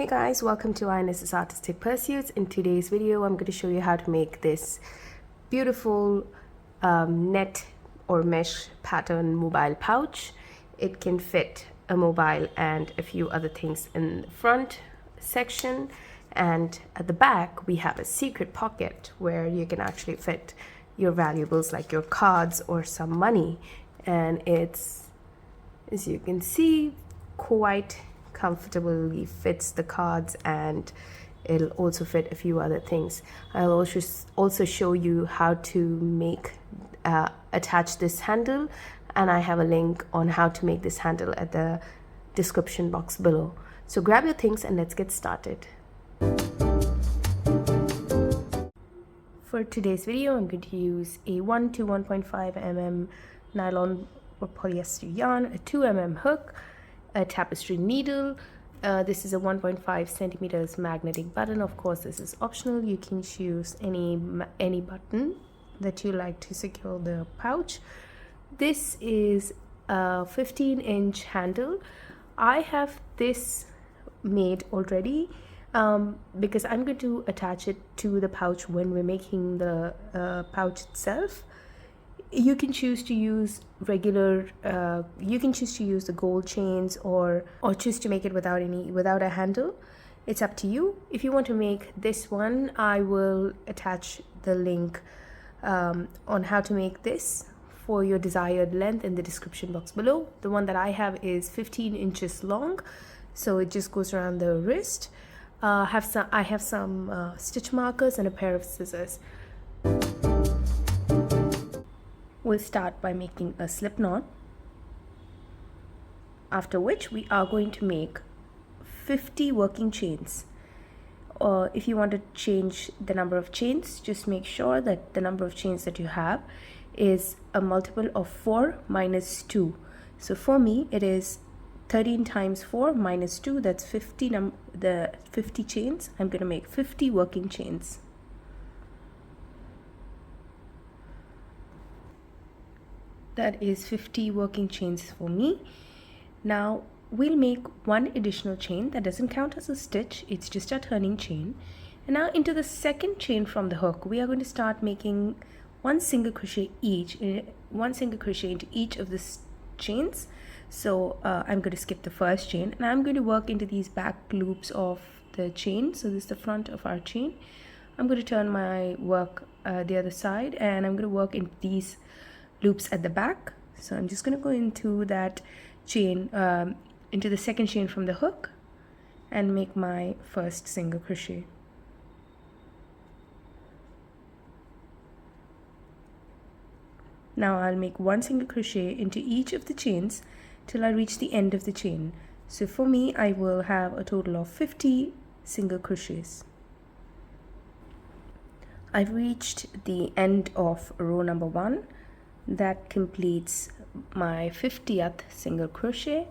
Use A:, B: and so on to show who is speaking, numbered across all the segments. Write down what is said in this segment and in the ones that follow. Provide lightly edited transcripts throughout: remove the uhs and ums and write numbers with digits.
A: Hey guys, welcome to INS's Artistic Pursuits. In today's video, I'm going to show you how to make this beautiful net or mesh pattern mobile pouch. It can fit a mobile and a few other things in the front section, and at the back we have a secret pocket where you can actually fit your valuables like your cards or some money, and it's, as you can see, quite comfortably fits the cards, and it'll also fit a few other things. I'll also show you how to make attach this handle, and I have a link on how to make this handle at the description box below. So grab your things and let's get started. For today's video, I'm going to use a 1 to 1.5 mm nylon or polyester yarn, a 2 mm hook, a tapestry needle. This is a 1.5 centimeters magnetic button. Of course, this is optional. You can choose any button that you like to secure the pouch. This is a 15-inch handle. I have this made already because I'm going to attach it to the pouch when we're making the pouch itself. You can choose to use regular you can choose to use the gold chains or choose to make it without a handle. It's up to you. If you want to make this one, I will attach the link on how to make this for your desired length in the description box below. The one that I have is 15 inches long, so it just goes around the wrist. I have some stitch markers and a pair of scissors. We'll start by making a slip knot, after which we are going to make 50 working chains. If you want to change the number of chains, just make sure that the number of chains that you have is a multiple of 4 minus 2. So for me, it is 13 times 4 minus 2, that's 50 chains. I'm going to make 50 working chains. That is 50 working chains for me. Now we'll make one additional chain that doesn't count as a stitch, it's just a turning chain. And now into the second chain from the hook, we are going to start making one single crochet into each of the chains. So I'm going to skip the first chain, and I'm going to work into these back loops of the chain. So this is the front of our chain. I'm going to turn my work the other side, and I'm going to work in these loops at the back. So I'm just going to go into that chain, into the second chain from the hook, and make my first single crochet. Now I'll make one single crochet into each of the chains till I reach the end of the chain. So for me, I will have a total of 50 single crochets. I've reached the end of row number 1. That completes my 50th single crochet.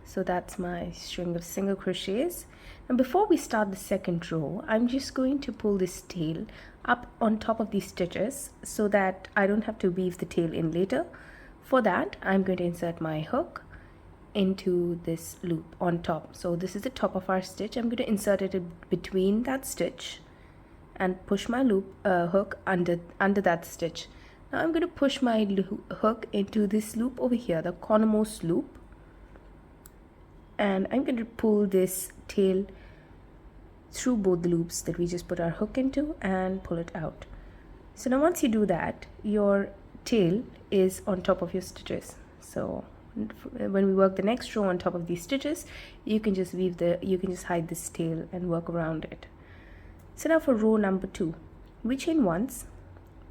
A: So that's my string of single crochets. And before we start the second row, I'm just going to pull this tail up on top of these stitches so that I don't have to weave the tail in later. For that, I'm going to insert my hook into this loop on top. So this is the top of our stitch. I'm going to insert it between that stitch and push my hook under that stitch. Now I'm going to push my hook into this loop over here, the cornermost loop, and I'm going to pull this tail through both the loops that we just put our hook into and pull it out. So now once you do that, your tail is on top of your stitches. So when we work the next row on top of these stitches, you can just hide this tail and work around it. So now for row number 2, we chain once,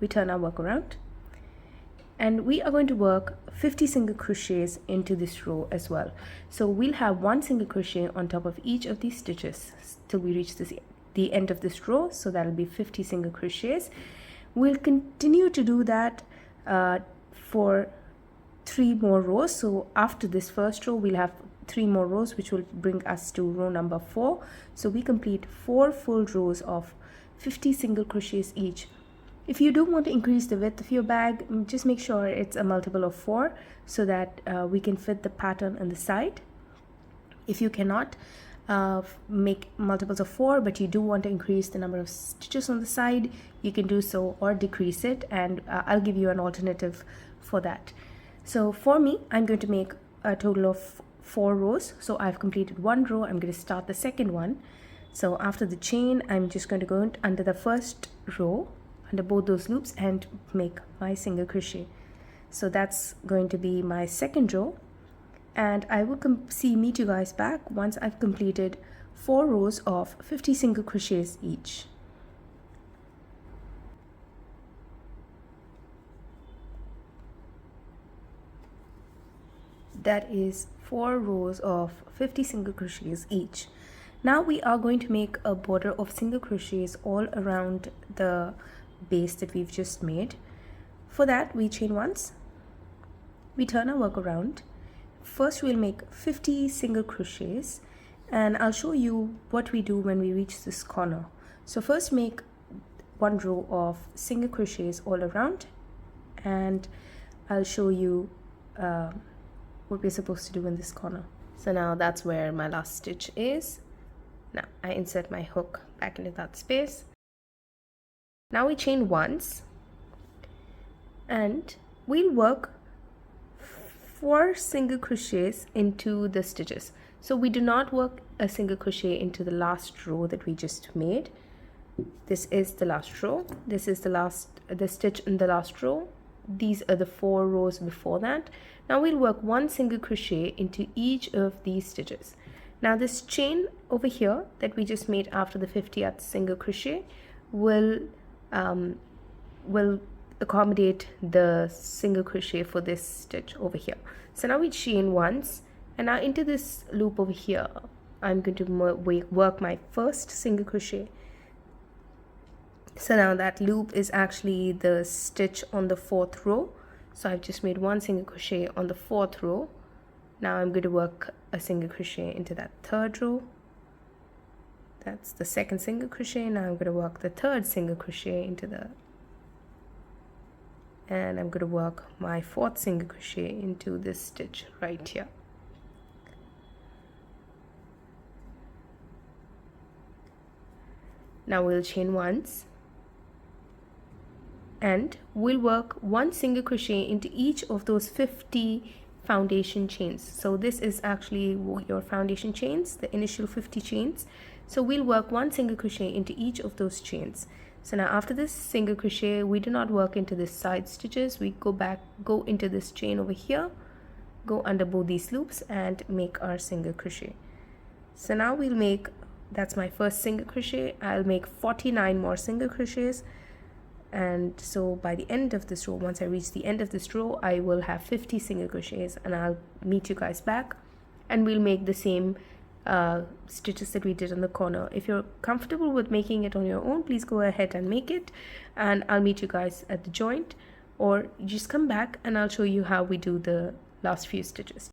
A: we turn our work around, and we are going to work 50 single crochets into this row as well. So we'll have one single crochet on top of each of these stitches till we reach the end of this row. So that'll be 50 single crochets. We'll continue to do that for 3 more rows. So after this first row, we'll have 3 more rows, which will bring us to row number 4. So we complete 4 full rows of 50 single crochets each. If you do want to increase the width of your bag, just make sure it's a multiple of 4 so that we can fit the pattern on the side. If you cannot, make multiples of 4, but you do want to increase the number of stitches on the side, you can do so, or decrease it, and I'll give you an alternative for that. So for me, I'm going to make a total of 4 rows. So I've completed 1 row. I'm going to start the second one. So after the chain, I'm just going to go under the first row, under both those loops, and make my single crochet. So that's going to be my second row, and I will meet you guys back once I've completed 4 rows of 50 single crochets each. That is 4 rows of 50 single crochets each. Now we are going to make a border of single crochets all around the base that we've just made. For that, we chain once, we turn our work around. First we'll make 50 single crochets, and I'll show you what we do when we reach this corner. So first make 1 row of single crochets all around, and I'll show you what we're supposed to do in this corner. So now that's where my last stitch is. Now I insert my hook back into that space. Now we chain once, and we'll work 4 single crochets into the stitches. So we do not work a single crochet into the last row that we just made. This is the last row, this is the stitch in the last row, these are the 4 rows before that. Now we'll work 1 single crochet into each of these stitches. Now this chain over here that we just made after the 50th single crochet will accommodate the single crochet for this stitch over here. So now we chain once, and now into this loop over here I'm going to work my first single crochet. So now that loop is actually the stitch on the 4th row. So I've just made 1 single crochet on the 4th row. Now I'm going to work a single crochet into that 3rd row. That's the 2nd single crochet. Now I'm going to work the 3rd single crochet into the, and I'm going to work my 4th single crochet into this stitch right here. Now we'll chain once, and we'll work 1 single crochet into each of those 50 foundation chains. So this is actually your foundation chains, the initial 50 chains. So we'll work 1 single crochet into each of those chains. So now after this single crochet, we do not work into the side stitches, we go into this chain over here, go under both these loops and make our single crochet. So now we'll make, that's my first single crochet, I'll make 49 more single crochets, and so by the end of this row, once I reach the end of this row, I will have 50 single crochets, and I'll meet you guys back and we'll make the same stitches that we did on the corner. If you're comfortable with making it on your own, please go ahead and make it, and I'll meet you guys at the joint, or just come back and I'll show you how we do the last few stitches.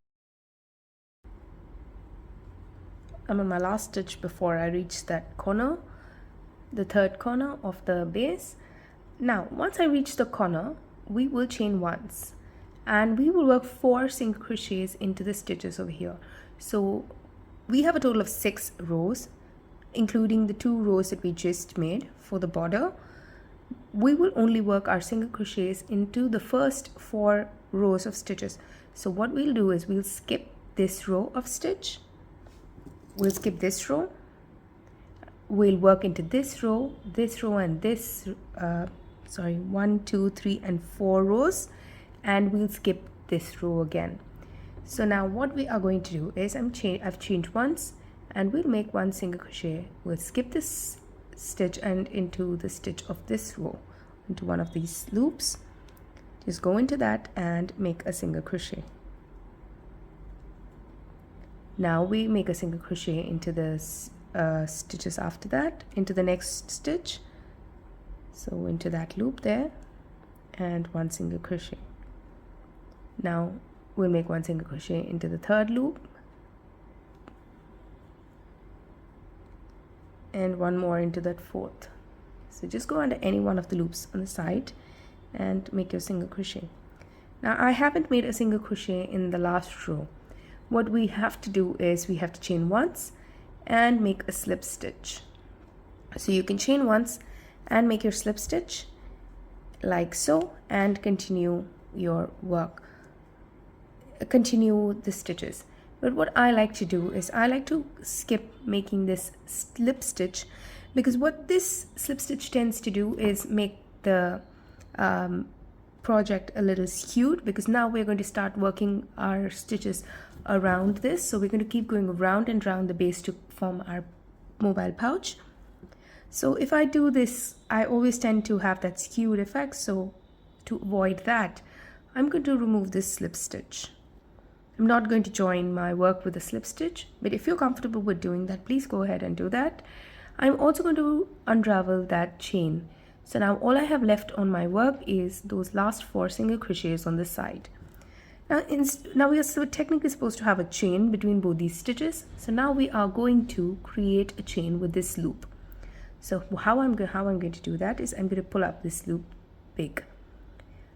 A: I'm on my last stitch before I reach that corner, the 3rd corner of the base. Now once I reach the corner, we will chain once, and we will work 4 single crochets into the stitches over here. So we have a total of 6 rows, including the 2 rows that we just made for the border. We will only work our single crochets into the first 4 rows of stitches. So what we'll do is we'll skip this row of stitch, we'll skip this row, we'll work into this row and this 1, 2, 3 and 4 rows, and we'll skip this row again. So now what we are going to do is I've chained once, and we'll make 1 single crochet, we'll skip this stitch and into the stitch of this row, into one of these loops, just go into that and make a single crochet. Now we make a single crochet into the stitches after that, into the next stitch, so into that loop there, and 1 single crochet. Now we'll make 1 single crochet into the 3rd loop, and 1 more into that 4th. So just go under any one of the loops on the side and make your single crochet. Now I haven't made a single crochet in the last row. What we have to do is we have to chain once, and make a slip stitch. So you can chain once and make your slip stitch like so, and continue your work, continue the stitches. But what I like to do is I like to skip making this slip stitch, because what this slip stitch tends to do is make the project a little skewed, because now we're going to start working our stitches around this. So we're going to keep going around and around the base to form our mobile pouch. So if I do this, I always tend to have that skewed effect. So to avoid that, I'm going to remove this slip stitch. I'm not going to join my work with a slip stitch, but if you're comfortable with doing that, please go ahead and do that. I'm also going to unravel that chain. So now all I have left on my work is those last 4 single crochets on the side. Now we are technically supposed to have a chain between both these stitches. So now we are going to create a chain with this loop. So how I'm going to do that is I'm going to pull up this loop big.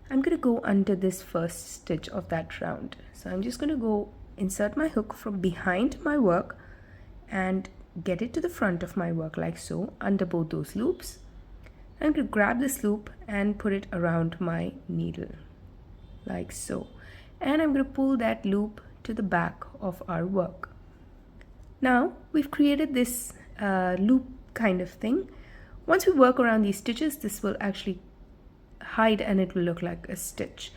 A: I'm going to go under this first stitch of that round. So I'm just going to go insert my hook from behind my work and get it to the front of my work like so, under both those loops. I'm going to grab this loop and put it around my needle like so. And I'm going to pull that loop to the back of our work. Now we've created this loop kind of thing. Once we work around these stitches, this will actually hide and it will look like a stitch.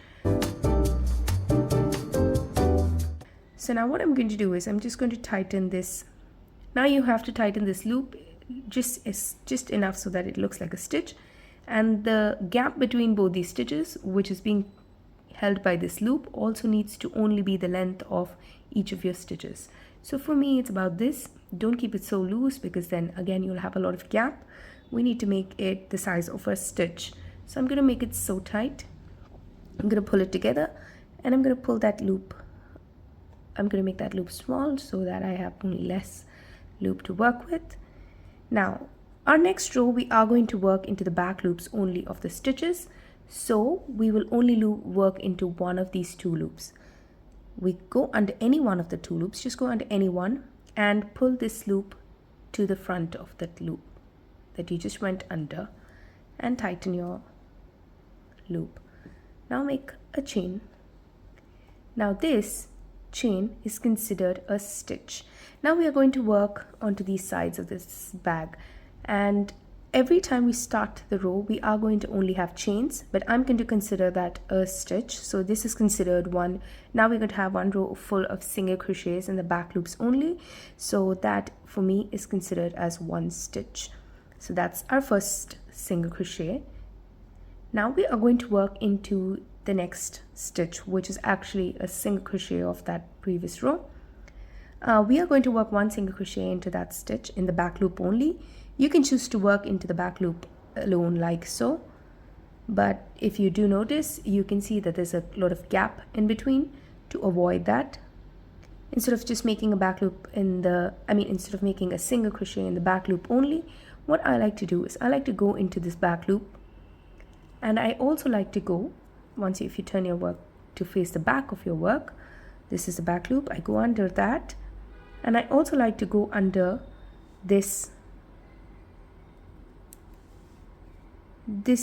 A: So now what I'm going to do is I'm just going to tighten this. Now you have to tighten this loop just enough so that it looks like a stitch, and the gap between both these stitches, which is being held by this loop, also needs to only be the length of each of your stitches. So for me it's about this. Don't keep it so loose, because then again you'll have a lot of gap. We need to make it the size of a stitch. So I'm going to make it so tight. I'm going to pull it together and I'm going to pull that loop. I'm going to make that loop small so that I have only less loop to work with. Now our next row, we are going to work into the back loops only of the stitches. So we will only work into one of these 2 loops. We go under any one of the 2 loops, just go under any one and pull this loop to the front of that loop that you just went under, and tighten your loop. Now make a chain. Now this chain is considered a stitch. Now we are going to work onto these sides of this bag, and every time we start the row we are going to only have chains, but I'm going to consider that a stitch. So this is considered one. Now we're going to have one row full of single crochets in the back loops only, so that for me is considered as one stitch. So that's our first single crochet. Now we are going to work into the next stitch, which is actually a single crochet of that previous row. We are going to work 1 single crochet into that stitch in the back loop only. You can choose to work into the back loop alone like so, but if you do notice, you can see that there's a lot of gap in between. To avoid that, instead of just making a back loop instead of making a single crochet in the back loop only, what I like to do is I like to go into this back loop, and I also like to go, if you turn your work to face the back of your work, this is the back loop, I go under that, and I also like to go under this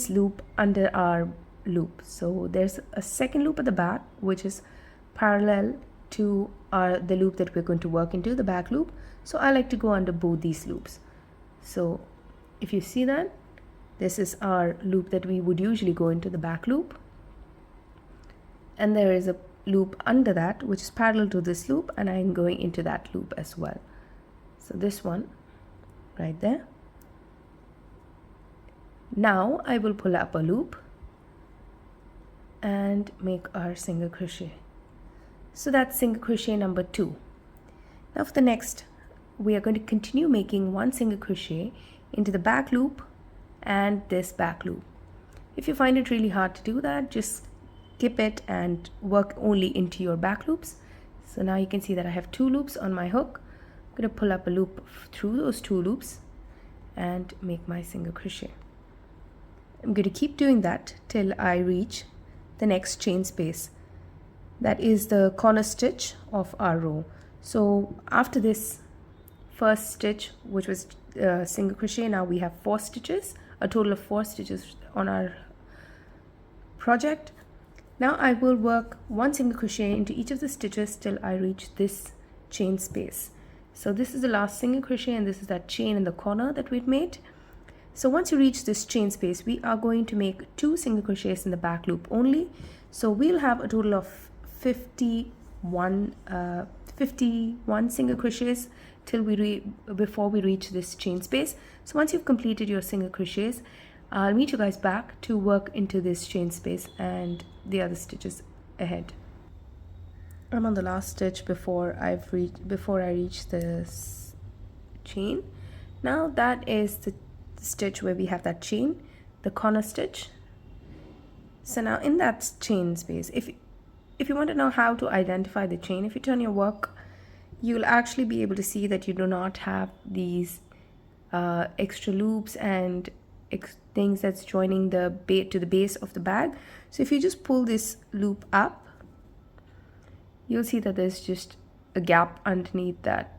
A: loop under our loop. So there's a second loop at the back which is parallel to the loop that we're going to work into, the back loop. So I like to go under both these loops. So if you see that, this is our loop that we would usually go into the back loop, and there is a loop under that which is parallel to this loop, and I'm going into that loop as well. So this one right there. Now I will pull up a loop and make our single crochet. So that's single crochet number 2. Now for the next, we are going to continue making 1 single crochet into the back loop and this back loop. If you find it really hard to do that, just skip it and work only into your back loops. So now you can see that I have 2 loops on my hook. I'm going to pull up a loop through those 2 loops and make my single crochet. I'm going to keep doing that till I reach the next chain space. That is the corner stitch of our row. So after this first stitch, which was single crochet. Now we have 4 stitches, a total of 4 stitches on our project. Now I will work 1 single crochet into each of the stitches till I reach this chain space. So this is the last single crochet, and this is that chain in the corner that we'd made. So once you reach this chain space, we are going to make 2 single crochets in the back loop only. So we'll have a total of 51 single crochets till before we reach this chain space. So once you've completed your single crochets, I'll meet you guys back to work into this chain space and the other stitches ahead. I'm on the last stitch before I reach this chain. Now that is the stitch where we have that chain, the corner stitch. So now in that chain space, if you want to know how to identify the chain, if you turn your work, you'll actually be able to see that you do not have these extra loops and things that's joining the to the base of the bag. So if you just pull this loop up, you'll see that there's just a gap underneath that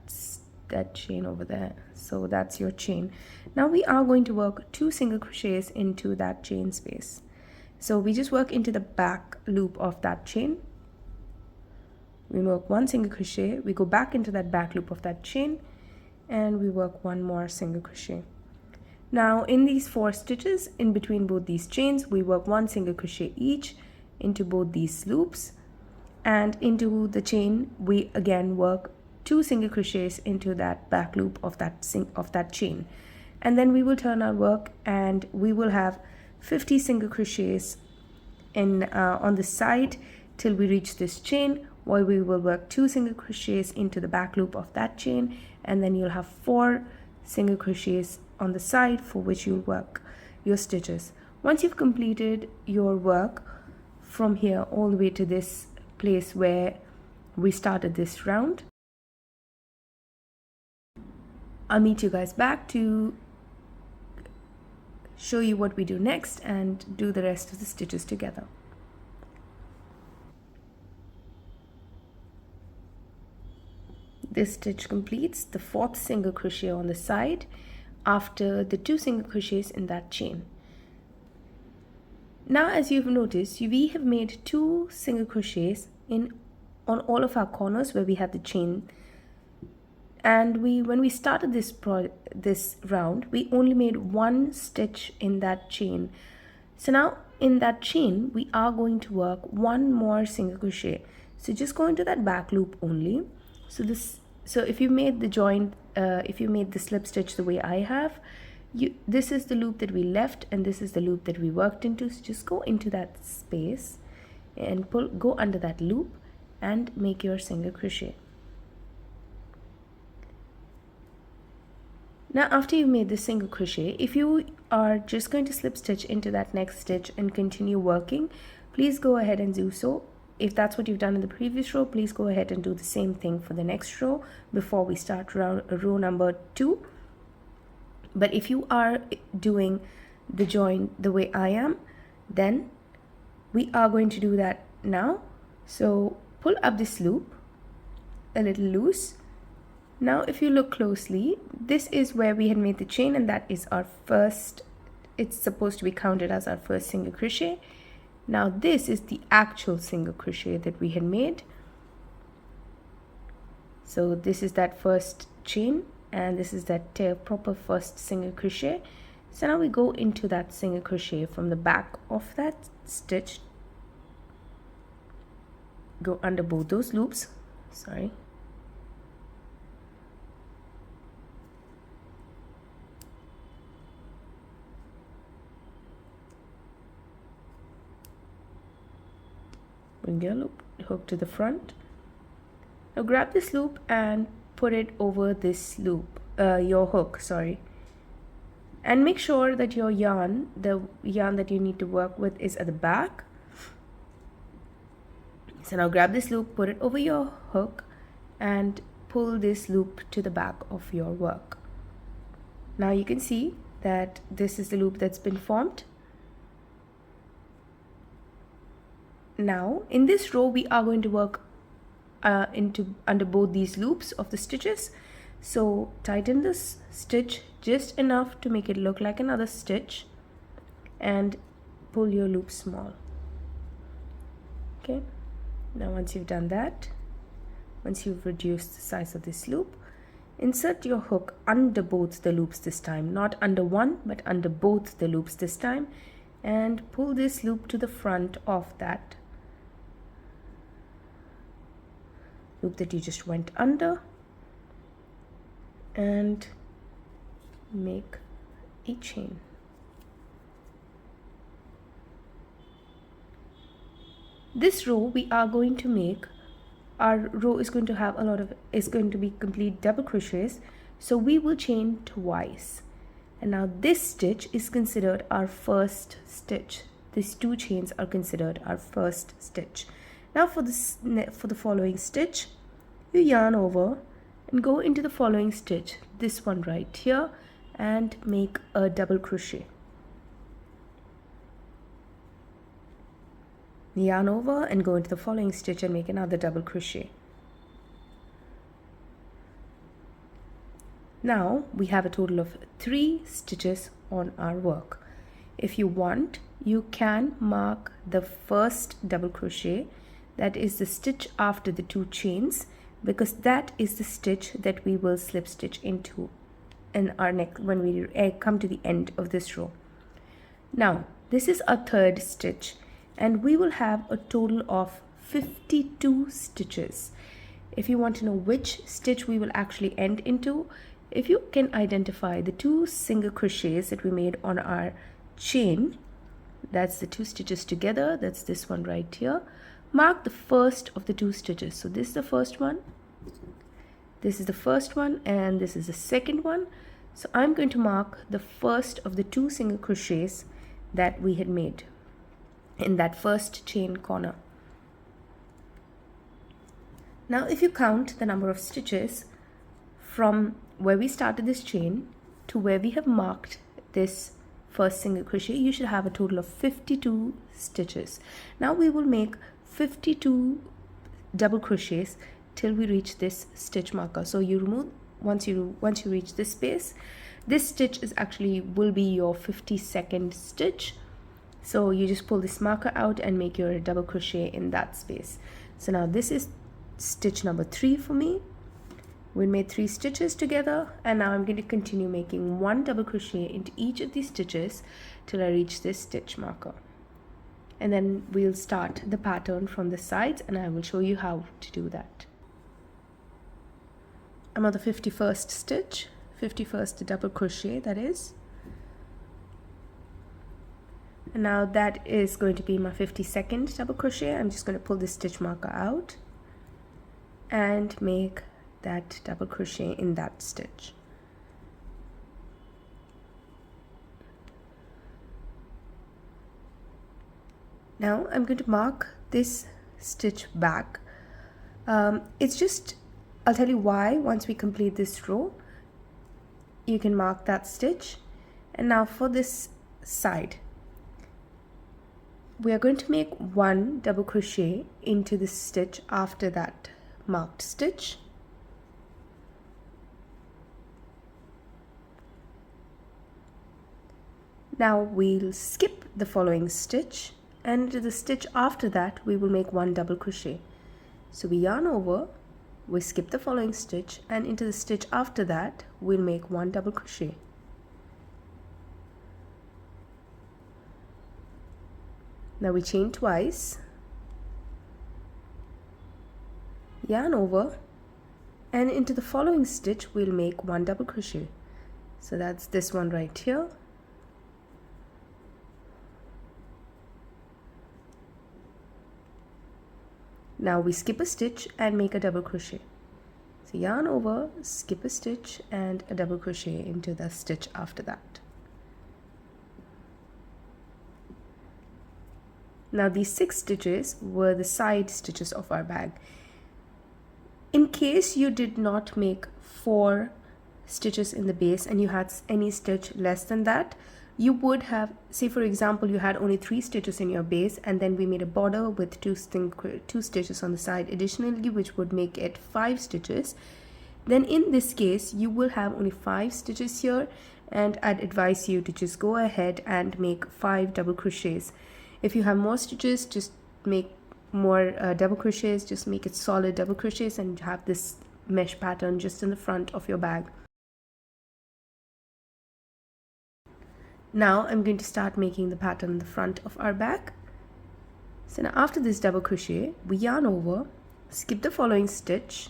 A: chain over there. So that's your chain. Now we are going to work 2 single crochets into that chain space. So we just work into the back loop of that chain. We work 1 single crochet, we go back into that back loop of that chain, and we work 1 more single crochet. Now in these 4 stitches in between both these chains, we work 1 single crochet each into both these loops, and into the chain we again work 2 single crochets into that back loop of that chain. And then we will turn our work and we will have 50 single crochets in on the side till we reach this chain, where we will work 2 single crochets into the back loop of that chain, and then you'll have 4 single crochets on the side for which you'll work your stitches. Once you've completed your work from here all the way to this place where we started this round, I'll meet you guys back to show you what we do next and do the rest of the stitches together. This stitch completes the 4th single crochet on the side after the 2 single crochets in that chain. Now as you've noticed, we have made 2 single crochets on all of our corners where we have the chain, and when we started this round, we only made 1 stitch in that chain. So now in that chain we are going to work 1 more single crochet. So just go into that back loop only. So if you made the joint, if you made the slip stitch the way I have, this is the loop that we left and this is the loop that we worked into. So just go into that space and go under that loop and make your single crochet. Now after you've made the single crochet, if you are just going to slip stitch into that next stitch and continue working, please go ahead and do so. If that's what you've done in the previous row, please go ahead and do the same thing for the next row before we start row number 2. But if you are doing the joint the way I am, then we are going to do that now. So pull up this loop a little loose. Now if you look closely, this is where we had made the chain, and that is our first, it's supposed to be counted as our first single crochet. Now this is the actual single crochet that we had made. So this is that first chain and this is that proper first single crochet. So now we go into that single crochet from the back of that stitch, go under both those loops, sorry, bring your hook to the front. Now grab this loop and put it over this loop, your hook, sorry, and make sure that your yarn, the yarn that you need to work with, is at the back. So now grab this loop, put it over your hook and pull this loop to the back of your work. Now you can see that this is the loop that's been formed. Now in this row we are going to work under both these loops of the stitches. So tighten this stitch just enough to make it look like another stitch and pull your loop small. Okay, now once you've done that, once you've reduced the size of this loop, insert your hook under both the loops this time, not under one but under both the loops this time, and pull this loop to the front of that loop that you just went under and make a chain. This row we are going to make, our row is going to have is going to be complete double crochets, so we will chain twice. And now this stitch is considered our first stitch. These two chains are considered our first stitch. Now for the following stitch, you yarn over and go into the following stitch, this one right here, and make a double crochet. Yarn over and go into the following stitch and make another double crochet. Now we have a total of 3 stitches on our work. If you want, you can mark the first double crochet, that is the stitch after the 2 chains, because that is the stitch that we will slip stitch into in our neck when we come to the end of this row. Now this is our 3rd stitch, and we will have a total of 52 stitches. If you want to know which stitch we will actually end into, if you can identify the 2 single crochets that we made on our chain, that's the 2 stitches together, that's this one right here, mark the first of the 2 stitches. So this is the first one, this is the first one, and this is the second one. So I'm going to mark the first of the 2 single crochets that we had made in that first chain corner. Now if you count the number of stitches from where we started this chain to where we have marked this first single crochet, you should have a total of 52 stitches. Now we will make 52 double crochets till we reach this stitch marker. So you remove, once you reach this space, this stitch is actually will be your 52nd stitch. So you just pull this marker out and make your double crochet in that space. So now this is stitch number 3 for me. We made 3 stitches together, and now I'm going to continue making 1 double crochet into each of these stitches till I reach this stitch marker. And then we'll start the pattern from the sides, and I will show you how to do that. I'm on the 51st stitch, 51st double crochet that is. And now that is going to be my 52nd double crochet. I'm just going to pull this stitch marker out and make that double crochet in that stitch. Now I'm going to mark this stitch back. It's just, I'll tell you why once we complete this row. You can mark that stitch. And now for this side, we are going to make 1 double crochet into the stitch after that marked stitch. Now we'll skip the following stitch, and into the stitch after that we will make 1 double crochet. So we yarn over, we skip the following stitch, and into the stitch after that we'll make 1 double crochet. Now we chain twice, yarn over, and into the following stitch we'll make 1 double crochet. So that's this one right here. Now we skip a stitch and make a double crochet. So yarn over, skip a stitch and a double crochet into the stitch after that. Now these 6 stitches were the side stitches of our bag. In case you did not make 4 stitches in the base and you had any stitch less than that, you would have, say for example, you had only 3 stitches in your base, and then we made a border with 2 stitches on the side additionally, which would make it 5 stitches. then in this case you will have only 5 stitches here, and I'd advise you to just go ahead and make 5 double crochets. If you have more stitches, just make more double crochets, just make it solid double crochets and have this mesh pattern just in the front of your bag. Now I'm going to start making the pattern in the front of our bag. So now after this double crochet, we yarn over, skip the following stitch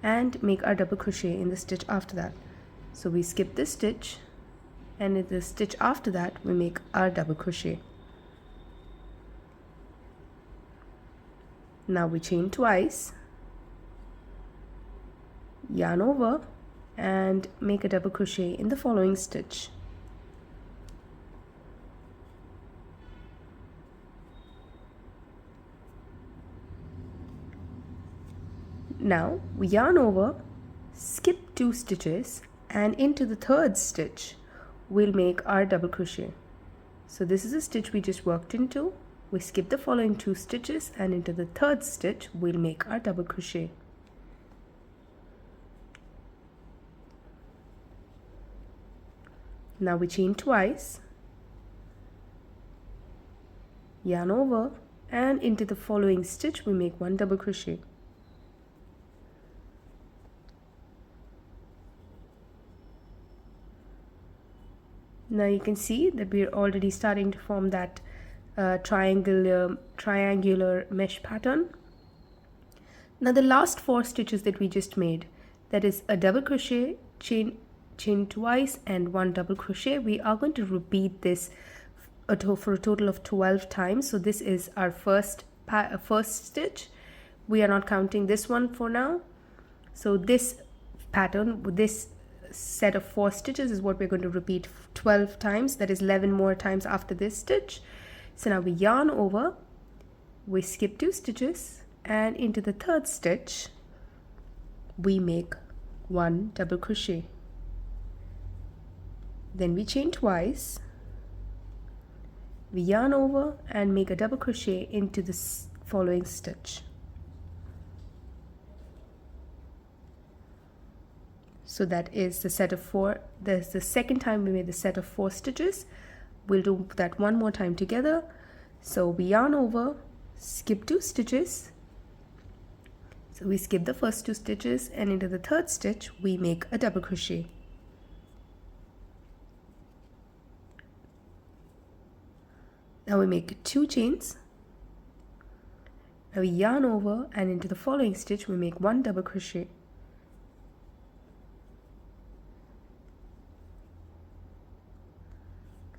A: and make our double crochet in the stitch after that. So we skip this stitch, and in the stitch after that we make our double crochet. Now we chain twice, yarn over and make a double crochet in the following stitch. Now we yarn over, skip 2 stitches, and into the 3rd stitch we'll make our double crochet. So this is a stitch we just worked into. We skip the following 2 stitches, and into the 3rd stitch we'll make our double crochet. Now we chain twice, yarn over, and into the following stitch we make 1 double crochet. Now you can see that we're already starting to form that triangular mesh pattern. Now the last 4 stitches that we just made, that is a double crochet, chain twice and 1 double crochet, we are going to repeat this for a total of 12 times. So this is our first stitch. We are not counting this one for now. So this pattern, this set of 4 stitches is what we're going to repeat 12 times. That is 11 more times after this stitch. So now we yarn over, we skip 2 stitches, and into the 3rd stitch we make 1 double crochet. Then we chain twice, we yarn over and make a double crochet into the following stitch. So that is the set of 4. That's the second time we made the set of 4 stitches. We'll do that one more time together. So we yarn over, skip 2 stitches. So we skip the first 2 stitches, and into the 3rd stitch we make a double crochet. Now we make 2 chains. Now we yarn over, and into the following stitch we make 1 double crochet.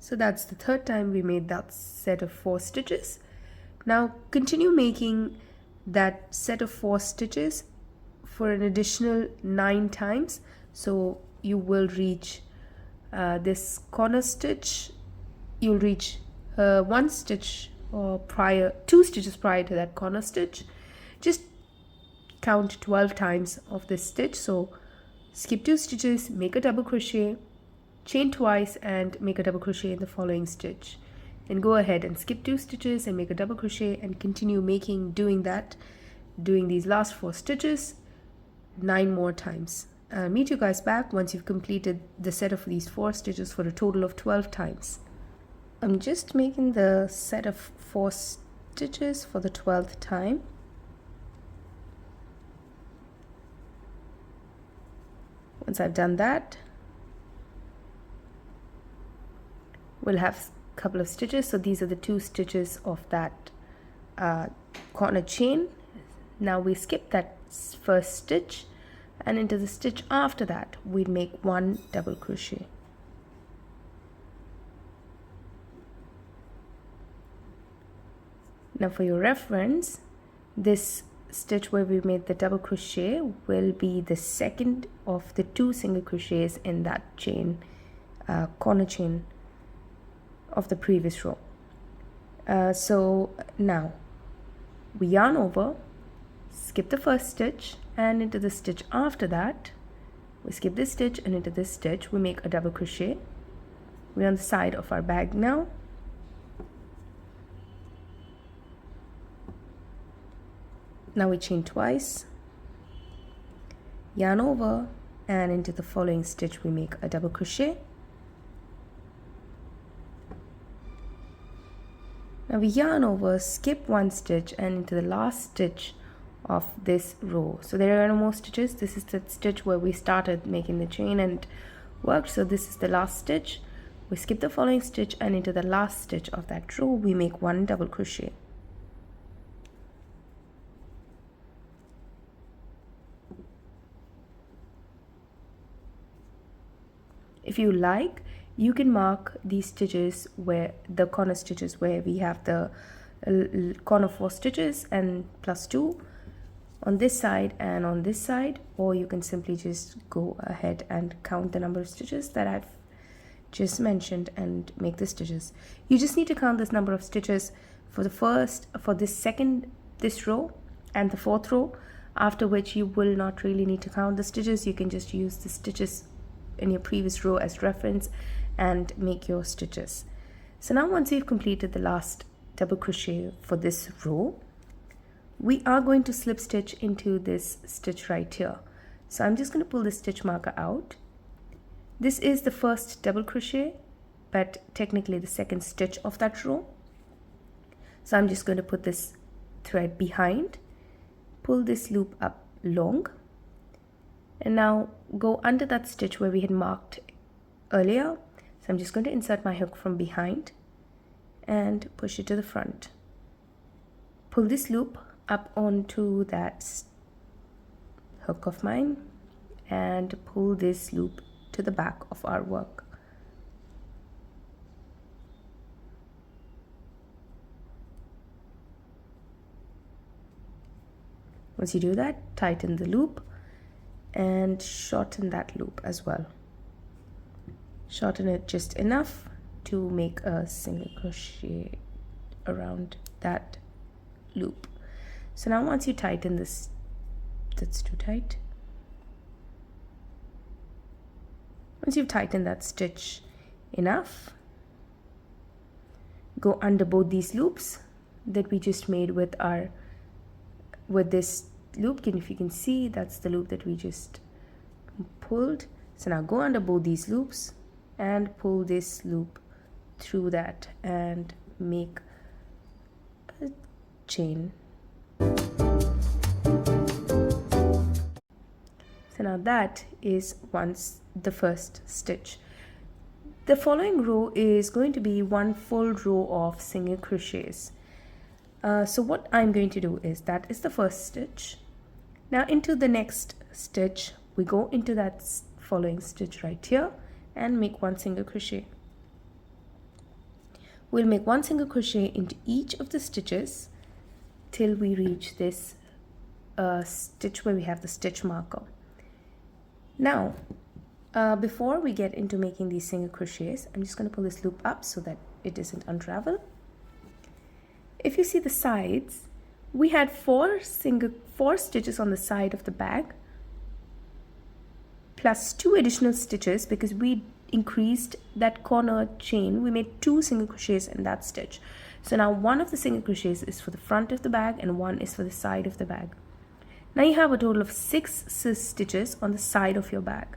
A: So that's the 3rd time we made that set of 4 stitches. Now continue making that set of 4 stitches for an additional 9 times. So you will reach this corner stitch, you'll reach 1 stitch prior, 2 stitches prior to that corner stitch. Just count 12 times of this stitch. So skip 2 stitches, make a double crochet, chain twice and make a double crochet in the following stitch. Then go ahead and skip 2 stitches and make a double crochet, and continue doing these last 4 stitches 9 more times. Meet you guys back once you've completed the set of these 4 stitches for a total of 12 times. I'm just making the set of 4 stitches for the 12th time. Once I've done that, we'll have a couple of stitches. So these are the 2 stitches of that corner chain. Now we skip that first stitch, and into the stitch after that we make 1 double crochet. Now for your reference, this stitch where we made the double crochet will be the second of the 2 single crochets in that chain, corner chain of the previous row. So now we yarn over, skip the first stitch, and into the stitch after that we skip this stitch, and into this stitch we make a double crochet. We're on the side of our bag now. Now we chain twice, yarn over, and into the following stitch we make a double crochet. Now we yarn over, skip one stitch, and into the last stitch of this row. So there are no more stitches. This is the stitch where we started making the chain and worked. So this is the last stitch. We skip the following stitch, and into the last stitch of that row we make one double crochet. If you like, you can mark these stitches where the corner stitches where we have the corner 4 stitches and +2 on this side and on this side, or you can simply just go ahead and count the number of stitches that I've just mentioned and make the stitches. You just need to count this number of stitches for this row and the 4th row, after which you will not really need to count the stitches. You can just use the stitches in your previous row as reference and make your stitches. So now once you've completed the last double crochet for this row, we are going to slip stitch into this stitch right here. So I'm just going to pull this stitch marker out. This is the first double crochet, but technically the second stitch of that row. So I'm just going to put this thread behind, pull this loop up long, and now go under that stitch where we had marked earlier. So I'm just going to insert my hook from behind and push it to the front. Pull this loop up onto that hook of mine and pull this loop to the back of our work. Once you do that, tighten the loop and shorten that loop as well. Shorten it just enough to make a single crochet around that loop. So now once you tighten this, that's too tight. Once you've tightened that stitch enough, go under both these loops that we just made with this loop. And if you can see, that's the loop that we just pulled. So now go under both these loops and pull this loop through that and make a chain. So now that is the first stitch. The following row is going to be one full row of single crochets. So what I'm going to do is, that is the first stitch. Now into the next stitch, we go into that following stitch right here and make one single crochet. We'll make one single crochet into each of the stitches till we reach this stitch where we have the stitch marker. Now, before we get into making these single crochets, I'm just going to pull this loop up so that it doesn't unravel. If you see the sides, we had four stitches on the side of the bag, plus 2 additional stitches because we increased that corner chain. We made 2 single crochets in that stitch. So now one of the single crochets is for the front of the bag and one is for the side of the bag. Now you have a total of 6 stitches on the side of your bag.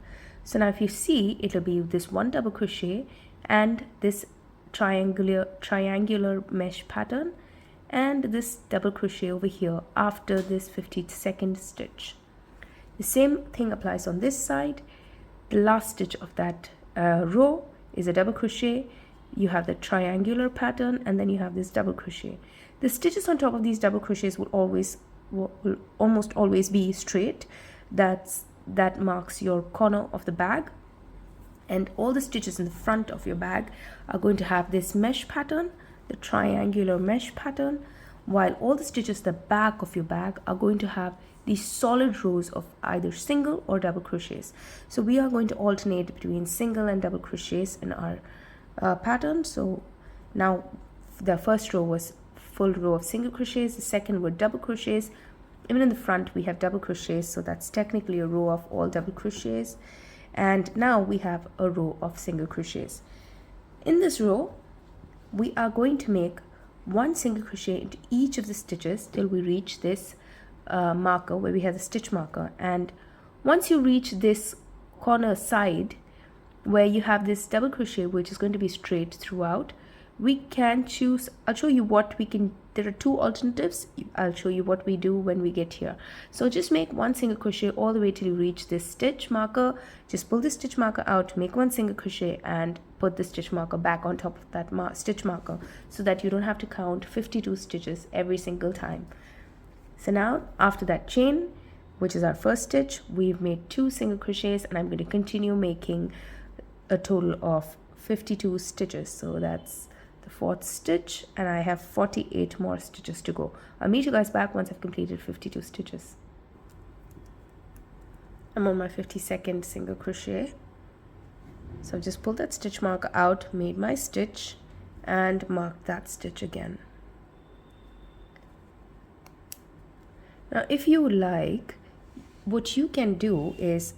A: So now if you see, it'll be this one double crochet and this triangular mesh pattern and this double crochet over here after this 52nd stitch. The same thing applies on this side. The last stitch of that row is a double crochet. You have the triangular pattern and then you have this double crochet. The stitches on top of these double crochets will almost always be straight. That marks your corner of the bag, and all the stitches in the front of your bag are going to have this mesh pattern, the triangular mesh pattern, while all the stitches at the back of your bag are going to have these solid rows of either single or double crochets. So we are going to alternate between single and double crochets in our pattern. So now the first row was full row of single crochets, the second were double crochets. Even in the front we have double crochets, so that's technically a row of all double crochets. And now we have a row of single crochets. In this row we are going to make one single crochet into each of the stitches till we reach this marker where we have the stitch marker. And once you reach this corner side where you have this double crochet which is going to be straight throughout, we can choose, I'll show you what we can, there are two alternatives. I'll show you what we do when we get here. So just make one single crochet all the way till you reach this stitch marker. Just pull the stitch marker out, make one single crochet and put the stitch marker back on top of that stitch marker, so that you don't have to count 52 stitches every single time. So now after that chain, which is our first stitch, we've made 2 single crochets, and I'm going to continue making a total of 52 stitches. So that's the 4th stitch, and I have 48 more stitches to go. I'll meet you guys back once I've completed 52 stitches. I'm on my 52nd single crochet. So I've just pulled that stitch marker out, made my stitch, and marked that stitch again. Now if you like, what you can do is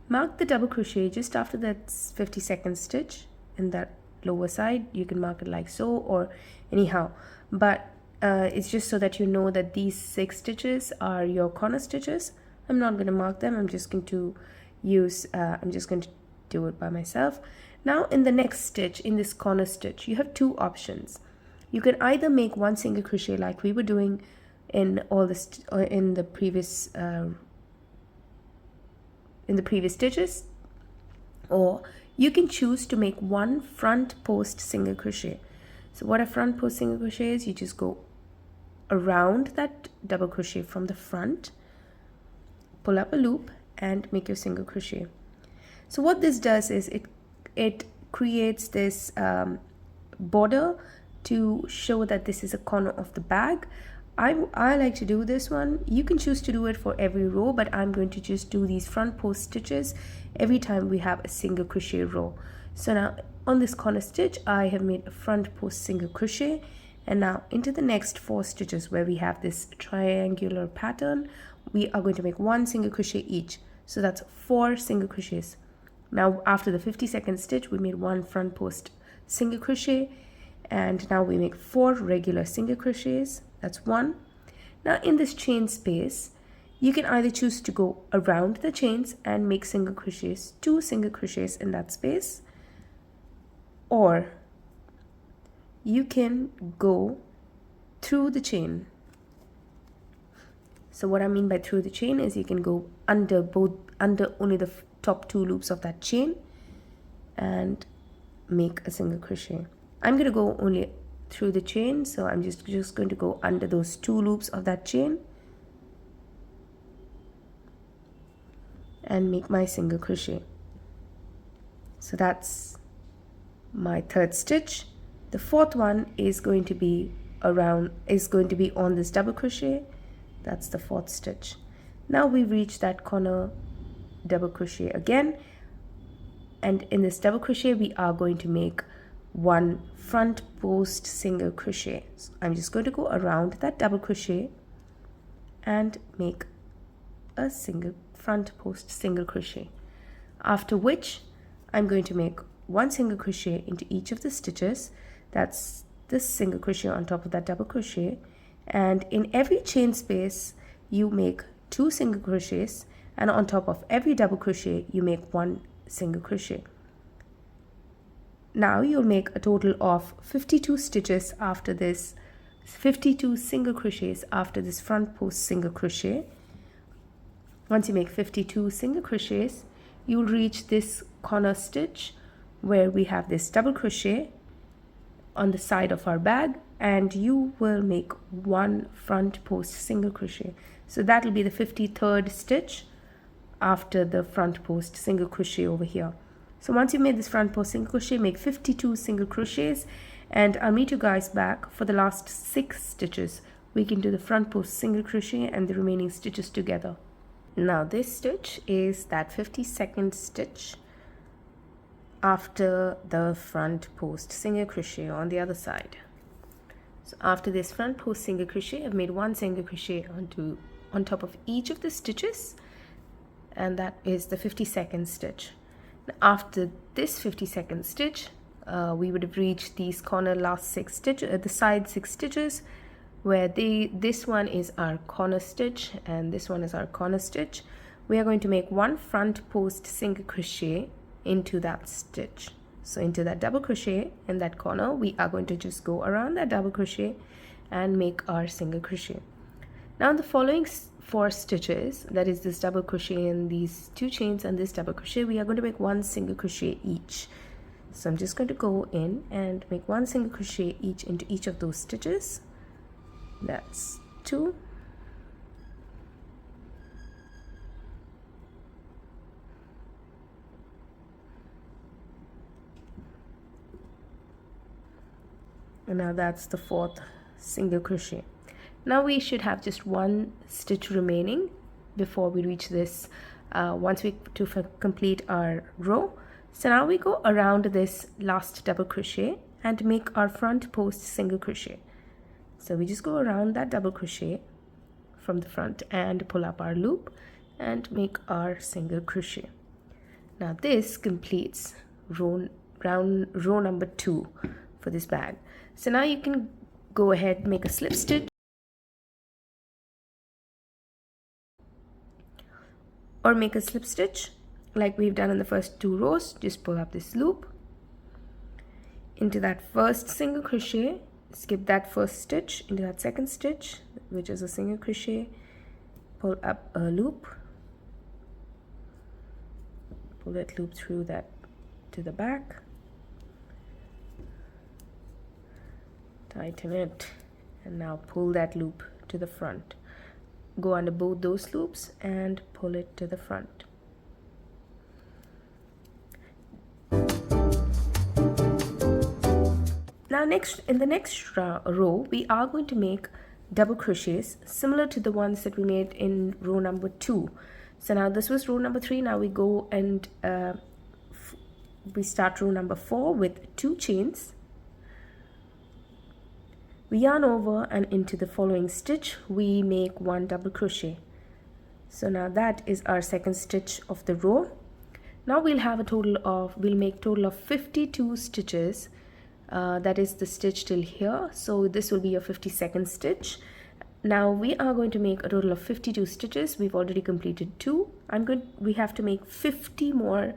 A: mark the double crochet just after that 52nd stitch in that lower side. You can mark it like so or anyhow, but it's just so that you know that these 6 stitches are your corner stitches. I'm not going to mark them. I'm just going to do it by myself. Now in the next stitch, in this corner stitch, you have 2 options. You can either make 1 single crochet like we were doing in all the in the previous stitches, or you can choose to make 1 front post single crochet. So what a front post single crochet is, you just go around that double crochet from the front, pull up a loop and make your single crochet. So what this does is it creates this border to show that this is a corner of the bag. I like to do this one. You can choose to do it for every row, but I'm going to just do these front post stitches every time we have a single crochet row. So now on this corner stitch, I have made a front post single crochet, and now into the next 4 stitches where we have this triangular pattern, we are going to make 1 single crochet each. So that's 4 single crochets. Now after the 52nd stitch, we made 1 front post single crochet, and now we make 4 regular single crochets. That's 1. Now in this chain space, you can either choose to go around the chains and make single crochets, 2 single crochets in that space, or you can go through the chain. So what I mean by through the chain is you can go under only the top 2 loops of that chain and make a single crochet. I'm going to go only through the chain, so I'm just going to go under those 2 loops of that chain and make my single crochet. So that's my 3rd stitch. The 4th one is going to be on this double crochet. That's the 4th stitch. Now we reach that corner double crochet again, and in this double crochet we are going to make 1 front post single crochet. So I'm just going to go around that double crochet and make a single front post single crochet, after which I'm going to make 1 single crochet into each of the stitches. That's this single crochet on top of that double crochet, and in every chain space you make 2 single crochets, and on top of every double crochet you make 1 single crochet. Now you'll make a total of 52 stitches after this, 52 single crochets after this front post single crochet. Once you make 52 single crochets, you'll reach this corner stitch where we have this double crochet on the side of our bag, and you will make 1 front post single crochet. So that will be the 53rd stitch after the front post single crochet over here. So once you've made this front post single crochet, make 52 single crochets, and I'll meet you guys back for the last 6 stitches. We can do the front post single crochet and the remaining stitches together. Now this stitch is that 52nd stitch after the front post single crochet on the other side. So after this front post single crochet, I've made 1 single crochet on top of each of the stitches, and that is the 52nd stitch. Now after this 52nd stitch, we would have reached these corner last 6 stitches, the side 6 stitches, where this one is our corner stitch and this one is our corner stitch. we are going to make one front post single crochet into that stitch. So into that double crochet in that corner, we are going to just go around that double crochet and make our single crochet. Now in the following 4 stitches, that is this double crochet in these 2 chains and this double crochet, we are going to make one single crochet each. So I'm just going to go in and make one single crochet each into each of those stitches. That's 2. And now that's the 4th single crochet. Now we should have just 1 stitch remaining before we reach this once we complete our row. So now we go around this last double crochet and make our front post single crochet. So we just go around that double crochet from the front and pull up our loop and make our single crochet. Now this completes row number 2 for this bag. So now you can go ahead and make a slip stitch or make a slip stitch like we've done in the first 2 rows. Just pull up this loop into that first single crochet, skip that first stitch into that second stitch, which is a single crochet, pull up a loop, pull that loop through that to the back, tighten it, and now pull that loop to the front. Go under both those loops and pull it to the front. Now in the next row, we are going to make double crochets similar to the ones that we made in row number 2. So now this was row number 3. Now we go and we start row number 4 with 2 chains. We yarn over and into the following stitch we make 1 double crochet. So now that is our second stitch of the row. Now we'll make total of 52 stitches. That is the stitch till here. So this will be your 52nd stitch. Now we are going to make a total of 52 stitches. We've already completed 2. We have to make 50 more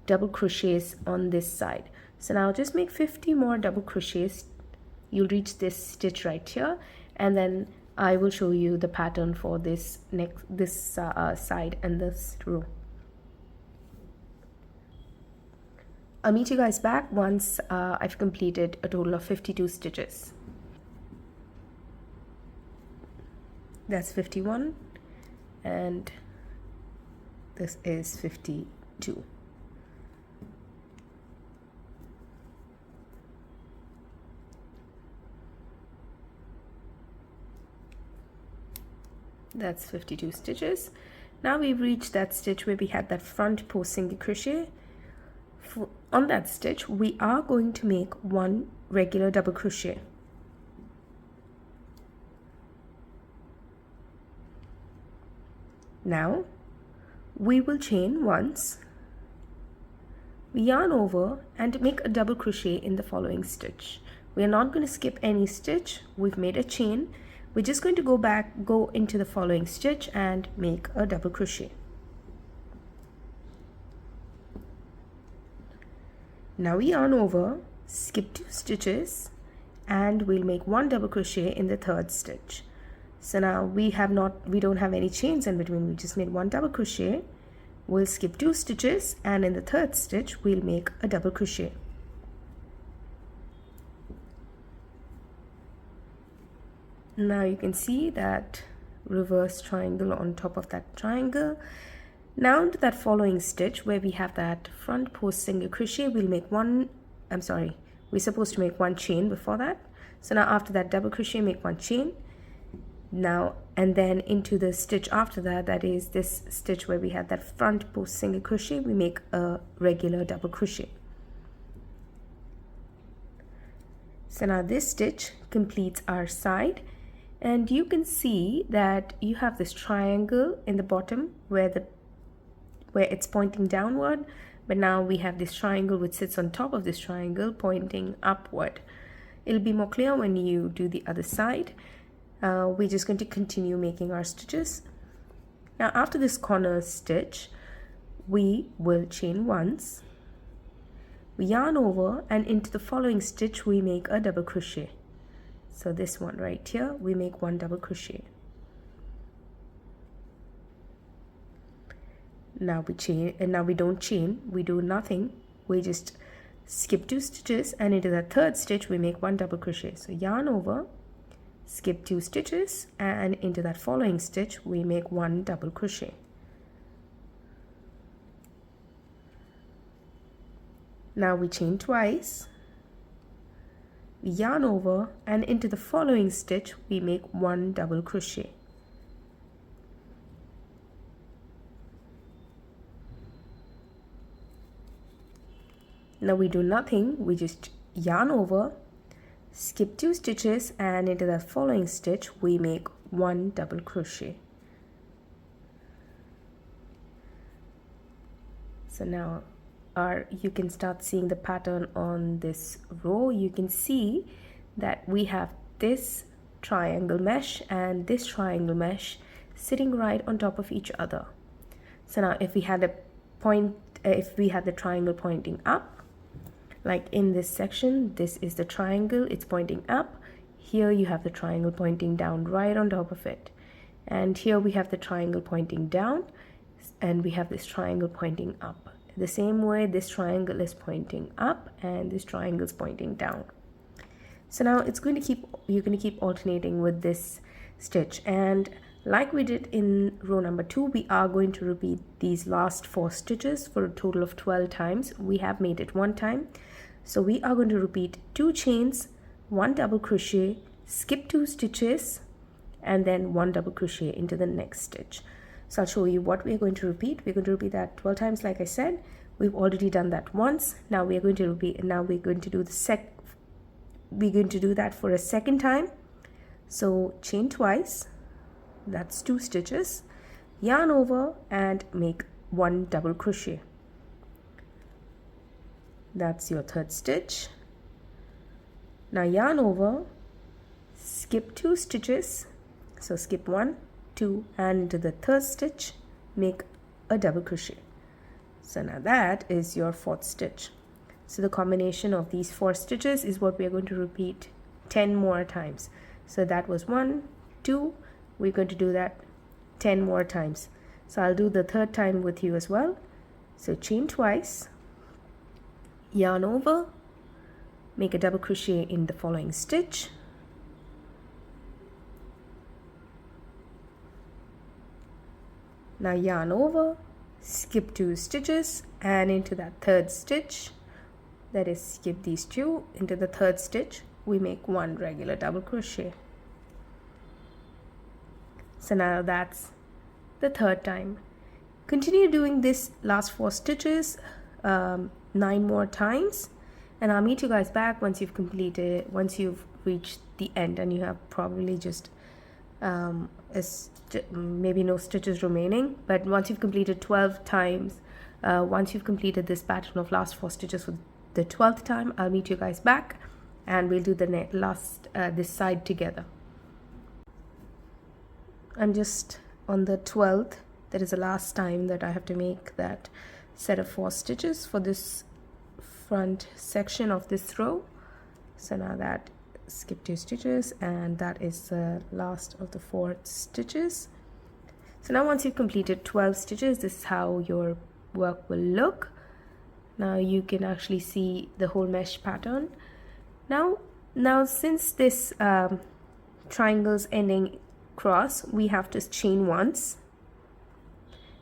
A: double crochets on this side. So now just make 50 more double crochets. You'll reach this stitch right here, and then I will show you the pattern for this side and this row. I'll meet you guys back once I've completed a total of 52 stitches. That's 51 and this is 52. That's 52 stitches. Now we've reached that stitch where we had that front post single crochet. On that stitch we are going to make 1 regular double crochet. Now we will chain once, we yarn over and make a double crochet in the following stitch. We are not going to skip any stitch. We've made a chain. We're just going to go into the following stitch and make a double crochet. Now we yarn over, skip 2 stitches, and we'll make 1 double crochet in the 3rd stitch. So now we don't have any chains in between. We just made 1 double crochet. We'll skip 2 stitches, and in the 3rd stitch we'll make a double crochet. Now you can see that reverse triangle on top of that triangle. Now into that following stitch where we have that front post single crochet, we'll make we're supposed to make 1 chain before that. So now after that double crochet, make 1 chain. Now and then into the stitch after that, that is this stitch where we had that front post single crochet, we make a regular double crochet. So now this stitch completes our side, and you can see that you have this triangle in the bottom where it's pointing downward, but now we have this triangle which sits on top of this triangle pointing upward. It'll be more clear when you do the other side. We're just going to continue making our stitches. Now after this corner stitch, we will chain once, we yarn over, and into the following stitch we make a double crochet. So this one right here, we make one double crochet. Now we chain, and now we don't chain, we do nothing, we just skip 2 stitches, and into the third stitch we make one double crochet. So yarn over, skip 2 stitches, and into that following stitch we make one double crochet. Now we chain twice, we yarn over, and into the following stitch we make one double crochet. Now we do nothing, we just yarn over, skip 2 stitches, and into the following stitch we make one double crochet. So now you can start seeing the pattern on this row. You can see that we have this triangle mesh and this triangle mesh sitting right on top of each other. So now if we had the triangle pointing up, like in this section, this is the triangle, it's pointing up. Here you have the triangle pointing down right on top of it. And here we have the triangle pointing down, and we have this triangle pointing up. The same way, this triangle is pointing up and this triangle is pointing down. So now you're going to keep alternating with this stitch, and like we did in row number 2, we are going to repeat these last 4 stitches for a total of 12 times. We have made it 1 time, so we are going to repeat 2 chains, 1 double crochet, skip 2 stitches, and then 1 double crochet into the next stitch. So I'll show you what we're going to repeat. We're going to repeat that 12 times, like I said. We've already done that once. Now we're going to repeat, now we're going to do that for a second time. So chain twice, that's 2 stitches, yarn over, and make 1 double crochet. That's your third stitch. Now yarn over, skip 2 stitches, so skip 1, 2, and into the third stitch make a double crochet. So now that is your 4th stitch. So the combination of these 4 stitches is what we are going to repeat 10 more times. So that was 1, 2, we're going to do that 10 more times. So I'll do the 3rd time with you as well. So chain twice, yarn over, make a double crochet in the following stitch, now yarn over, skip 2 stitches, and into that 3rd stitch, that is skip these 2, into the 3rd stitch we make 1 regular double crochet. So now that's the 3rd time. Continue doing this last 4 stitches 9 more times, and I'll meet you guys back once you've reached the end and you have probably just maybe no stitches remaining. But once you've completed 12 times, once you've completed this pattern of last 4 stitches for the 12th time, I'll meet you guys back and we'll do the last this side together. I'm just on the 12th. That is the last time that I have to make that set of 4 stitches for this front section of this row. So now that skip 2 stitches, and that is the last of the 4 stitches. So now once you've completed 12 stitches, this is how your work will look. Now you can actually see the whole mesh pattern. Now since this triangle's ending cross, we have to chain once,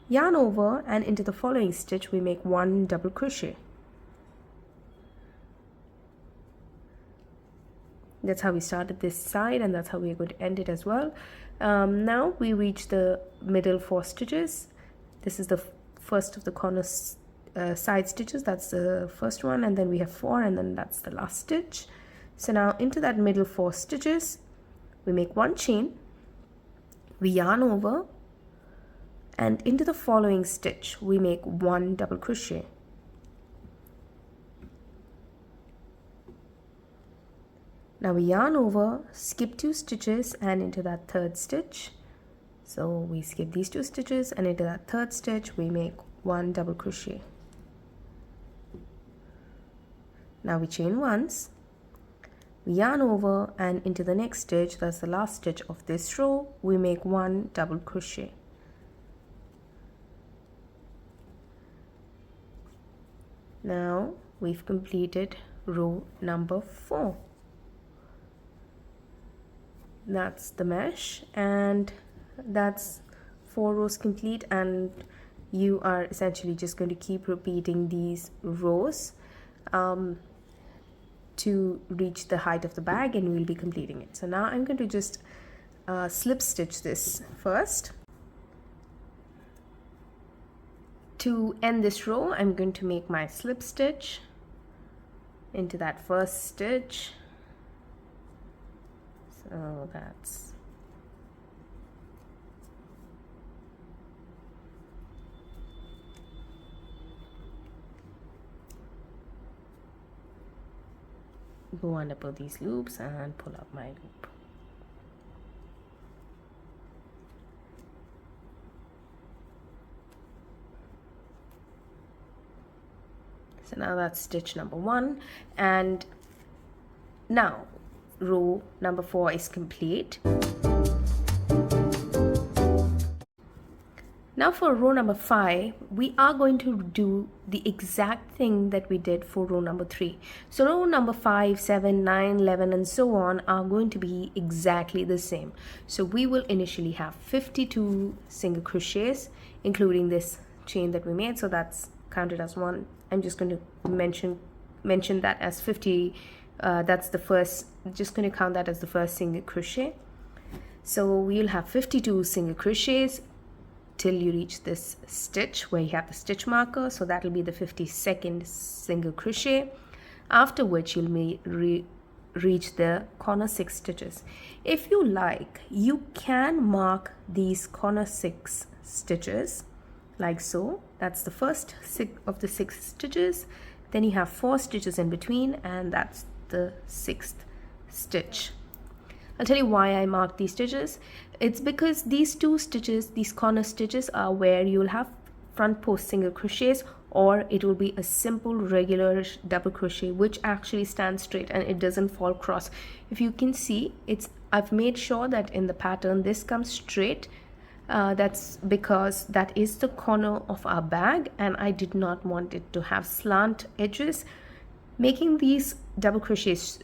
A: yarn over, and into the following stitch we make 1 double crochet. That's how we started this side, and that's how we're going to end it as well. Now we reach the middle 4 stitches. This is the first of the corner side stitches. That's the first one, and then we have 4, and then that's the last stitch. So now into that middle 4 stitches we make 1 chain, we yarn over, and into the following stitch we make 1 double crochet. Now we yarn over, skip 2 stitches, and into that 3rd stitch So we skip these 2 stitches, and into that 3rd stitch we make 1 double crochet. Now we chain once, we yarn over, and into the next stitch, that's the last stitch of this row, we make 1 double crochet. Now we've completed row number 4. That's the mesh, and that's 4 rows complete, and you are essentially just going to keep repeating these rows to reach the height of the bag, and we'll be completing it. So now I'm going to just slip stitch this first. To end this row, I'm going to make my slip stitch into that first stitch. So that's go under both these loops and pull up my loop. So now that's stitch number 1, and now row number 4 is complete. Now for row number 5, we are going to do the exact thing that we did for row number 3. So row number 5, 7, 9, 11 and so on are going to be exactly the same. So we will initially have 52 single crochets, including this chain that we made, so that's counted as 1. I'm just going to mention that as 50. That's the first, just going to count that as the first single crochet. So we'll have 52 single crochets till you reach this stitch where you have the stitch marker, so that will be the 52nd single crochet, after which you'll reach the corner 6 stitches. If you like, you can mark these corner 6 stitches like so. That's the first of the 6 stitches, then you have 4 stitches in between, and that's the 6th stitch. I'll tell you why I marked these stitches. It's because these 2 stitches, these corner stitches, are where you'll have front post single crochets, or it will be a simple regular double crochet which actually stands straight and it doesn't fall cross. If you can see, I've made sure that in the pattern this comes straight. That's because that is the corner of our bag, and I did not want it to have slant edges. Making these double crochets,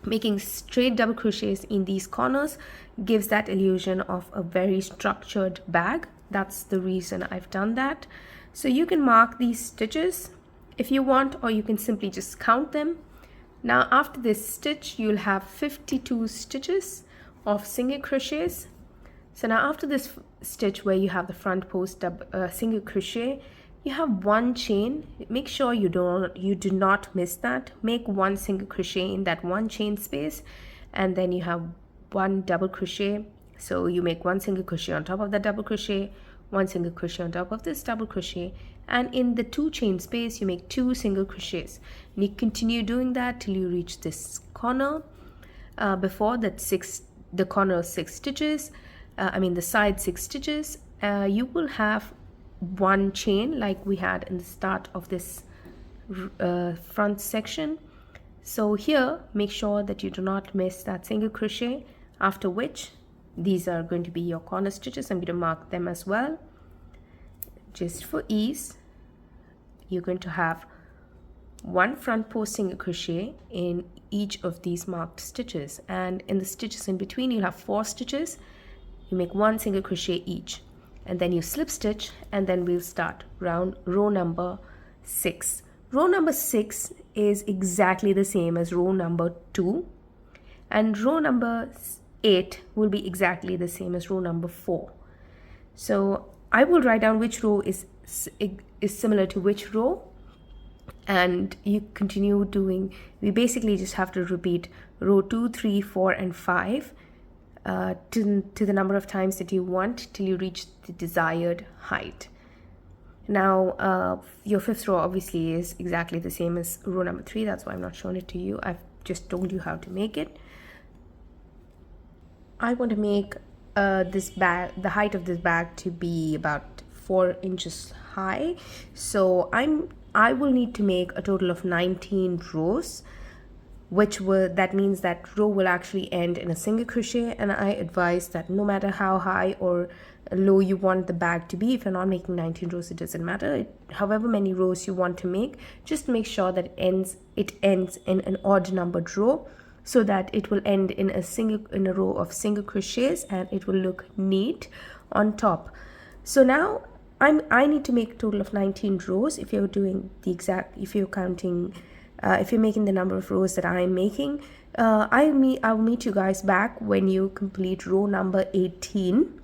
A: making straight double crochets in these corners gives that illusion of a very structured bag. That's the reason I've done that. So you can mark these stitches if you want, or you can simply just count them. Now after this stitch, you'll have 52 stitches of single crochets. So now after this stitch where you have the front post single crochet, you have 1 chain. Make sure you do not miss that. Make 1 single crochet in that 1 chain space, and then you have 1 double crochet. So you make 1 single crochet on top of that double crochet, 1 single crochet on top of this double crochet, and in the 2 chain space you make 2 single crochets, and you continue doing that till you reach this corner. Before that the corner 6 stitches, the side 6 stitches, you will have 1 chain like we had in the start of this front section. So here make sure that you do not miss that single crochet, after which these are going to be your corner stitches. I'm going to mark them as well just for ease. You're going to have 1 front post single crochet in each of these marked stitches, and in the stitches in between you'll have 4 stitches. You make 1 single crochet each, and then you slip stitch, and then we'll start row number 6. Row number 6 is exactly the same as row number 2, and row number 8 will be exactly the same as row number 4. So I will write down which row is similar to which row, and you continue doing. We basically just have to repeat row 2, 3, 4 and 5 to the number of times that you want till you reach the desired height. Now your 5th row obviously is exactly the same as row number 3. That's why I'm not showing it to you. I've just told you how to make it. I want to make the height of this bag to be about 4 inches high. So I will need to make a total of 19 rows, that means that row will actually end in a single crochet. And I advise that no matter how high or low you want the bag to be, if you're not making 19 rows, it doesn't matter. However many rows you want to make, just make sure that it ends in an odd numbered row, so that it will end in a row of single crochets and it will look neat on top. So now I need to make a total of 19 rows. If you're doing if you're counting, if you're making the number of rows that I am making, I'll meet you guys back when you complete row number 18.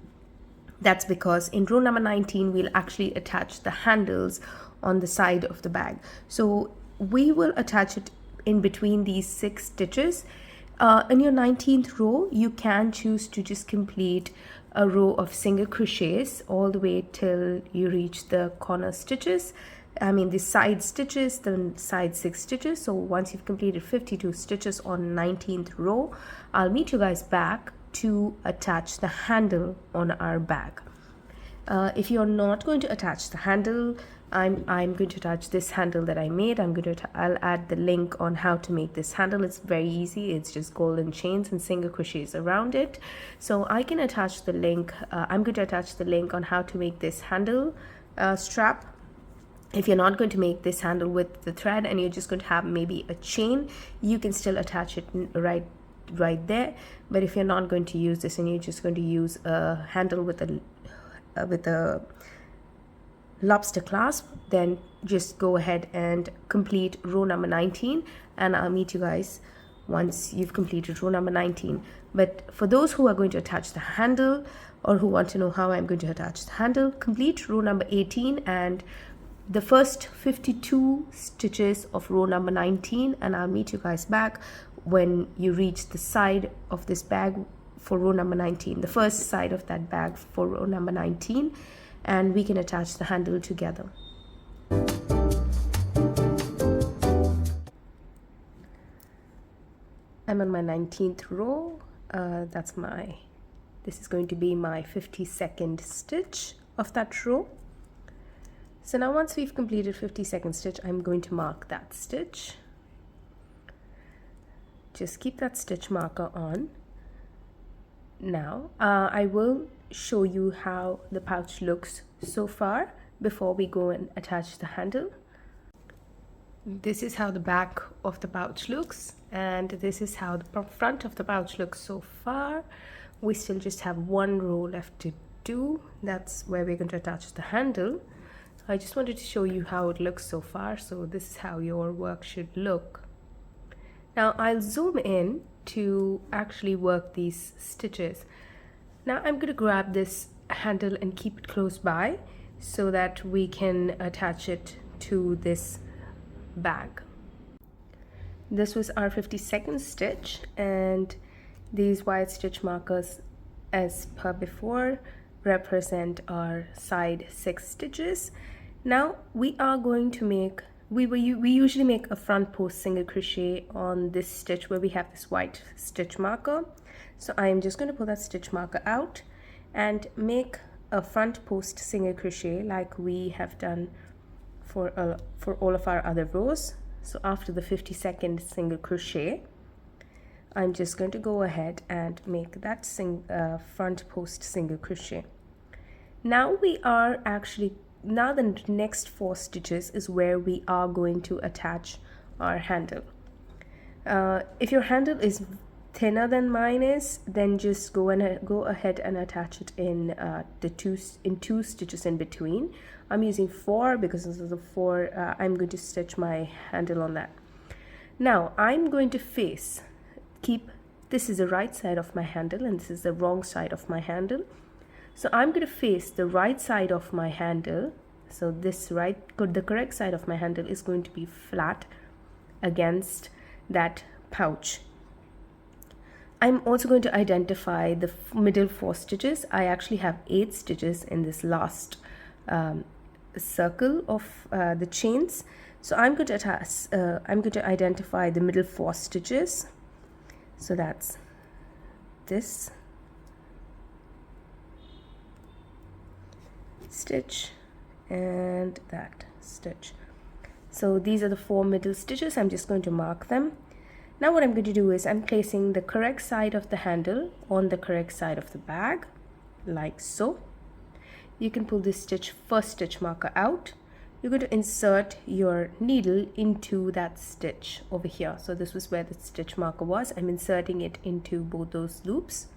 A: That's because in row number 19 we'll actually attach the handles on the side of the bag. So we will attach it in between these 6 stitches. In your 19th row, you can choose to just complete a row of single crochets all the way till you reach the corner stitches. I mean the side stitches, the side 6 stitches. So once you've completed 52 stitches on 19th row, I'll meet you guys back to attach the handle on our bag. If you're not going to attach the handle, I'm going to attach this handle that I made. I'll add the link on how to make this handle. It's very easy. It's just golden chains and single crochets around it. So I can attach the link. I'm going to attach the link on how to make this handle strap. If you're not going to make this handle with the thread and you're just going to have maybe a chain, you can still attach it right there. But if you're not going to use this and you're just going to use a handle with a lobster clasp, then just go ahead and complete row number 19, and I'll meet you guys once you've completed row number 19. But for those who are going to attach the handle, or who want to know how I'm going to attach the handle, complete row number 18 and the first 52 stitches of row number 19, and I'll meet you guys back when you reach the side of this bag for row number 19, the first side of that bag for row number 19, and we can attach the handle together. I'm on my 19th row. This is going to be my 52nd stitch of that row. So now once we've completed 52nd stitch, I'm going to mark that stitch. Just keep that stitch marker on. Now I will show you how the pouch looks so far before we go and attach the handle. This is how the back of the pouch looks, and this is how the front of the pouch looks so far. We still just have one row left to do. That's where we're going to attach the handle. I just wanted to show you how it looks so far. So this is how your work should look. Now I'll zoom in to actually work these stitches. Now I'm going to grab this handle and keep it close by so that we can attach it to this bag. This was our 52nd stitch, and these white stitch markers, as per before, represent our side 6 stitches. Now we are going to make, we usually make a front post single crochet on this stitch where we have this white stitch marker. So I am just going to pull that stitch marker out and make a front post single crochet like we have done for all of our other rows. So after the 52nd single crochet, I'm just going to go ahead and make that front post single crochet. Now the next 4 stitches is where we are going to attach our handle. If your handle is thinner than mine is, then just go ahead and attach it in two stitches in between. I'm using 4 because this is the 4 I'm going to stitch my handle on that. Now I'm going to this is the right side of my handle and this is the wrong side of my handle. So I'm going to face the right side of my handle. So the correct side of my handle is going to be flat against that pouch. I'm also going to identify the middle 4 stitches. I actually have 8 stitches in this last circle of the chains. So I'm going to identify the middle 4 stitches. So that's this, stitch and that stitch. So these are the 4 middle stitches. I'm just going to mark them. Now what I'm going to do is I'm placing the correct side of the handle on the correct side of the bag, like so. You can pull this first stitch marker out. You're going to insert your needle into that stitch over here. So this was where the stitch marker was. I'm inserting it into both those loops.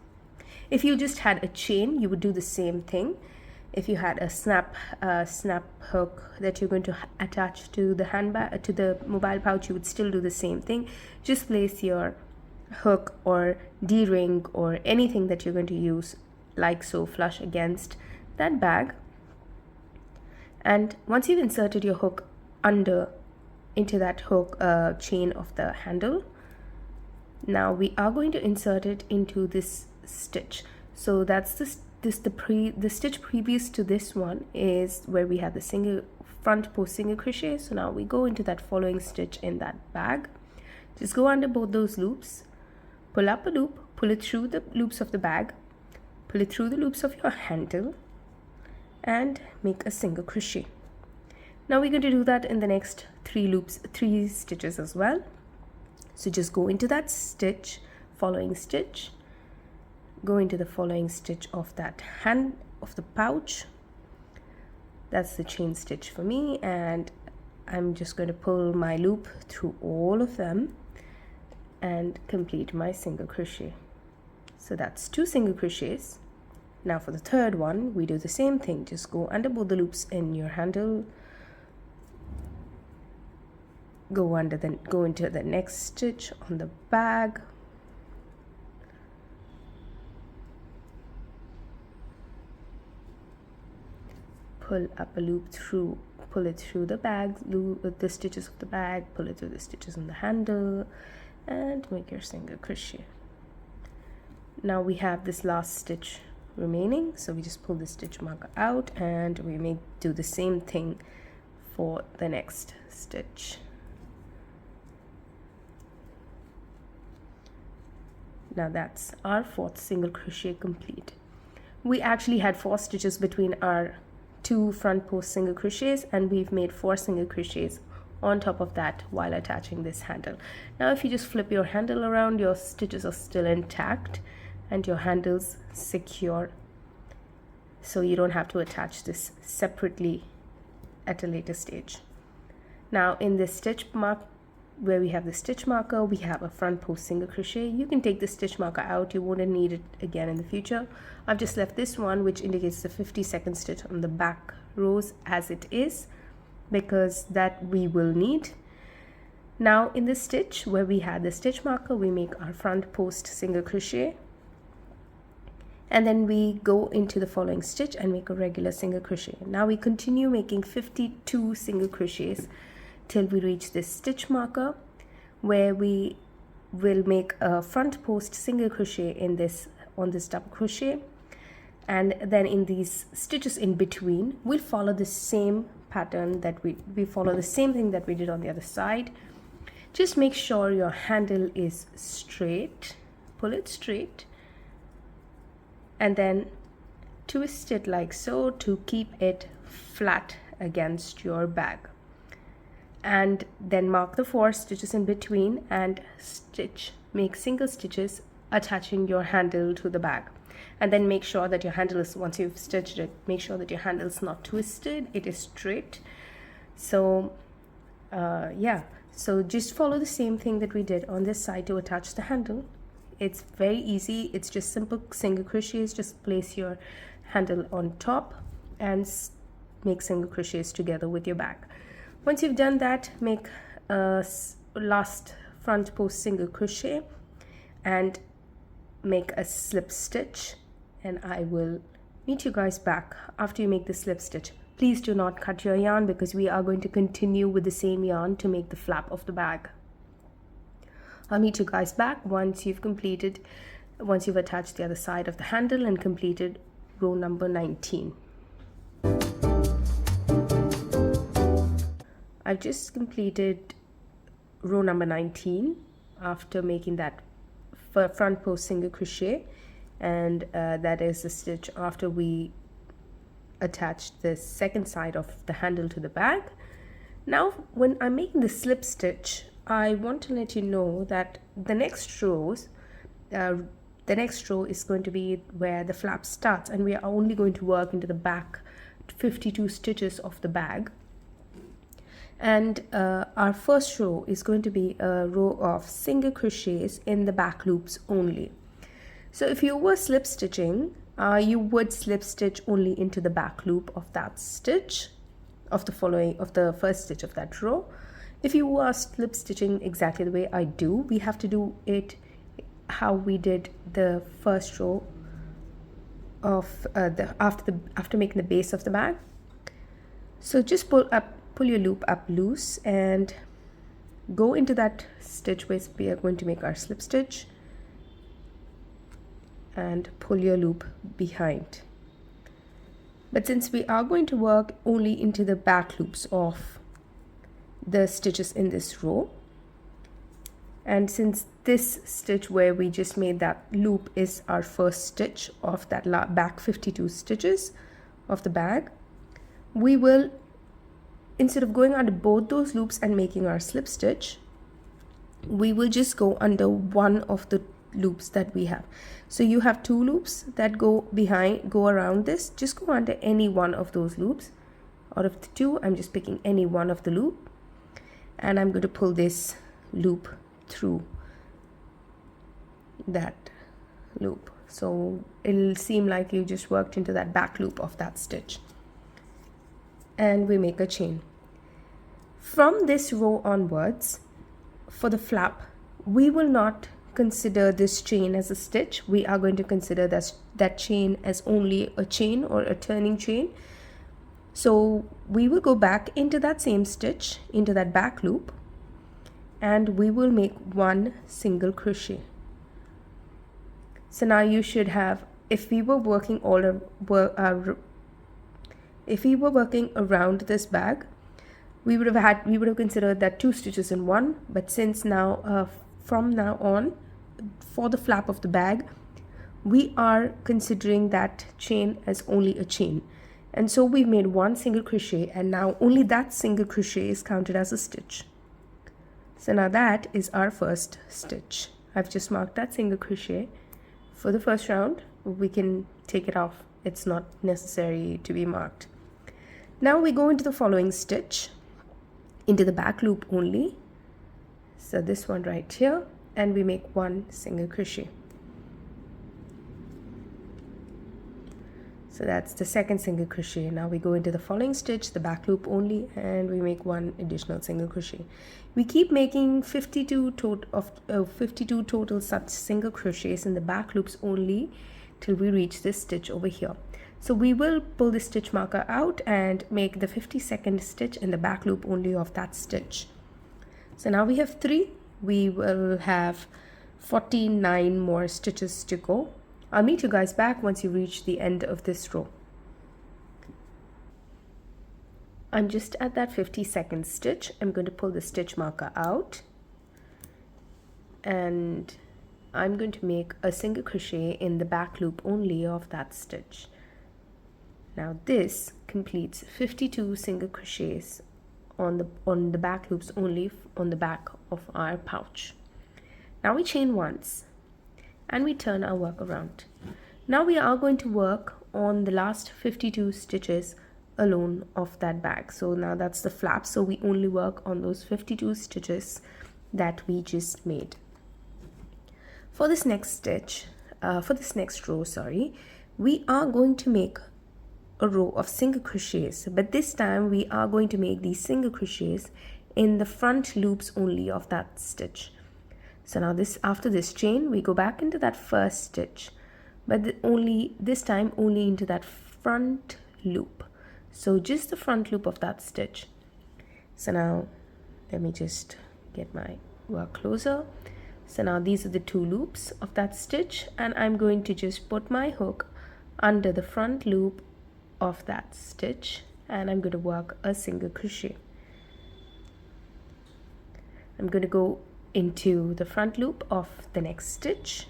A: If you just had a chain, you would do the same thing. If you had a snap hook that you're going to attach to the handbag, to the mobile pouch, you would still do the same thing. Just place your hook or D-ring or anything that you're going to use, like so, flush against that bag. And once you've inserted your hook into that hook chain of the handle, now we are going to insert it into this stitch. So that's the stitch previous to this one is where we have the single front post single crochet. So now we go into that following stitch in that bag. Just go under both those loops, pull up a loop, pull it through the loops of the bag, pull it through the loops of your handle, and make a single crochet. Now we're going to do that in the next 3 stitches as well. So just go into that stitch, following stitch, go into the following stitch of that hand of the pouch. That's the chain stitch for me, and I'm just going to pull my loop through all of them and complete my single crochet. So that's 2 single crochets. Now for the third one, we do the same thing. Just go under both the loops in your handle, go into the next stitch on the bag, pull up a loop through, pull it through the bag, the stitches of the bag, pull it through the stitches on the handle, and make your single crochet. Now we have this last stitch remaining, so we just pull the stitch marker out and we may do the same thing for the next stitch. Now that's our 4th single crochet complete. We actually had 4 stitches between our 2 front post single crochets, and we've made 4 single crochets on top of that while attaching this handle. Now if you just flip your handle around, your stitches are still intact and your handle's secure, so you don't have to attach this separately at a later stage. Now in this stitch mark where we have the stitch marker, we have a front post single crochet. You can take the stitch marker out, you won't need it again in the future. I've just left this one, which indicates the 52nd stitch on the back rows, as it is, because that we will need. Now in this stitch where we had the stitch marker, we make our front post single crochet, and then we go into the following stitch and make a regular single crochet. Now we continue making 52 single crochets till we reach this stitch marker, where we will make a front post single crochet on this double crochet, and then in these stitches in between we'll follow the same pattern that we follow the same thing that we did on the other side. Just make sure your handle is straight, pull it straight, and then twist it like so to keep it flat against your bag, and then mark the 4 stitches in between and make single stitches attaching your handle to the bag. And then make sure that your handle is, once you've stitched it, make sure that your handle is not twisted, it is straight. So yeah, so just follow the same thing that we did on this side to attach the handle. It's very easy, it's just simple single crochets. Just place your handle on top and make single crochets together with your bag. Once you've done that, make a last front post single crochet and make a slip stitch, and I will meet you guys back after you make the slip stitch. Please do not cut your yarn, because we are going to continue with the same yarn to make the flap of the bag. I'll meet you guys back once you've attached the other side of the handle and completed row number 19. I've just completed row number 19 after making that front post single crochet, and that is the stitch after we attached the second side of the handle to the bag. Now when I'm making the slip stitch, I want to let you know that the next row is going to be where the flap starts, and we are only going to work into the back 52 stitches of the bag. And our first row is going to be a row of single crochets in the back loops only. So if you were slip stitching, you would slip stitch only into the back loop of that stitch of the first stitch of that row. If you are slip stitching exactly the way I do, we have to do it how we did the first row of after making the base of the bag. So just pull your loop up loose and go into that stitch where we are going to make our slip stitch, and pull your loop behind. But since we are going to work only into the back loops of the stitches in this row, and since this stitch where we just made that loop is our first stitch of that back 52 stitches of the bag, we will, instead of going under both those loops and making our slip stitch, we will just go under one of the loops that we have. So you have two loops that go around this. Just go under any one of those loops. Out of the two, I'm just picking any one of the loop, and I'm going to pull this loop through that loop, so it'll seem like you just worked into that back loop of that stitch. And we make a chain. From this row onwards, for the flap, we will not consider this chain as a stitch. We are going to consider that chain as only a chain or a turning chain. So we will go back into that same stitch, into that back loop, and we will make one single crochet. So now you should have, if we were working around this bag, we would have considered that 2 stitches in one. But since now from now on, for the flap of the bag, we are considering that chain as only a chain, and so we've made one single crochet, and now only that single crochet is counted as a stitch. So now that is our first stitch. I've just marked that single crochet for the first round. We can take it off, it's not necessary to be marked. Now we go into the following stitch, into the back loop only, so this one right here, and we make one single crochet. So that's the second single crochet. Now we go into the following stitch, the back loop only, and we make one additional single crochet. We keep making 52 total such single crochets in the back loops only till we reach this stitch over here. So we will pull the stitch marker out and make the 52nd stitch in the back loop only of that stitch. So now we have 3. We will have 49 more stitches to go. I'll meet you guys back once you reach the end of this row. I'm just at that 52nd stitch. I'm going to pull the stitch marker out, and I'm going to make a single crochet in the back loop only of that stitch. Now this completes 52 single crochets on the back loops only on the back of our pouch. Now we chain once and we turn our work around. Now we are going to work on the last 52 stitches alone of that bag. So now that's the flap, so we only work on those 52 stitches that we just made. For this next stitch, for this next row, we are going to make a row of single crochets, but this time we are going to make these single crochets in the front loops only of that stitch. So now after this chain, we go back into that first stitch, but this time only into that front loop. So just the front loop of that stitch. So now let me just get my work closer. So now these are the 2 loops of that stitch, and I'm going to just put my hook under the front loop of that stitch, and I'm going to work a single crochet. I'm going to go into the front loop of the next stitch,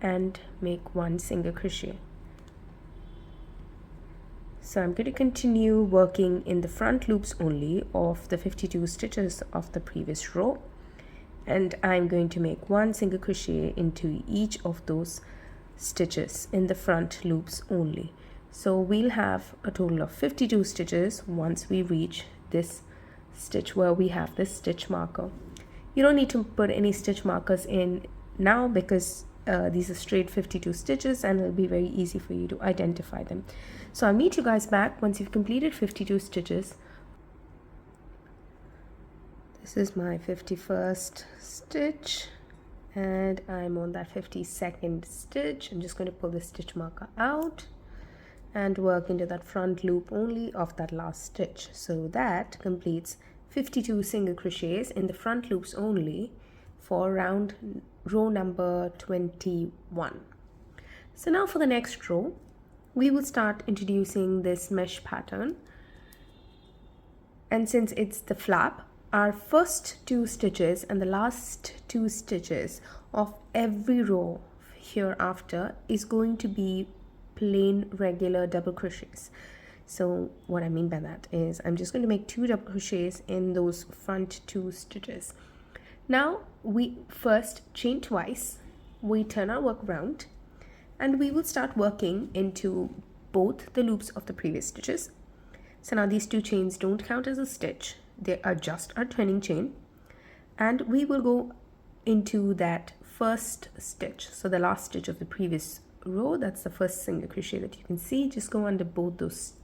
A: and make 1 single crochet. So I'm going to continue working in the front loops only of the 52 stitches of the previous row, and I'm going to make 1 single crochet into each of those stitches in the front loops only. So we'll have a total of 52 stitches once we reach this stitch where we have this stitch marker. You don't need to put any stitch markers in now because these are straight 52 stitches and it'll be very easy for you to identify them. So I'll meet you guys back once you've completed 52 stitches. This is my 51st stitch and I'm on that 52nd stitch. I'm just going to pull the stitch marker out and work into that front loop only of that last stitch. So that completes 52 single crochets in the front loops only for row number 21. So now for the next row, we will start introducing this mesh pattern. And since it's the flap, our first 2 stitches and the last 2 stitches of every row hereafter is going to be plain regular double crochets. So what I mean by that is I'm just going to make 2 double crochets in those front 2 stitches. Now we first chain twice, we turn our work round, and we will start working into both the loops of the previous stitches. So now these 2 chains don't count as a stitch, they are just our turning chain, and we will go into that first stitch. So the last stitch of the previous row, that's the first single crochet that you can see. Just go under both those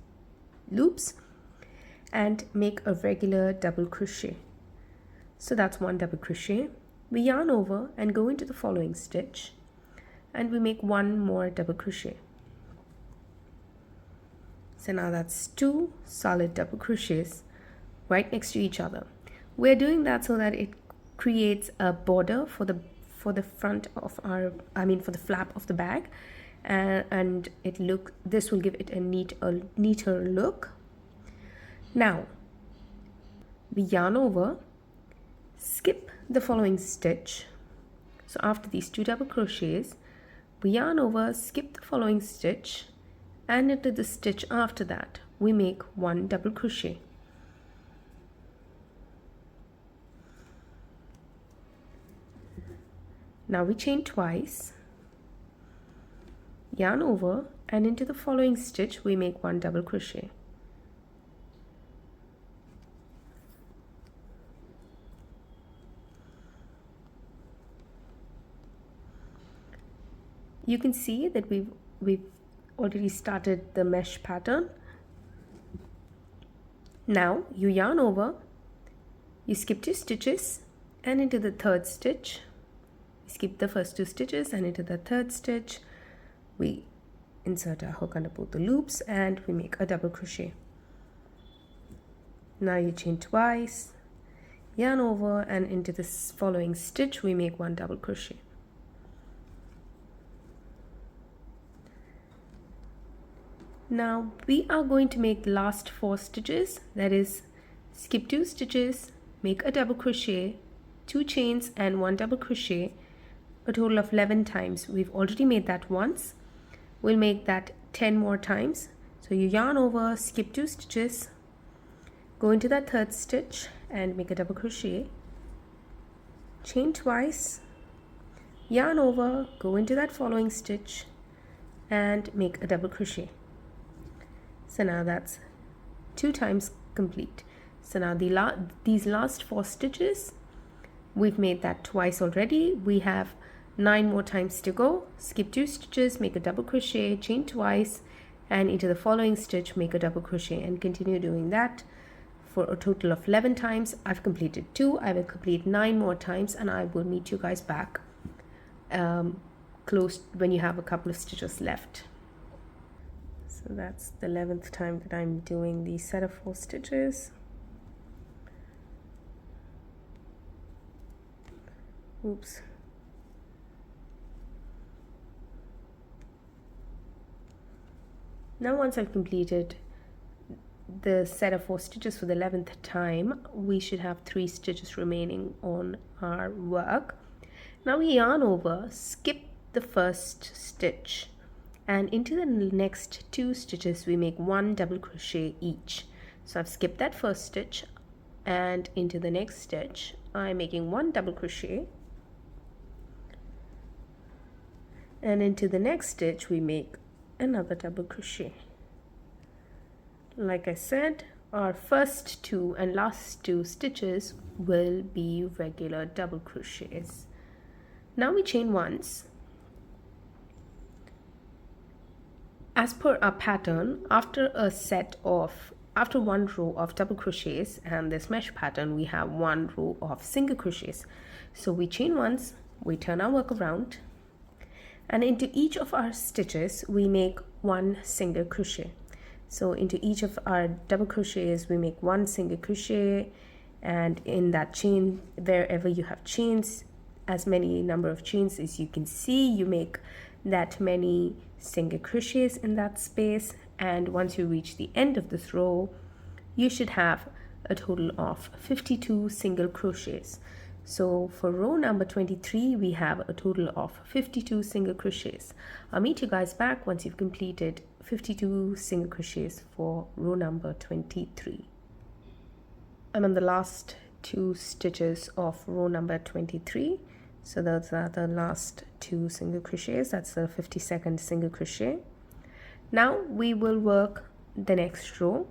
A: loops and make a regular double crochet. So that's 1 double crochet. We yarn over and go into the following stitch and we make 1 more double crochet. So now that's 2 solid double crochets right next to each other. We're doing that so that it creates a border for the front of our, for the flap of the bag, and this will give it a neater look. Now we yarn over, skip the following stitch. So after these 2 double crochets, we yarn over, skip the following stitch, and into the stitch after that we make 1 double crochet. Now we chain twice, yarn over, and into the following stitch we make 1 double crochet. You can see that we've already started the mesh pattern. Now you yarn over, you skip 2 stitches and into the 3rd stitch. Skip the first 2 stitches and into the 3rd stitch we insert our hook under both the loops and we make a double crochet. Now you chain twice, yarn over, and into this following stitch we make 1 double crochet. Now we are going to make the last 4 stitches, that is skip 2 stitches, make a double crochet, 2 chains and 1 double crochet, a total of 11 times. We've already made that once. We'll make that 10 more times. So you yarn over, skip 2 stitches, go into that 3rd stitch and make a double crochet, chain twice, yarn over, go into that following stitch and make a double crochet. So now that's 2 times complete. So now these last 4 stitches, we've made that twice already. We have 9 more times to go. Skip 2 stitches, make a double crochet, chain twice, and into the following stitch make a double crochet, and continue doing that for a total of 11 times. I've completed 2. I will complete 9 more times and I will meet you guys back close when you have a couple of stitches left. So that's the 11th time that I'm doing the set of 4 stitches. Oops. Now once I've completed the set of 4 stitches for the 11th time, we should have 3 stitches remaining on our work. Now we yarn over, skip the first stitch, and into the next 2 stitches we make 1 double crochet each. So I've skipped that first stitch, and into the next stitch I'm making 1 double crochet, and into the next stitch we make another double crochet. Like I said, our first 2 and last 2 stitches will be regular double crochets. Now we chain once. As per our pattern, after one row of double crochets and this mesh pattern, we have 1 row of single crochets. So we chain once, we turn our work around, and into each of our stitches we make 1 single crochet. So into each of our double crochets we make 1 single crochet, and in that chain, wherever you have chains, as many number of chains as you can see, you make that many single crochets in that space. And once you reach the end of this row, you should have a total of 52 single crochets. So for row number 23 we have a total of 52 single crochets. I'll meet you guys back once you've completed 52 single crochets for row number 23. I'm on the last 2 stitches of row number 23. So those are the last 2 single crochets. That's the 52nd single crochet. Now we will work the next row.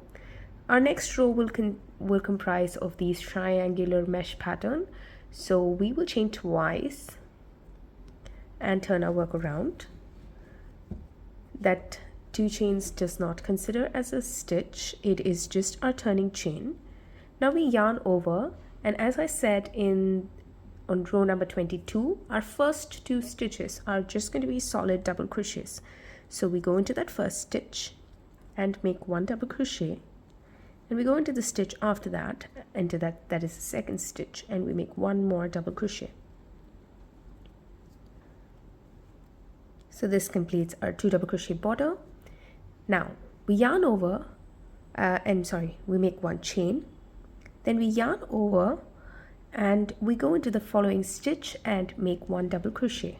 A: Our next row will comprise of these triangular mesh pattern. So we will chain twice and turn our work around. That 2 chains does not consider as a stitch, it is just our turning chain. Now we yarn over, and as I said on row number 22, our first 2 stitches are just going to be solid double crochets. So we go into that first stitch and make 1 double crochet, and we go into the stitch after that, that is the second stitch, and we make 1 more double crochet. So this completes our 2 double crochet border. Now we yarn over, we make 1 chain, then we yarn over and we go into the following stitch and make 1 double crochet.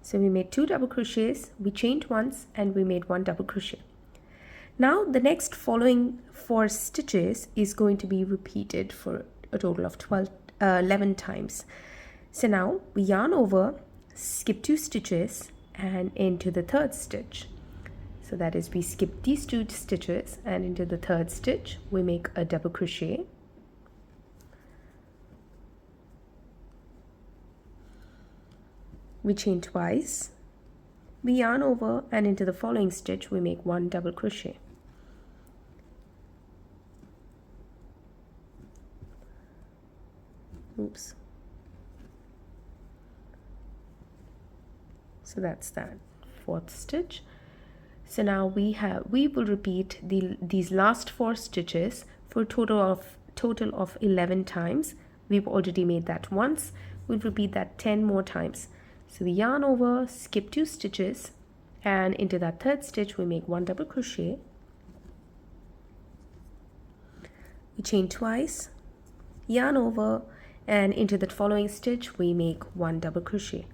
A: So we made 2 double crochets, we chained once, and we made 1 double crochet. Now the next following 4 stitches is going to be repeated for a total of 11 times. So now we yarn over, skip 2 stitches, and into the 3rd stitch. So that is, we skip these 2 stitches, and into the 3rd stitch we make a double crochet. We chain twice, we yarn over, and into the following stitch we make 1 double crochet. Oops. So that's that 4th stitch. So now we will repeat these last 4 stitches for a total of 11 times. We've already made that once. We'll repeat that 10 more times. So we yarn over, skip 2 stitches, and into that 3rd stitch we make 1 double crochet. We chain twice, yarn over, and into that following stitch we make 1 double crochet.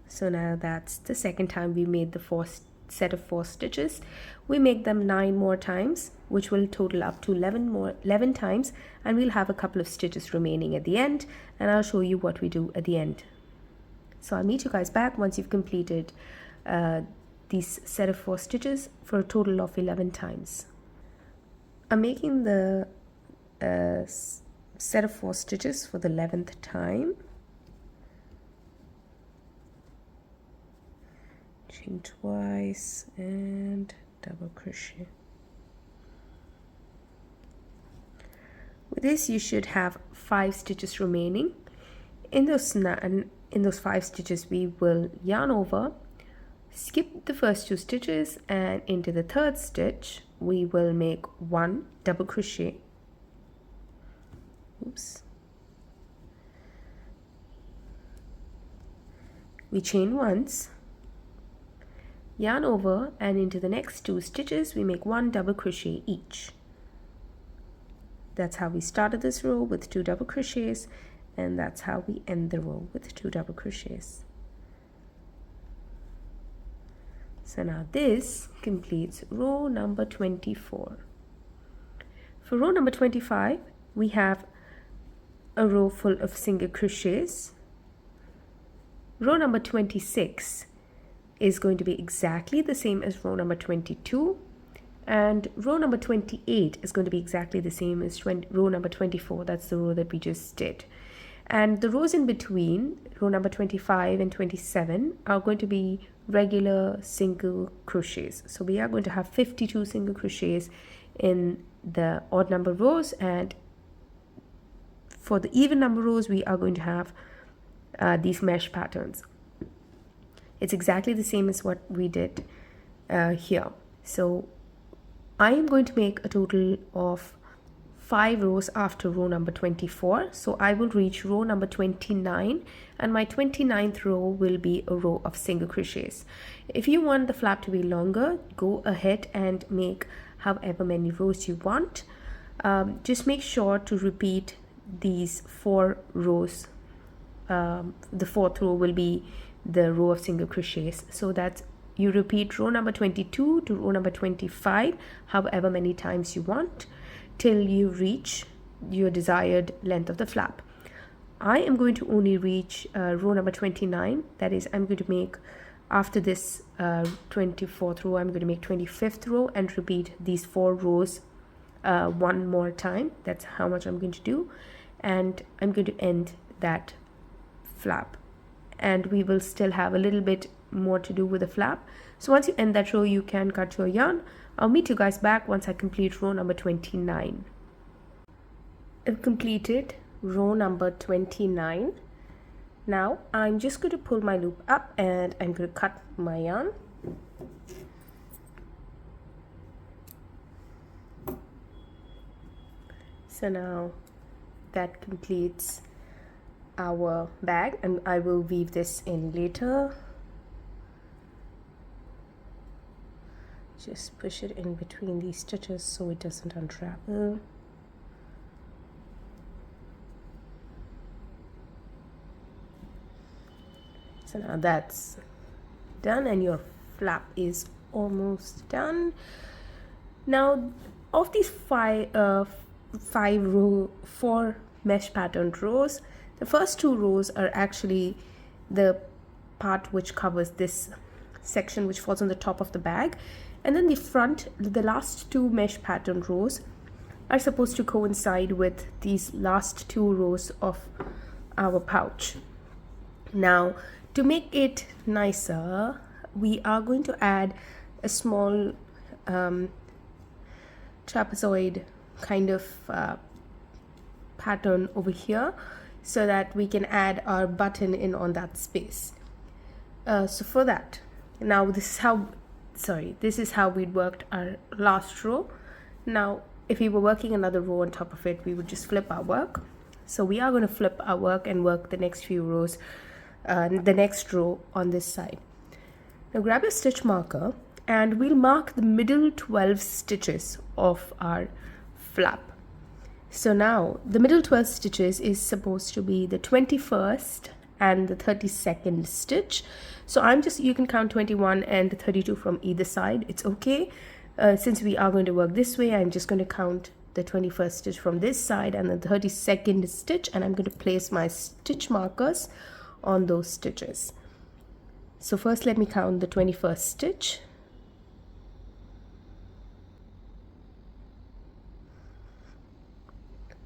A: So now that's the second time we made the set of 4 stitches. We make them 9 more times, which will total up to 11 times, and we'll have a couple of stitches remaining at the end, and I'll show you what we do at the end. So I'll meet you guys back once you've completed these set of 4 stitches for a total of 11 times. I'm making the set of 4 stitches for the 11th time. Chain twice and double crochet. With this you should have 5 stitches remaining. In those 5 stitches we will yarn over, skip the first 2 stitches, and into the 3rd stitch we will make 1 double crochet. Oops. We chain once, yarn over, and into the next 2 stitches we make 1 double crochet each. That's how we started this row with 2 double crochets, and that's how we end the row with 2 double crochets. So now this completes row number 24. For row number 25, we have a row full of single crochets. Row number 26 is going to be exactly the same as row number 22, and row number 28 is going to be exactly the same as row number 24. That's the row that we just did. And the rows in between, row number 25 and 27, are going to be regular single crochets. So we are going to have 52 single crochets in the odd number rows, and for the even number rows we are going to have these mesh patterns. It's exactly the same as what we did here. So I am going to make a total of 5 rows after row number 24. So I will reach row number 29, and my 29th row will be a row of single crochets. If you want the flap to be longer, go ahead and make however many rows you want. Just make sure to repeat these 4 rows. The 4th row will be the row of single crochets, so that you repeat row number 22 to row number 25 however many times you want till you reach your desired length of the flap. I am going to only reach row number 29. That is, I'm going to make, after this 24th row, I'm going to make 25th row and repeat these 4 rows one more time. That's how much I'm going to do, and I'm going to end that flap, and we will still have a little bit more to do with the flap. So once you end that row, you can cut your yarn. I'll meet you guys back once I complete row number 29. I've completed row number 29. Now I'm just going to pull my loop up and I'm going to cut my yarn. So now that completes our bag, and I will weave this in later. Just push it in between these stitches so it doesn't unravel. So now that's done, and your flap is almost done. Now of these 4 mesh patterned rows, the first 2 rows are actually the part which covers this section which falls on the top of the bag, and then the last 2 mesh pattern rows are supposed to coincide with these last 2 rows of our pouch. Now to make it nicer, we are going to add a small trapezoid kind of pattern over here, so that we can add our button in on that space. So for that, now this is how we'd worked our last row. Now if we were working another row on top of it, we would just flip our work. So we are going to flip our work and work the next few rows, the next row on this side. Now grab your stitch marker and we'll mark the middle 12 stitches of our flap. So now the middle 12 stitches is supposed to be the 21st and the 32nd stitch. So you can count 21 and 32 from either side. It's okay. Since we are going to work this way, I'm just going to count the 21st stitch from this side and the 32nd stitch, and I'm going to place my stitch markers on those stitches. So first let me count the 21st stitch.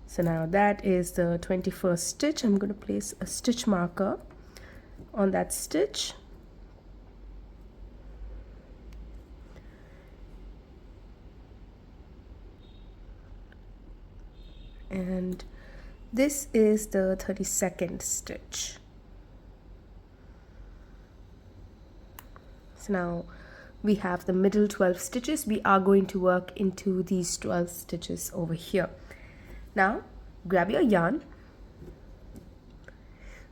A: So now that is the 21st stitch. I'm going to place a stitch marker on that stitch. And this is the 32nd stitch. So now we have the middle 12 stitches. We are going to work into these 12 stitches over here. Now grab your yarn.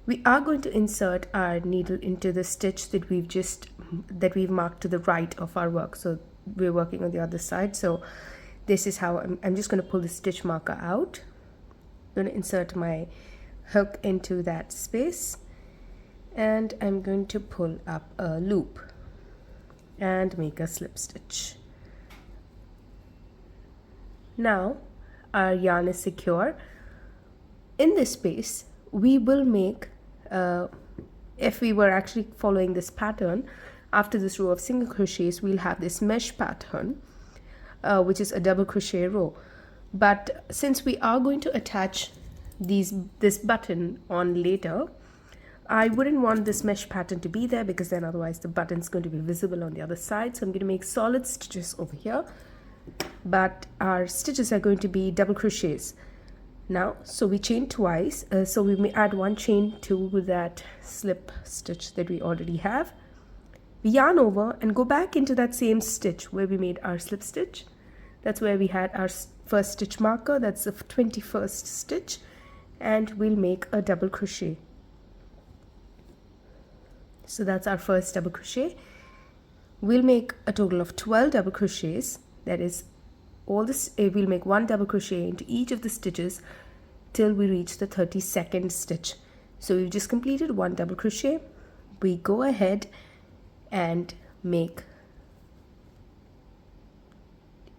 A: We are going to insert our needle into the stitch that we've marked to the right of our work. So we're working on the other side. So this is how I'm just going to pull the stitch marker out. I'm going to insert my hook into that space, and I'm going to pull up a loop and make a slip stitch. Now our yarn is secure. In this space we will make, if we were actually following this pattern, after this row of single crochets we'll have this mesh pattern, which is a double crochet row. But since we are going to attach this button on later, I wouldn't want this mesh pattern to be there, because then otherwise the button's going to be visible on the other side. So I'm going to make solid stitches over here, but our stitches are going to be double crochets now. So we chain twice, so we may add one chain to that slip stitch that we already have. We yarn over and go back into that same stitch where we made our slip stitch. That's where we had our first stitch marker, that's the 21st stitch, and we'll make a double crochet. So that's our first double crochet. We'll make a total of 12 double crochets. That is all this. We'll make one double crochet into each of the stitches till we reach the 32nd stitch. So we've just completed one double crochet. We go ahead and make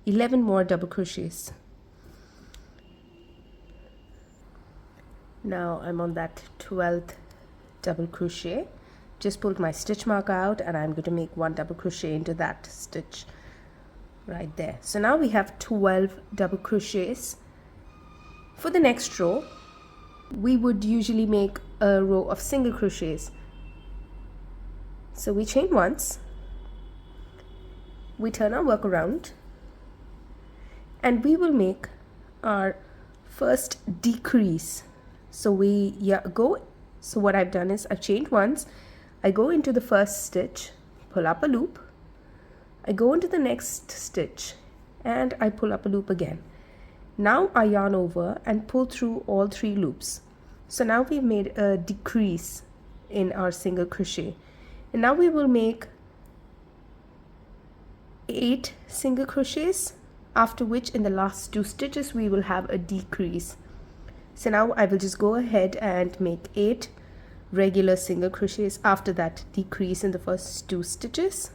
A: 11 more double crochets. Now I'm on that 12th double crochet. Just pulled my stitch marker out, and I'm going to make one double crochet into that stitch right there. So now we have 12 double crochets. For the next row, we would usually make a row of single crochets. So we chain once, we turn our work around, and we will make our first decrease. So so what I've done is I've chained once, I go into the first stitch, pull up a loop, I go into the next stitch, and I pull up a loop again. Now I yarn over and pull through all 3 loops. So now we've made a decrease in our single crochet, and now we will make 8 single crochets, after which in the last 2 stitches we will have a decrease. So now I will just go ahead and make 8 regular single crochets after that decrease in the first 2 stitches.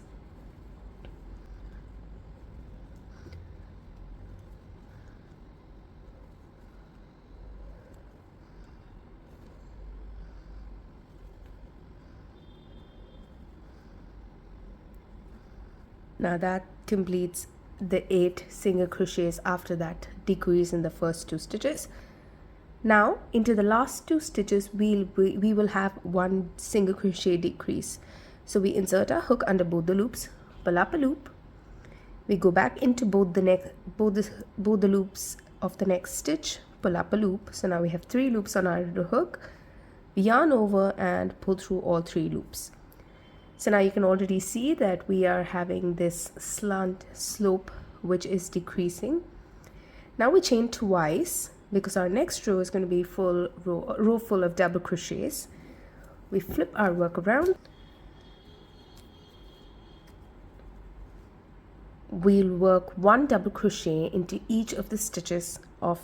A: Now that completes the 8 single crochets after that decrease in the first 2 stitches. Now into the last 2 stitches we will have one single crochet decrease. So we insert our hook under both the loops, pull up a loop, we go back into both the loops of the next stitch, pull up a loop. So now we have 3 loops on our hook, we yarn over and pull through all 3 loops. So now you can already see that we are having this slant slope which is decreasing. Now we chain twice, because our next row is going to be a row full of double crochets. We flip our work around. We'll work 1 double crochet into each of the stitches of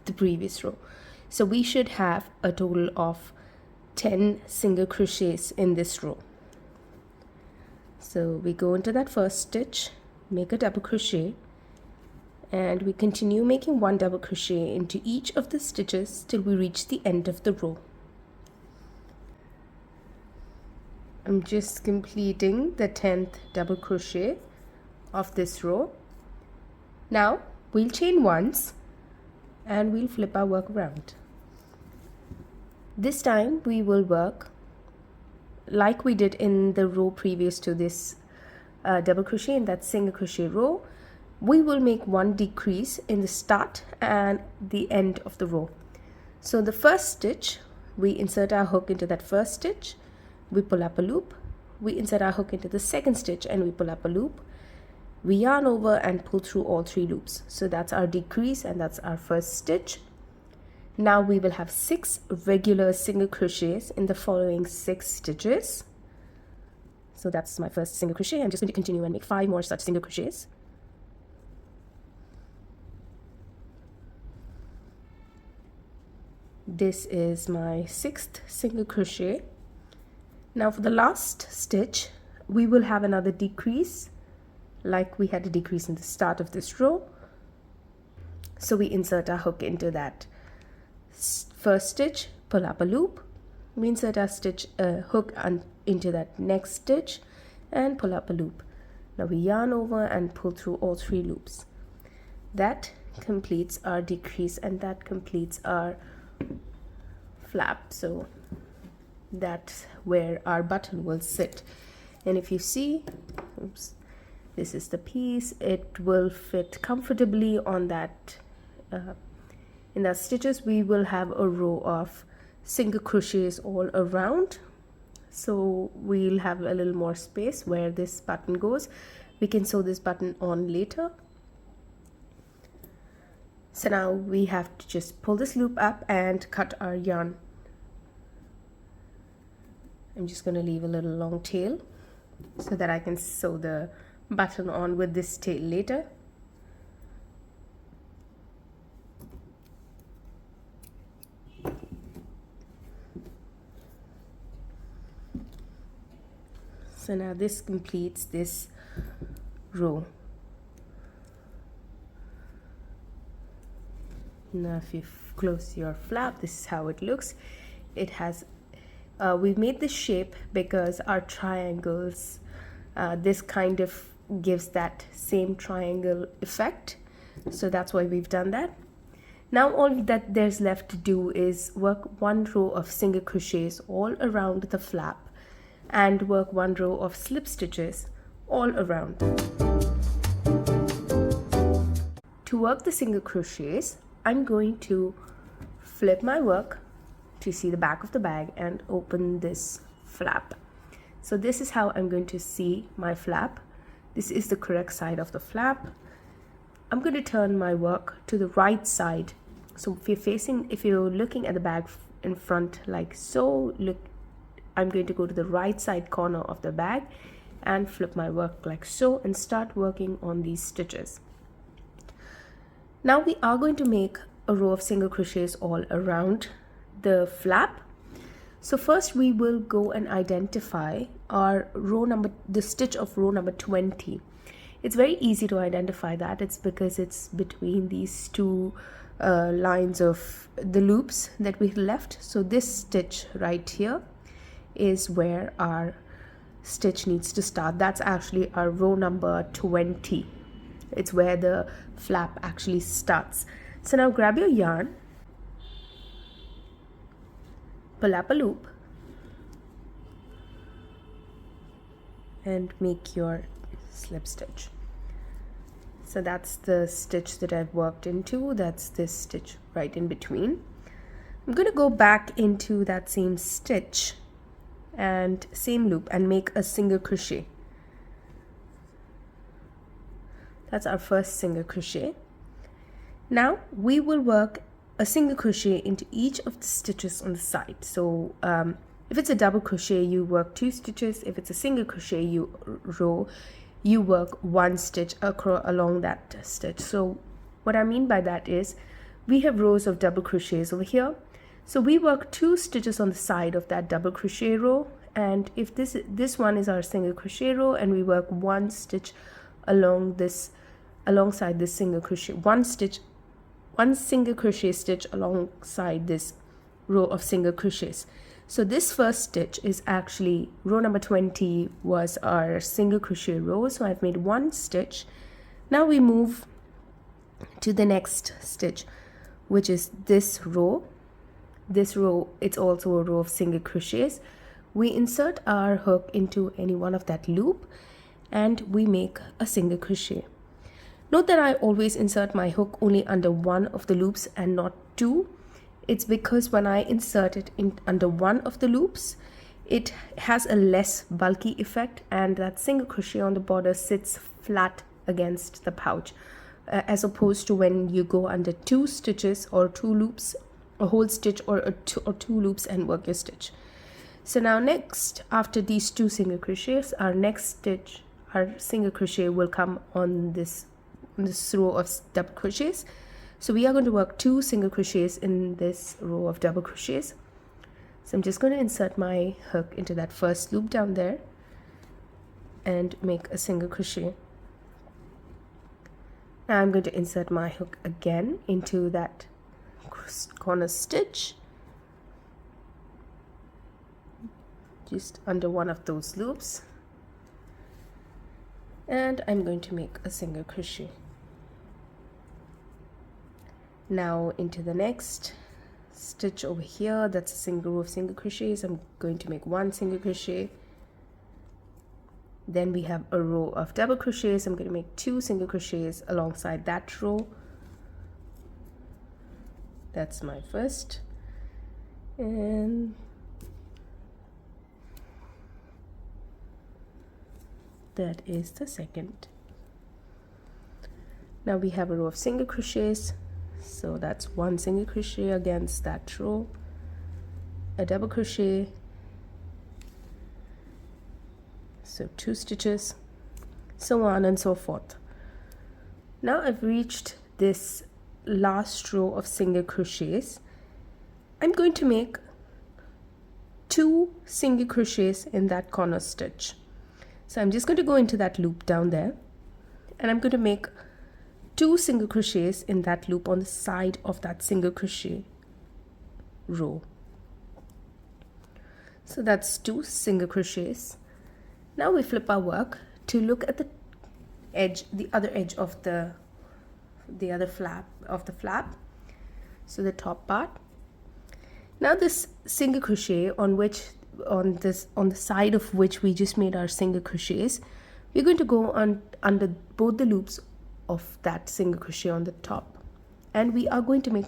A: the previous row. So we should have a total of 10 single crochets in this row. So we go into that first stitch, make a double crochet, and we continue making 1 double crochet into each of the stitches till we reach the end of the row. I'm just completing the 10th double crochet of this row. Now we'll chain once and we'll flip our work around. This time we will work like we did in the row previous to this double crochet, in that single crochet row. We will make 1 decrease in the start and the end of the row. So the first stitch, we insert our hook into that first stitch, we pull up a loop, we insert our hook into the second stitch and we pull up a loop, we yarn over and pull through all 3 loops. So that's our decrease and that's our first stitch. Now we will have 6 regular single crochets in the following 6 stitches. So that's my first single crochet. I'm just going to continue and make 5 more such single crochets. this is my 6th single crochet. Now for the last stitch, we will have another decrease, like we had a decrease in the start of this row. So we insert our hook into that first stitch, pull up a loop, we insert our hook into that next stitch and pull up a loop. Now we yarn over and pull through all 3 loops. That completes our decrease and that completes our flap. So that's where our button will sit. And if you see, oops, this is the piece, it will fit comfortably on that. In the stitches we will have a row of single crochets all around, so we'll have a little more space where this button goes. We can sew this button on later. So now we have to just pull this loop up and cut our yarn. I'm just going to leave a little long tail so that I can sew the button on with this tail later. So now this completes this row. Now if you close your flap, this is how it looks. It has we've made this shape because our triangles, this kind of gives that same triangle effect, so that's why we've done that. Now all that there's left to do is work 1 row of single crochets all around the flap and work 1 row of slip stitches all around. To work the single crochets, I'm going to flip my work to see the back of the bag and open this flap. So this is how I'm going to see my flap. This is the correct side of the flap. I'm going to turn my work to the right side. So if you're looking at the bag in front like so, I'm going to go to the right side corner of the bag and flip my work like so and start working on these stitches. Now we are going to make a row of single crochets all around the flap. So first we will go and identify our the stitch of row number 20. It's very easy to identify that. It's because it's between these 2 lines of the loops that we left. So this stitch right here is where our stitch needs to start. That's actually our row number 20. It's where the flap actually starts. So now grab your yarn, pull up a loop and make your slip stitch. So that's the stitch that I've worked into. That's this stitch right in between. I'm going to go back into that same stitch and same loop and make a single crochet. That's our first single crochet. Now we will work a single crochet into each of the stitches on the side. So if it's a double crochet, you work 2 stitches. If it's a single crochet you work 1 stitch along that stitch. So what I mean by that is we have rows of double crochets over here. So we work 2 stitches on the side of that double crochet row, and if this one is our single crochet row, and we work 1 stitch alongside this single crochet, 1 single crochet stitch alongside this row of single crochets. So this first stitch is actually row number 20 was our single crochet row, so I've made 1 stitch. Now we move to the next stitch, which is this row. This row, it's also a row of single crochets. We insert our hook into any one of that loop and we make a single crochet. Note that I always insert my hook only under 1 of the loops and not 2. It's because when I insert it under 1 of the loops, it has a less bulky effect and that single crochet on the border sits flat against the pouch, as opposed to when you go under 2 stitches or 2 loops, a whole stitch or 2 loops and work your stitch. So now next, after these 2 single crochets, our next stitch, our single crochet will come on this row of double crochets. So we are going to work 2 single crochets in this row of double crochets. So I'm just going to insert my hook into that first loop down there and make a single crochet. Now I'm going to insert my hook again into that corner stitch, just under one of those loops, and I'm going to make a single crochet. Now into the next stitch over here, that's a single row of single crochets. I'm going to make 1 single crochet. Then we have a row of double crochets. I'm going to make 2 single crochets alongside that row. That's my first, and that is the second. Now we have a row of single crochets, so that's 1 single crochet against that row, a double crochet, so 2 stitches, so on and so forth. Now I've reached this last row of single crochets. I'm going to make 2 single crochets in that corner stitch. So I'm just going to go into that loop down there, and I'm going to make 2 single crochets in that loop on the side of that single crochet row. So that's 2 single crochets. Now we flip our work to look at the edge, the other edge of the other flap of the flap, so the top part. Now this single crochet on the side of which we just made our single crochets, we're going to go on under both the loops of that single crochet on the top, and we are going to make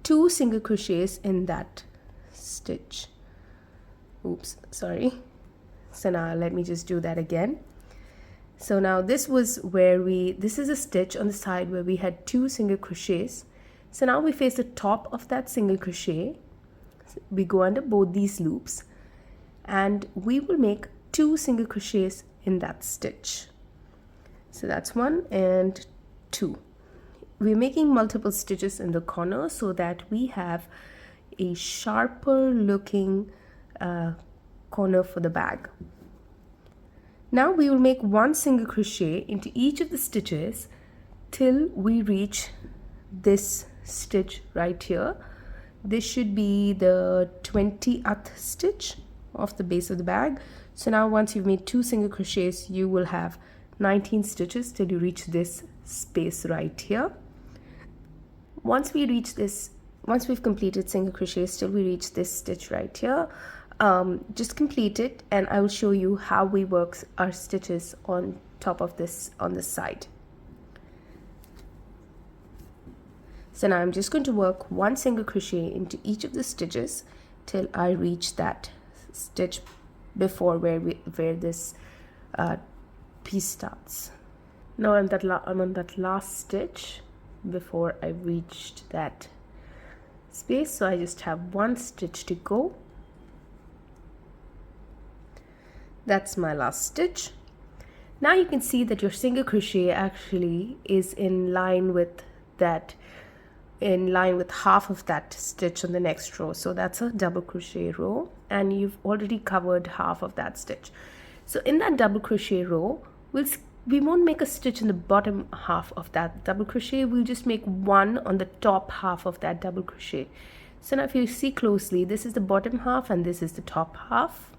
A: 2 single crochets in that stitch. Oops, sorry. So now let me just do that again. So now this is a stitch on the side where we had 2 single crochets. So now we face the top of that single crochet. We go under both these loops, and we will make 2 single crochets in that stitch. So that's 1 and 2. We're making multiple stitches in the corner so that we have a sharper looking corner for the bag. Now we will make 1 single crochet into each of the stitches till we reach this stitch right here. This should be the 20th stitch of the base of the bag. So now once you've made 2 single crochets, you will have 19 stitches till you reach this space right here. Once we've completed single crochets till we reach this stitch right here, just complete it, and I will show you how we work our stitches on top of this on this side. So now I'm just going to work 1 single crochet into each of the stitches till I reach that stitch before where this piece starts. Now I'm on that last stitch before I reached that space, so I just have 1 stitch to go. That's my last stitch. Now you can see that your single crochet actually is in line with half of that stitch on the next row. So that's a double crochet row, and you've already covered half of that stitch. So in that double crochet row, we won't make a stitch in the bottom half of that double crochet. We'll just make 1 on the top half of that double crochet. So now if you see closely, this is the bottom half and this is the top half.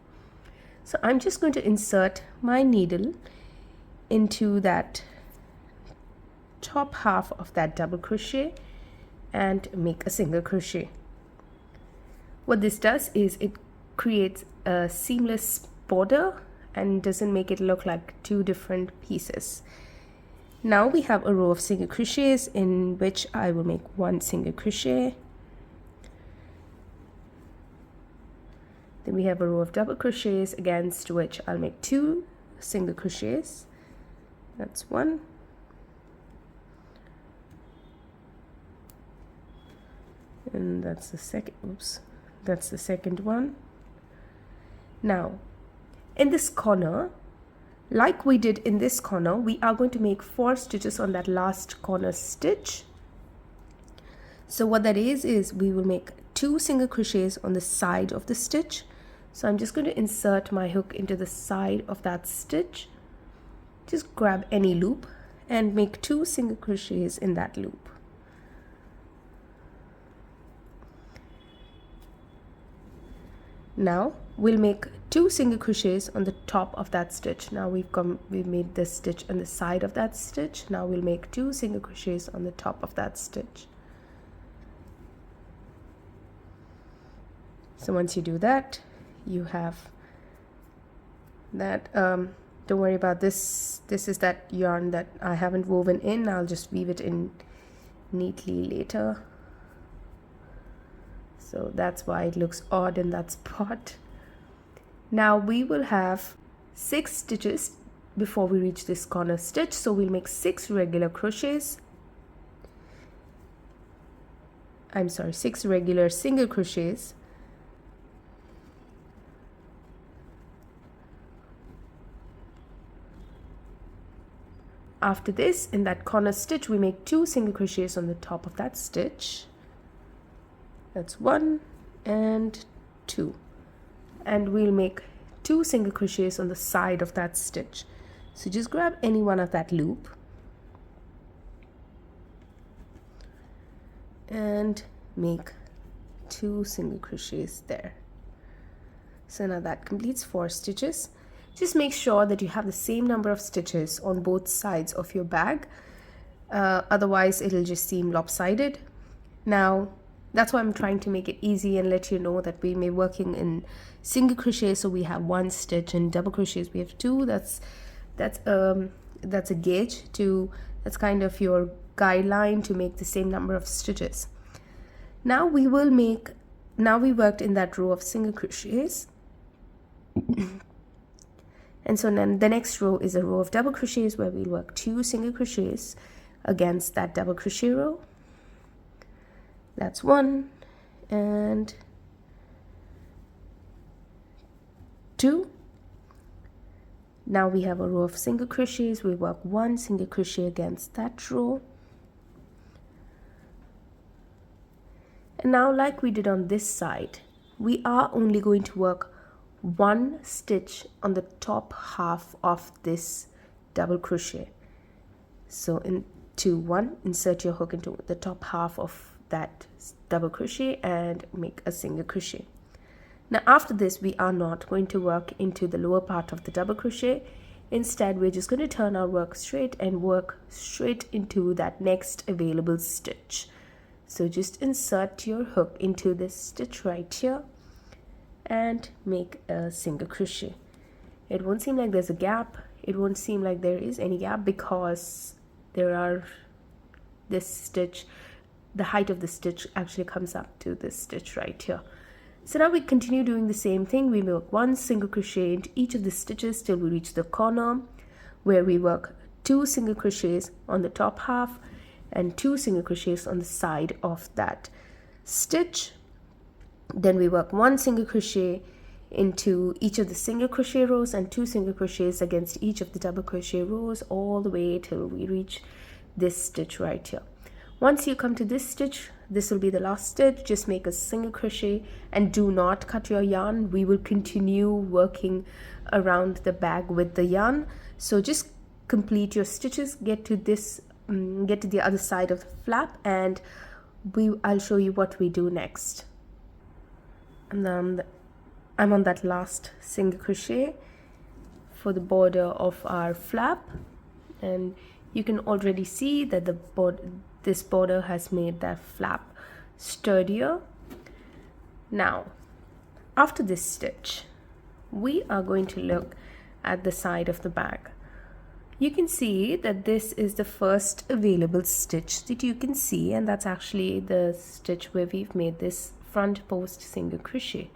A: So I'm just going to insert my needle into that top half of that double crochet and make a single crochet. What this does is it creates a seamless border and doesn't make it look like 2 different pieces. Now we have a row of single crochets in which I will make 1 single crochet. Then we have a row of double crochets against which I'll make 2 single crochets. That's 1. And that's the second one. Now in this corner, like we did in this corner, we are going to make 4 stitches on that last corner stitch. So what that is we will make 2 single crochets on the side of the stitch. So I'm just going to insert my hook into the side of that stitch. Just grab any loop and make 2 single crochets in that loop. Now we'll make 2 single crochets on the top of that stitch. Now we've made this stitch on the side of that stitch. Now we'll make 2 single crochets on the top of that stitch. So once you do that, you have that. Don't worry about this. This is that yarn that I haven't woven in. I'll just weave it in neatly later. So that's why it looks odd in that spot. Now we will have 6 stitches before we reach this corner stitch. So we'll make 6 regular crochets. I'm sorry, 6 regular single crochets. After this, in that corner stitch, we make 2 single crochets on the top of that stitch. That's 1 and 2. And we'll make 2 single crochets on the side of that stitch. So just grab any one of that loop and make 2 single crochets there. So now that completes 4 stitches. Just make sure that you have the same number of stitches on both sides of your bag. Otherwise, it'll just seem lopsided. Now, that's why I'm trying to make it easy and let you know that we may be working in single crochet, so we have 1 stitch, and double crochets we have 2. That's a gauge to, that's kind of your guideline to make the same number of stitches. Now we worked in that row of single crochets. And so then the next row is a row of double crochets where we'll work 2 single crochets against that double crochet row. That's 1 and 2. Now we have a row of single crochets. We work 1 single crochet against that row. And now, like we did on this side, we are only going to work 1 stitch on the top half of this double crochet. So into 1, insert your hook into the top half of that double crochet and make a single crochet. Now after this, we are not going to work into the lower part of the double crochet. Instead, we're just going to turn our work straight and work straight into that next available stitch. So just insert your hook into this stitch right here and make a single crochet. It won't seem like there's a gap. It won't seem like there is any gap because this stitch, the height of the stitch actually comes up to this stitch right here. So now we continue doing the same thing. We work 1 single crochet into each of the stitches till we reach the corner, where we work 2 single crochets on the top half and 2 single crochets on the side of that stitch. Then we work 1 single crochet into each of the single crochet rows and 2 single crochets against each of the double crochet rows all the way till we reach this stitch right here. Once you come to this stitch, this will be the last stitch. Just make a single crochet and do not cut your yarn. We will continue working around the bag with the yarn. So just complete your stitches, get to the other side of the flap, and I'll show you what we do next. And then I'm on that last single crochet for the border of our flap, and you can already see that this border has made that flap sturdier. Now after this stitch, we are going to look at the side of the bag. You can see that this is the first available stitch that you can see, and that's actually the stitch where we've made this front post single crochet.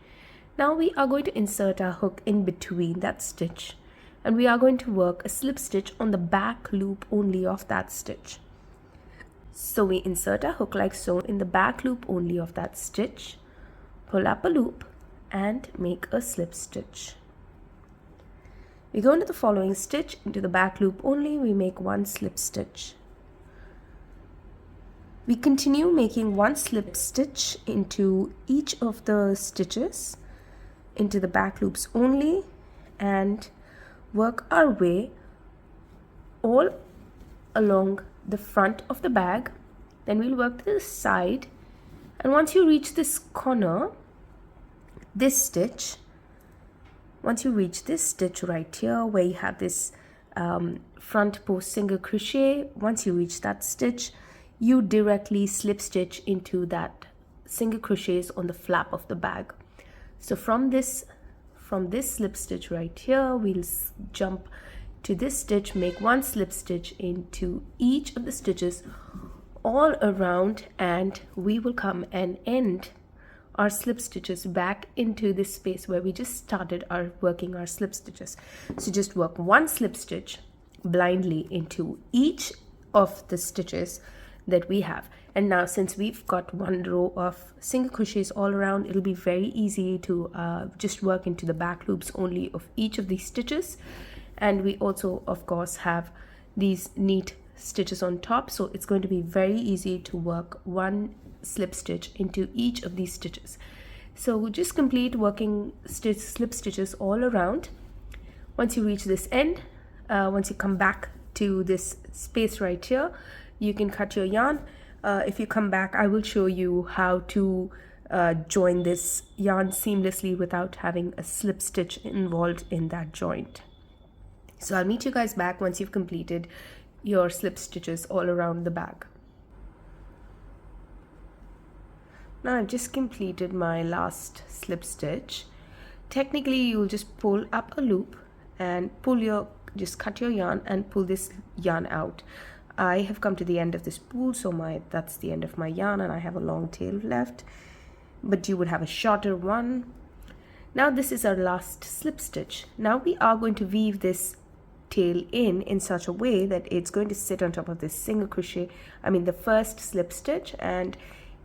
A: Now we are going to insert our hook in between that stitch, and we are going to work a slip stitch on the back loop only of that stitch. So we insert our hook like so in the back loop only of that stitch, pull up a loop and make a slip stitch. We go into the following stitch, into the back loop only, we make 1 slip stitch. We continue making one slip stitch into each of the stitches into the back loops only, and work our way all along the front of the bag. Then we'll work to the side, and once you reach this corner, this stitch, once you reach this stitch right here where you have this front post single crochet, once you reach that stitch, you directly slip stitch into that single crochets on the flap of the bag. So from this slip stitch right here, we'll jump to this stitch, make one slip stitch into each of the stitches all around, and we will come and end our slip stitches back into this space where we just started working our slip stitches. So just work one slip stitch blindly into each of the stitches that we have. And now, since we've got one row of single crochets all around, it'll be very easy to just work into the back loops only of each of these stitches. And we also, of course, have these neat stitches on top, so it's going to be very easy to work one slip stitch into each of these stitches. So just complete working slip stitches all around. Once you reach this end, once you come back to this space right here, you can cut your yarn. If you come back, I will show you how to join this yarn seamlessly without having a slip stitch involved in that joint. So I'll meet you guys back once you've completed your slip stitches all around the bag. Now I've just completed my last slip stitch. Technically, you'll just pull up a loop and just cut your yarn and pull this yarn out. I have come to the end of this spool, so that's the end of my yarn, and I have a long tail left, but you would have a shorter one. Now this is our last slip stitch. Now we are going to weave this tail in such a way that it's going to sit on top of this single crochet, the first slip stitch, and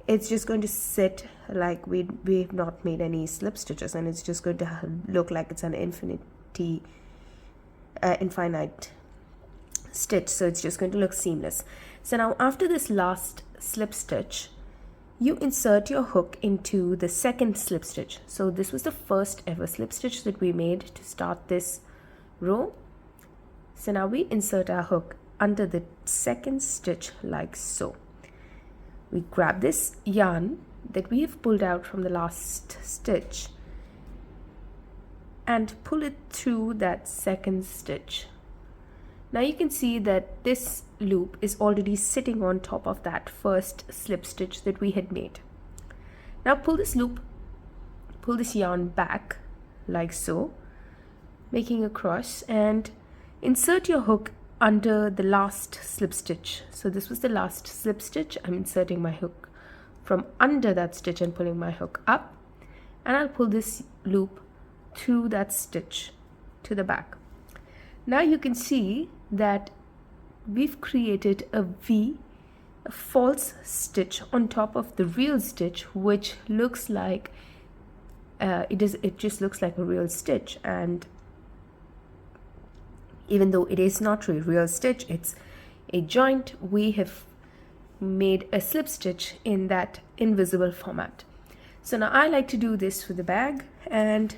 A: it's just going to sit like we've not made any slip stitches, and it's just going to look like it's an infinite stitch, so it's just going to look seamless. So now after this last slip stitch, you insert your hook into the second slip stitch. So this was the first ever slip stitch that we made to start this row. So now we insert our hook under the second stitch like so. We grab this yarn that we have pulled out from the last stitch and pull it through that second stitch. Now you can see that this loop is already sitting on top of that first slip stitch that we had made. Now pull this yarn back like so, making a cross, and insert your hook under the last slip stitch. So this was the last slip stitch. I'm inserting my hook from under that stitch and pulling my hook up, and I'll pull this loop through that stitch to the back. Now you can see that we've created a false stitch on top of the real stitch, which looks like it just looks like a real stitch, and even though it is not a real stitch, it's a joint, we have made a slip stitch in that invisible format. So now I like to do this for the bag, and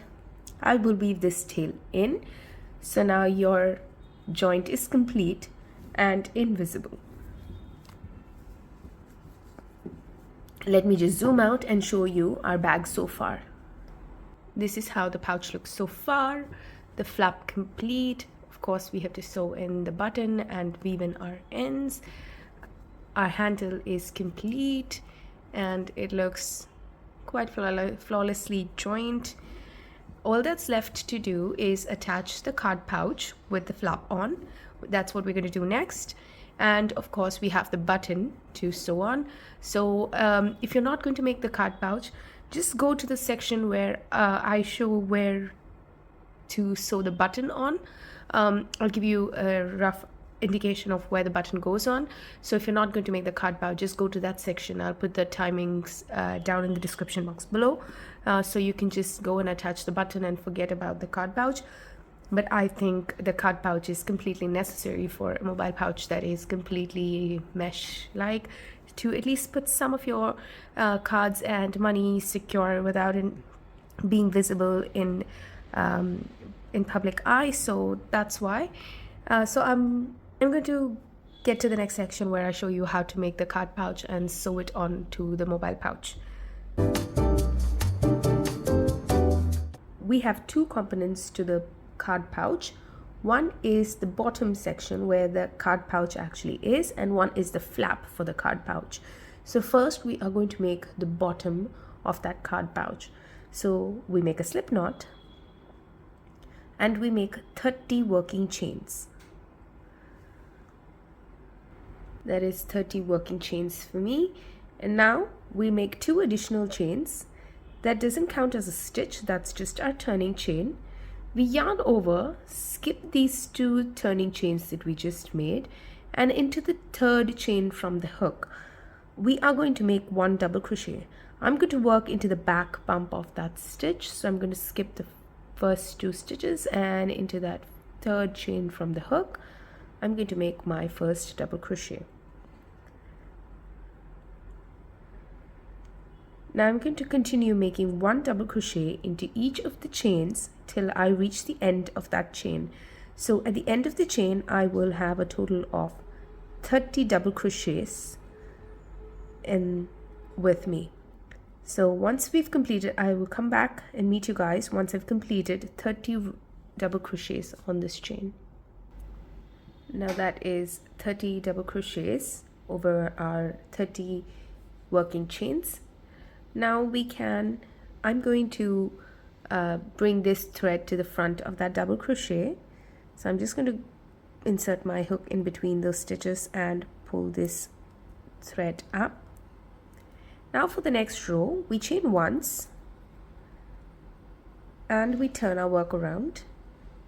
A: I will weave this tail in. So now your joint is complete and invisible. Let me just zoom out and show you our bag so far. This is how the pouch looks so far. The flap complete. Of course, we have to sew in the button and weave in our ends. Our handle is complete and it looks quite flawlessly joined. All that's left to do is attach the card pouch with the flap on. That's what we're going to do next. And of course, we have the button to sew on. So if you're not going to make the card pouch, just go to the section where I show where to sew the button on. I'll give you a rough indication of where the button goes on. So if you're not going to make the card pouch, just go to that section. I'll put the timings down in the description box below, so you can just go and attach the button and forget about the card pouch. But I think the card pouch is completely necessary for a mobile pouch that is completely mesh-like. to at least put some of your cards and money secure without being visible in public eye. So that's why. So I'm going to get to the next section where I show you how to make the card pouch and sew it onto the mobile pouch. We have two components to the card pouch. One is the bottom section where the card pouch actually is, and one is the flap for the card pouch. So first we are going to make the bottom of that card pouch. So we make a slip knot and we make 30 working chains. That is 30 working chains for me. And now we make 2 additional chains. That doesn't count as a stitch, that's just our turning chain. We yarn over, skip these 2 turning chains that we just made, and into the 3rd chain from the hook, we are going to make 1 double crochet. I'm going to work into the back bump of that stitch, so I'm going to skip the first 2 stitches, and into that 3rd chain from the hook, I'm going to make my first double crochet. Now I'm going to continue making 1 double crochet into each of the chains till I reach the end of that chain. So at the end of the chain, I will have a total of 30 double crochets with me. So once we've completed, I will come back and meet you guys once I've completed 30 double crochets on this chain. Now that is 30 double crochets over our 30 working chains. Now I'm going to bring this thread to the front of that double crochet. So I'm just going to insert my hook in between those stitches and pull this thread up. Now for the next row, we chain once and we turn our work around.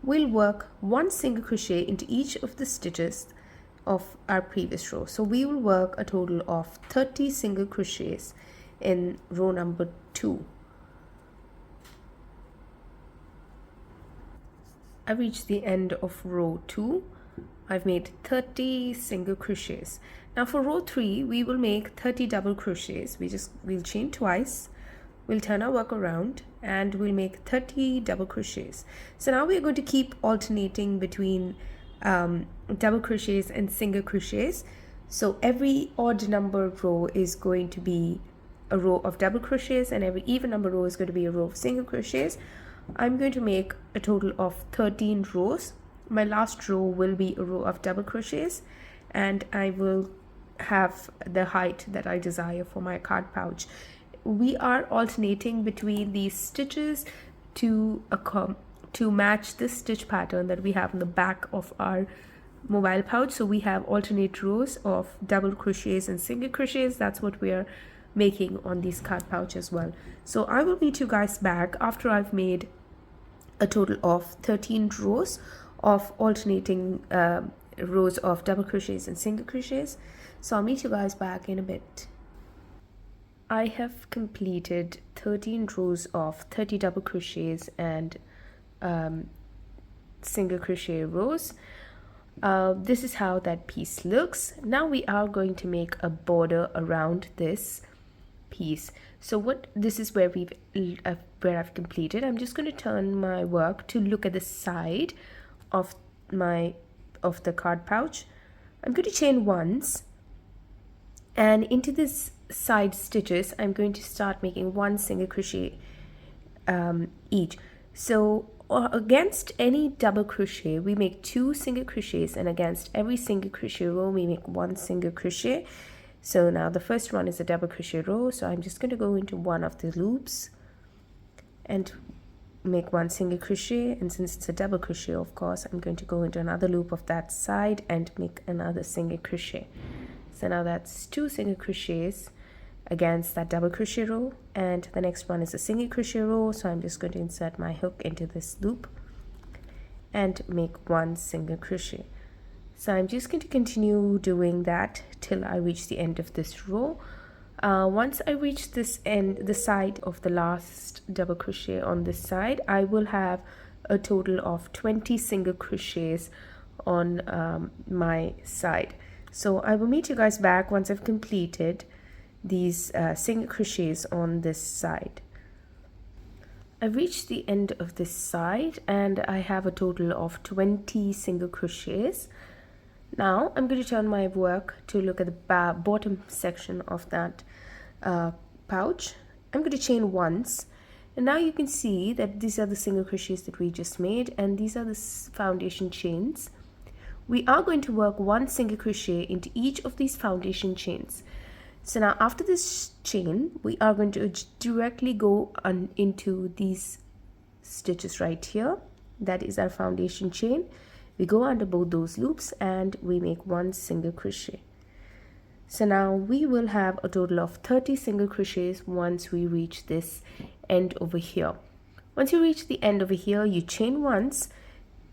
A: We'll work 1 single crochet into each of the stitches of our previous row. So we will work a total of 30 single crochets in row number 2. I've reached the end of row 2. I've made 30 single crochets. Now for row 3, we will make 30 double crochets. We'll chain twice, we'll turn our work around, and we'll make 30 double crochets. So now we're going to keep alternating between double crochets and single crochets. So every odd number row is going to be a row of double crochets, and every even number row is going to be a row of single crochets. I'm going to make a total of 13 rows. My last row will be a row of double crochets, and I will have the height that I desire for my card pouch. We are alternating between these stitches to match the stitch pattern that we have in the back of our mobile pouch. So we have alternate rows of double crochets and single crochets. That's what we are making on these card pouch as well. So I will meet you guys back after I've made a total of 13 rows of alternating rows of double crochets and single crochets. So I'll meet you guys back in a bit. I have completed 13 rows of 30 double crochets and single crochet rows. This is how that piece looks. Now we are going to make a border around this piece. So this is where I've completed. I'm just going to turn my work to look at the side of the card pouch. I'm going to chain once, and into this side stitches I'm going to start making 1 single crochet each. So against any double crochet we make 2 single crochets, and against every single crochet row we make 1 single crochet. So now the first one is a double crochet row, so I'm just going to go into one of the loops and make 1 single crochet, and since it's a double crochet, of course, I'm going to go into another loop of that side and make another single crochet. So now that's 2 single crochets against that double crochet row, and the next one is a single crochet row. So I'm just going to insert my hook into this loop and make 1 single crochet. So I'm just going to continue doing that till I reach the end of this row. Once I reach this end, the side of the last double crochet on this side, I will have a total of 20 single crochets on my side. So I will meet you guys back once I've completed these single crochets on this side. I've reached the end of this side and I have a total of 20 single crochets. Now I'm going to turn my work to look at the bottom section of that pouch. I'm going to chain once, and now you can see that these are the single crochets that we just made, and these are the foundation chains. We are going to work one single crochet into each of these foundation chains. So now after this chain, we are going to directly go into these stitches right here. That is our foundation chain. We go under both those loops and we make one single crochet. So now we will have a total of 30 single crochets once we reach this end over here. Once you reach the end over here, you chain once,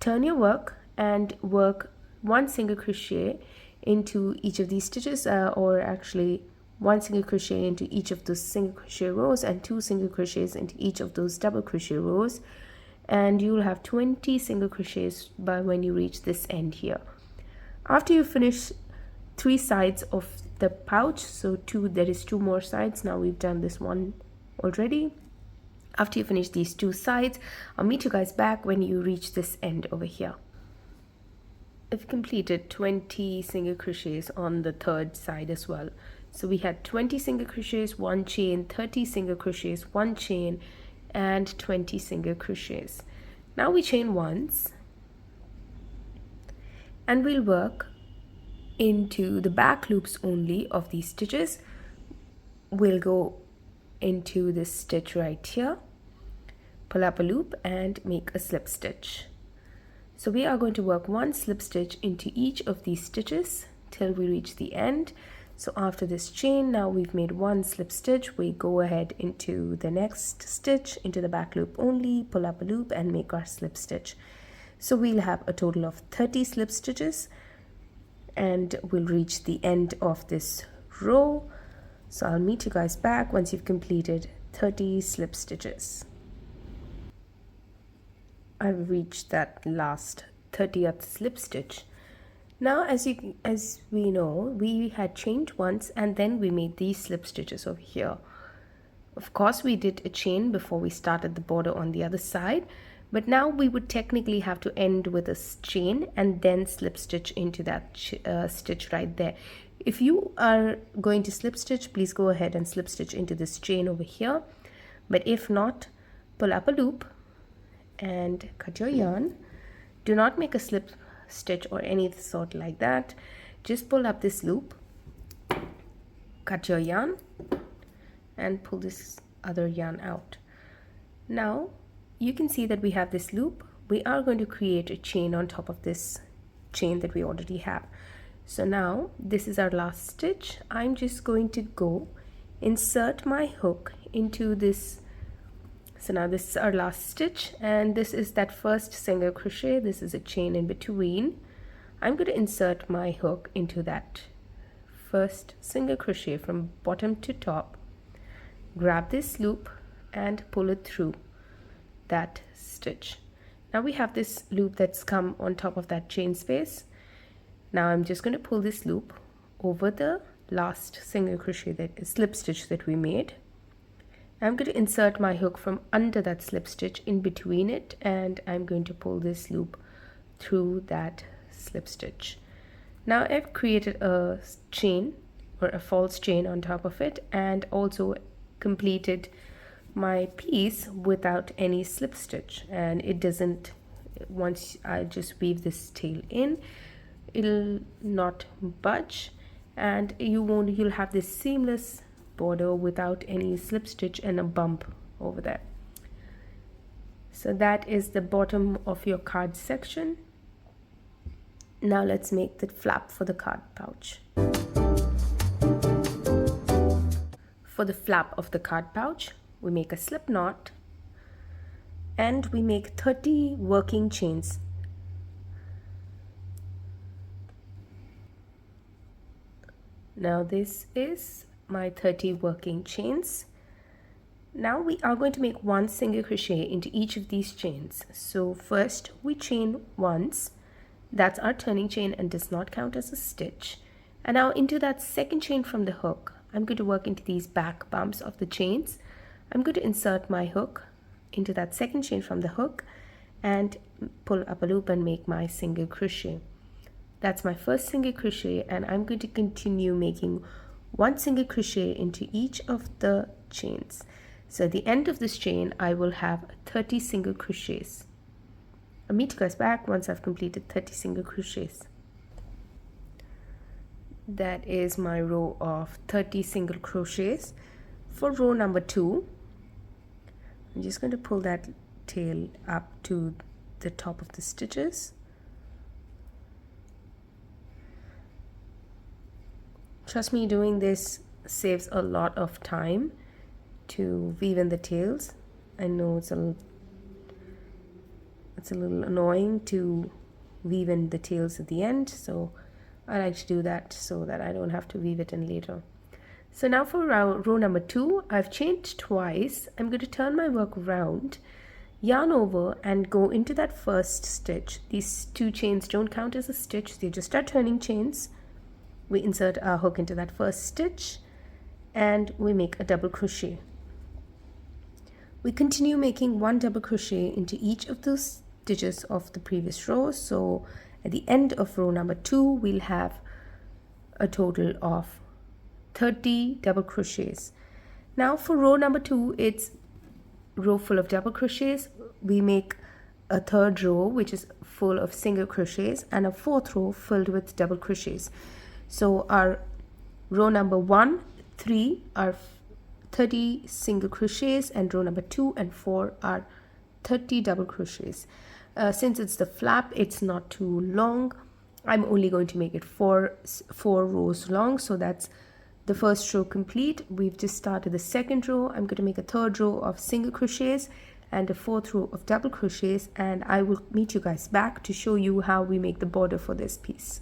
A: turn your work and work one single crochet into each of these stitches, or actually one single crochet into each of those single crochet rows and two single crochets into each of those double crochet rows, and you'll have 20 single crochets by when you reach this end here. After you finish 3 sides of the pouch, so there is 2 more sides. Now we've done this one already. After you finish these 2 sides, I'll meet you guys back when you reach this end over here. I've completed 20 single crochets on the third side as well. So we had 20 single crochets, 1 chain, 30 single crochets, 1 chain, and 20 single crochets. Now we chain once and we'll work into the back loops only of these stitches. We'll go into this stitch right here, pull up a loop and make a slip stitch. So we are going to work one slip stitch into each of these stitches till we reach the end. So after this chain, now we've made one slip stitch, we go ahead into the next stitch, into the back loop only, pull up a loop and make our slip stitch. So we'll have a total of 30 slip stitches and we'll reach the end of this row. So I'll meet you guys back once you've completed 30 slip stitches. I've reached that last 30th slip stitch. Now as we know, we had chained once and then we made these slip stitches over here. Of course we did a chain before we started the border on the other side, but now we would technically have to end with a chain and then slip stitch into that stitch right there. If you are going to slip stitch, please go ahead and slip stitch into this chain over here, but if not, pull up a loop and cut your yarn. Do not make a slip stitch or any sort like that. Just pull up this loop, cut your yarn and pull this other yarn out. Now you can see that we have this loop. We are going to create a chain on top of this chain that we already have. So now this is our last stitch. I'm just going to go insert my hook into this. So now this is our last stitch and this is that first single crochet. This is a chain in between. I'm going to insert my hook into that first single crochet from bottom to top. Grab this loop and pull it through that stitch. Now we have this loop that's come on top of that chain space. Now I'm just going to pull this loop over the last single crochet, that is slip stitch that we made. I'm going to insert my hook from under that slip stitch in between it and I'm going to pull this loop through that slip stitch. Now I've created a chain or a false chain on top of it and also completed my piece without any slip stitch, and it doesn't, once I just weave this tail in, it'll not budge and you'll have this seamless border without any slip stitch and a bump over there. So that is the bottom of your card section. Now let's make the flap for the card pouch. For the flap of the card pouch, we make a slip knot and we make 30 working chains. Now this is my 30 working chains. Now we are going to make one single crochet into each of these chains. So first we chain once, that's our turning chain and does not count as a stitch. And now into that second chain from the hook, I'm going to work into these back bumps of the chains. I'm going to insert my hook into that second chain from the hook and pull up a loop and make my single crochet. That's my first single crochet, and I'm going to continue making one single crochet into each of the chains. So at the end of this chain, I will have 30 single crochets. I'll meet you guys back once I've completed 30 single crochets. That is my row of 30 single crochets. For row number 2, I'm just going to pull that tail up to the top of the stitches. Trust me, doing this saves a lot of time to weave in the tails. I know it's a little annoying to weave in the tails at the end, so I like to do that so that I don't have to weave it in later. So now for row number 2, I've chained twice. I'm going to turn my work around, yarn over, and go into that first stitch. These 2 chains don't count as a stitch, they just are turning chains. We insert our hook into that first stitch and we make a double crochet. We continue making one double crochet into each of those stitches of the previous row. So at the end of row number 2, we'll have a total of 30 double crochets. Now for row number 2, it's row full of double crochets. We make a third row which is full of single crochets and a fourth row filled with double crochets. So our row number 1, 3 are 30 single crochets, and row number 2 and 4 are 30 double crochets. Since it's the flap, it's not too long. I'm only going to make it four rows long, so that's the first row complete. We've just started the second row. I'm going to make a third row of single crochets and a fourth row of double crochets, and I will meet you guys back to show you how we make the border for this piece.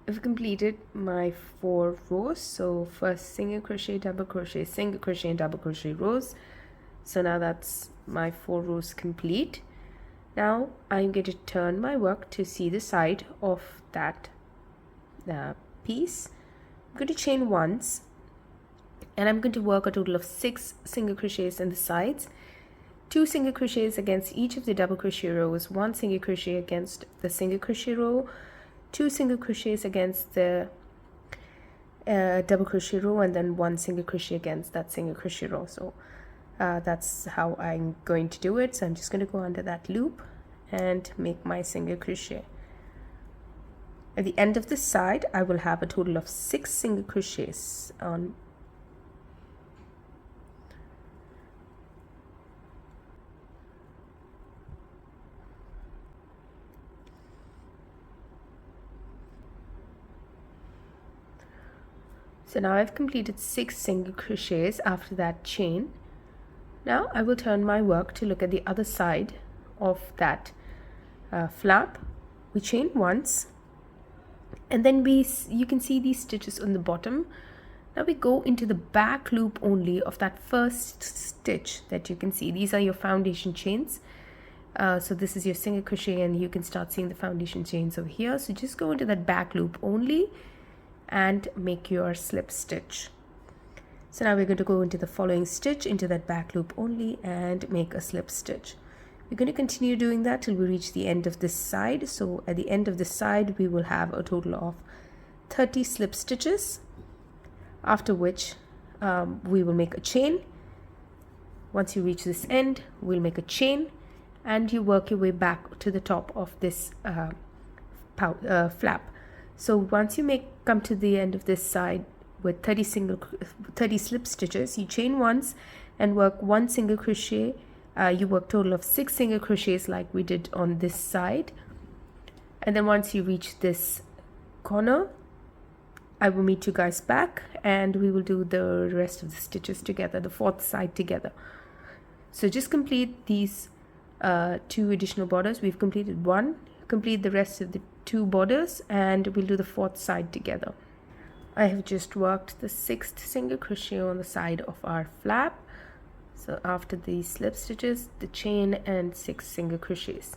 A: I've completed my 4 rows. So first single crochet, double crochet, single crochet and double crochet rows. So now that's my 4 rows complete. Now I'm going to turn my work to see the side of that piece. I'm going to chain once, and I'm going to work a total of 6 single crochets in the sides, 2 single crochets against each of the double crochet rows, 1 single crochet against the single crochet row, 2 single crochets against the double crochet row, and then 1 single crochet against that single crochet row. So that's how I'm going to do it. So I'm just going to go under that loop and make my single crochet. At the end of this side, I will have a total of 6 single crochets on. So now I've completed 6 single crochets after that chain. Now I will turn my work to look at the other side of that flap. We chain once, and then you can see these stitches on the bottom. Now we go into the back loop only of that first stitch that you can see. These are your foundation chains. So this is your single crochet, and you can start seeing the foundation chains over here. So just go into that back loop only and make your slip stitch. So now we're going to go into the following stitch into that back loop only and make a slip stitch. We're going to continue doing that till we reach the end of this side. So at the end of this side, we will have a total of 30 slip stitches, after which we will make a chain. Once you reach this end, we'll make a chain, and you work your way back to the top of this flap. So once you come to the end of this side with 30 slip stitches, you chain once and work 1 single crochet. You work total of 6 single crochets like we did on this side. And then once you reach this corner, I will meet you guys back and we will do the rest of the stitches together, the 4th side together. So just complete these 2 additional borders. We've completed 1. Complete the rest of the 2 borders and we'll do the 4th side together. I have just worked the 6th single crochet on the side of our flap. So after the slip stitches, the chain and 6 single crochets.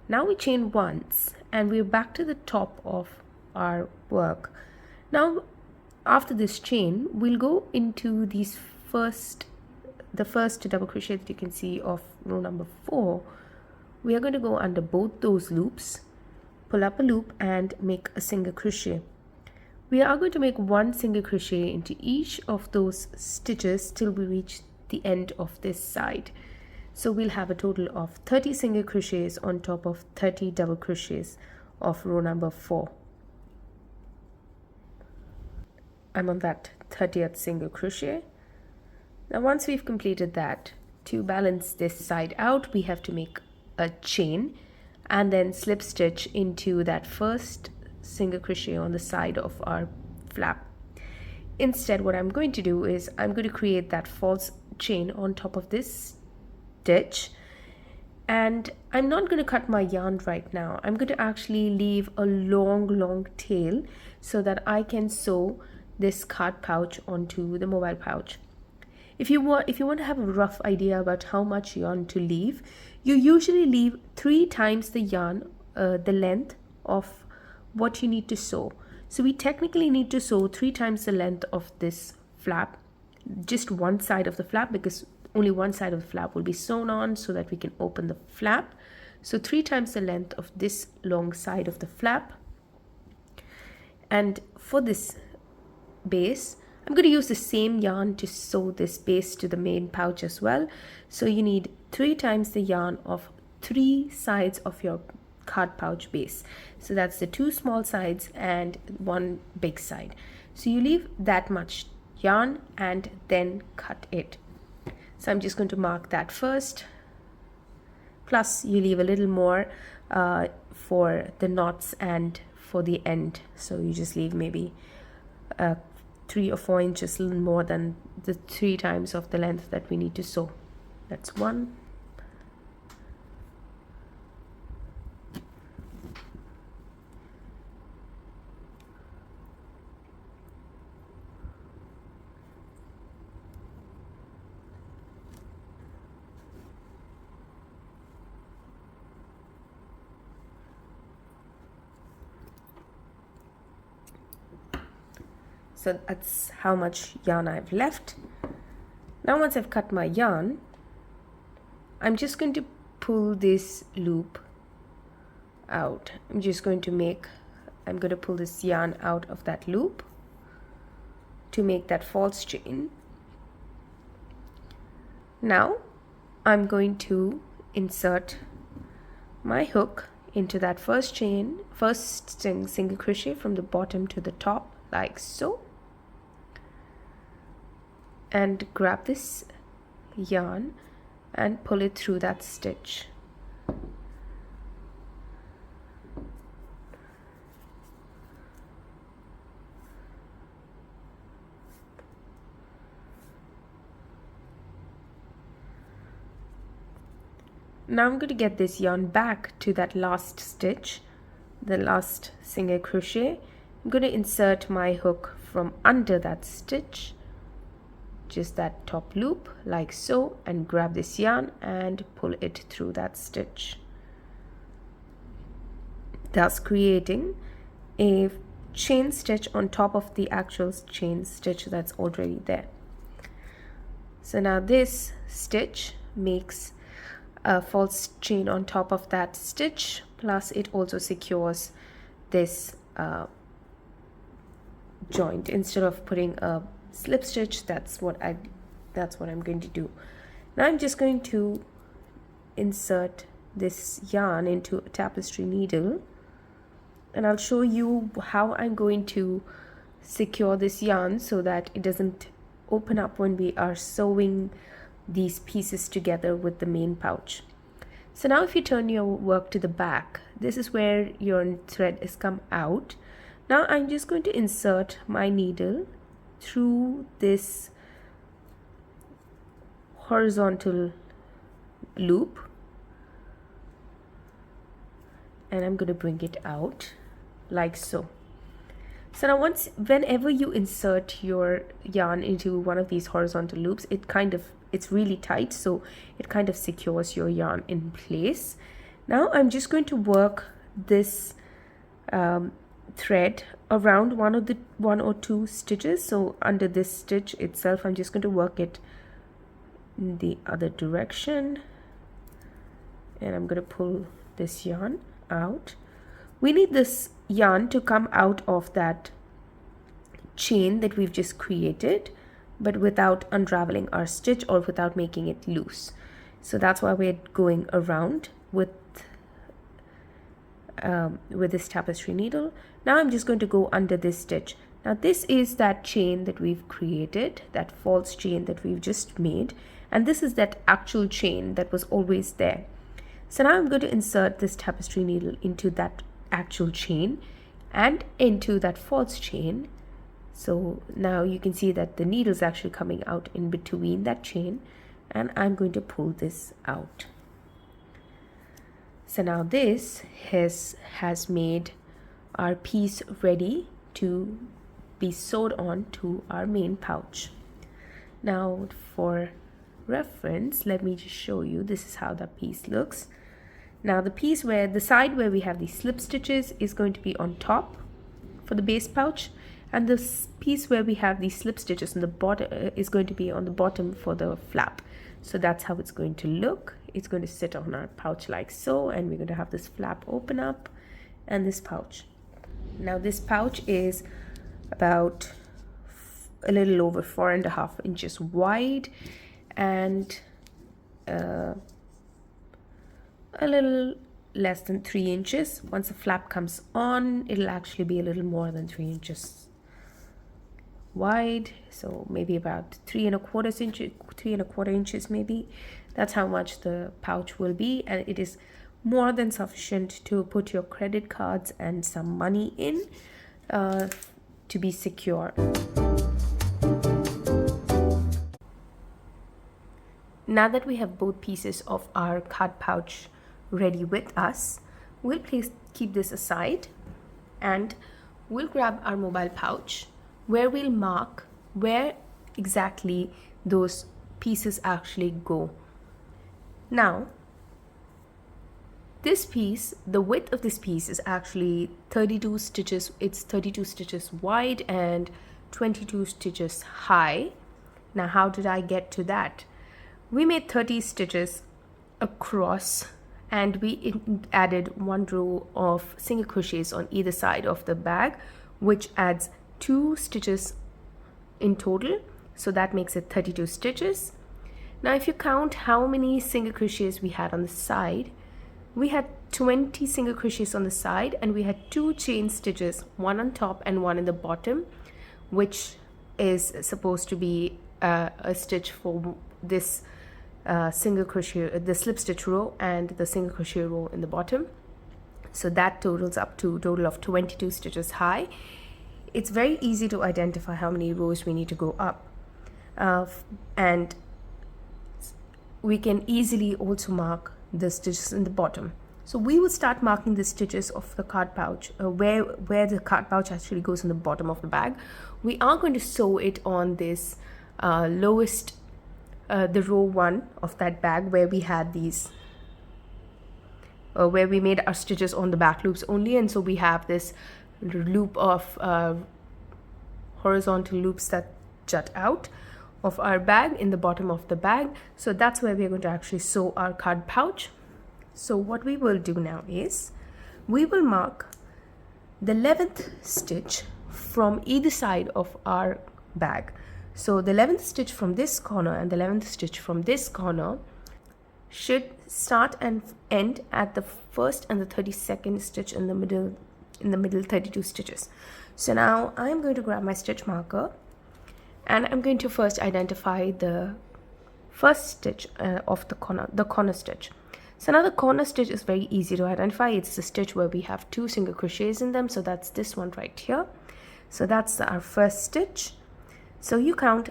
A: Now we chain once and we're back to the top of our work. Now after this chain, we'll go into the first double crochet that you can see of row number 4. We are going to go under both those loops, pull up a loop and make a single crochet. We are going to make 1 single crochet into each of those stitches till we reach the end of this side. So we'll have a total of 30 single crochets on top of 30 double crochets of row number 4. I'm on that 30th single crochet. Now once we've completed that, to balance this side out, we have to make a chain and then slip stitch into that first single crochet on the side of our flap. Instead, what I'm going to do is I'm going to create that false chain on top of this stitch, and I'm not going to cut my yarn right now. I'm going to actually leave a long tail so that I can sew this card pouch onto the mobile pouch. If you want to have a rough idea about how much yarn to leave, you usually leave 3 times the yarn, the length of what you need to sew. So we technically need to sew 3 times the length of this flap, just one side of the flap, because only one side of the flap will be sewn on so that we can open the flap. So 3 times the length of this long side of the flap. And for this base, I'm going to use the same yarn to sew this base to the main pouch as well. So you need 3 times the yarn of 3 sides of your card pouch base. So that's the 2 small sides and 1 big side. So you leave that much yarn and then cut it. So I'm just going to mark that first. Plus you leave a little more for the knots and for the end. So you just leave maybe 3 or 4 inches, a little more than the 3 times of the length that we need to sew. That's 1. So that's how much yarn I've left. Now once I've cut my yarn, I'm just going to pull this loop out. I'm going to pull this yarn out of that loop to make that false chain. Now I'm going to insert my hook into that first single crochet from the bottom to the top, like so. And grab this yarn and pull it through that stitch. Now I'm going to get this yarn back to that last stitch, the last single crochet. I'm going to insert my hook from under that stitch, just that top loop, like so, and grab this yarn and pull it through that stitch, thus creating a chain stitch on top of the actual chain stitch that's already there. So now this stitch makes a false chain on top of that stitch, plus it also secures this joint. Instead of putting a slip stitch, that's what I'm going to do. Now I'm just going to insert this yarn into a tapestry needle, and I'll show you how I'm going to secure this yarn so that it doesn't open up when we are sewing these pieces together with the main pouch. So now if you turn your work to the back, this is where your thread is come out. Now I'm just going to insert my needle through this horizontal loop, and I'm going to bring it out like so. So now whenever you insert your yarn into one of these horizontal loops, it's really tight, so it kind of secures your yarn in place. Now I'm just going to work this thread around one or two stitches. So under this stitch itself, I'm just going to work it in the other direction, and I'm going to pull this yarn out. We need this yarn to come out of that chain that we've just created, but without unraveling our stitch or without making it loose. So that's why we're going around with this tapestry needle. Now I'm just going to go under this stitch. Now this is that chain that we've created, that false chain that we've just made, and this is that actual chain that was always there. So now I'm going to insert this tapestry needle into that actual chain and into that false chain. So now you can see that the needle is actually coming out in between that chain, and I'm going to pull this out. So now this has made our piece ready to be sewed on to our main pouch. Now for reference, let me just show you, this is how that piece looks. Now the side where we have these slip stitches is going to be on top for the base pouch, and this piece where we have these slip stitches on the bottom is going to be on the bottom for the flap. So that's how it's going to look. It's going to sit on our pouch like so, and we're going to have this flap open up and this pouch. Now this pouch is about a little over 4.5 inches wide and a little less than 3 inches. Once the flap comes on, it'll actually be a little more than 3 inches wide, so maybe about 3.25 inches maybe. That's how much the pouch will be, and it is more than sufficient to put your credit cards and some money in to be secure. Now that we have both pieces of our card pouch ready with us, we'll keep this aside, and we'll grab our mobile pouch where we'll mark where exactly those pieces actually go. Now this piece, the width of this piece is actually 32 stitches. It's 32 stitches wide and 22 stitches high. Now how did I get to that? We made 30 stitches across, and we added 1 row of single crochets on either side of the bag, which adds 2 stitches in total, so that makes it 32 stitches. Now if you count how many single crochets we had on the side, we had 20 single crochets on the side, and we had 2 chain stitches, one on top and one in the bottom, which is supposed to be a stitch for this single crochet, the slip stitch row, and the single crochet row in the bottom. So that totals up to a total of 22 stitches high. It's very easy to identify how many rows we need to go up, and we can easily also mark the stitches in the bottom. So we will start marking the stitches of the card pouch, where the card pouch actually goes in the bottom of the bag. We are going to sew it on this lowest, the row 1 of that bag, where we had these where we made our stitches on the back loops only, and so we have this loop of horizontal loops that jut out of our bag in the bottom of the bag. So that's where we're going to actually sew our card pouch. So what we will do now is we will mark the 11th stitch from either side of our bag. So the 11th stitch from this corner and the 11th stitch from this corner should start and end at the first and the 32nd stitch in the middle 32 stitches. So now I'm going to grab my stitch marker, and I'm going to first identify the first stitch of the corner stitch. So now the corner stitch is very easy to identify. It's the stitch where we have 2 single crochets in them, so that's this one right here. So that's our first stitch. So you count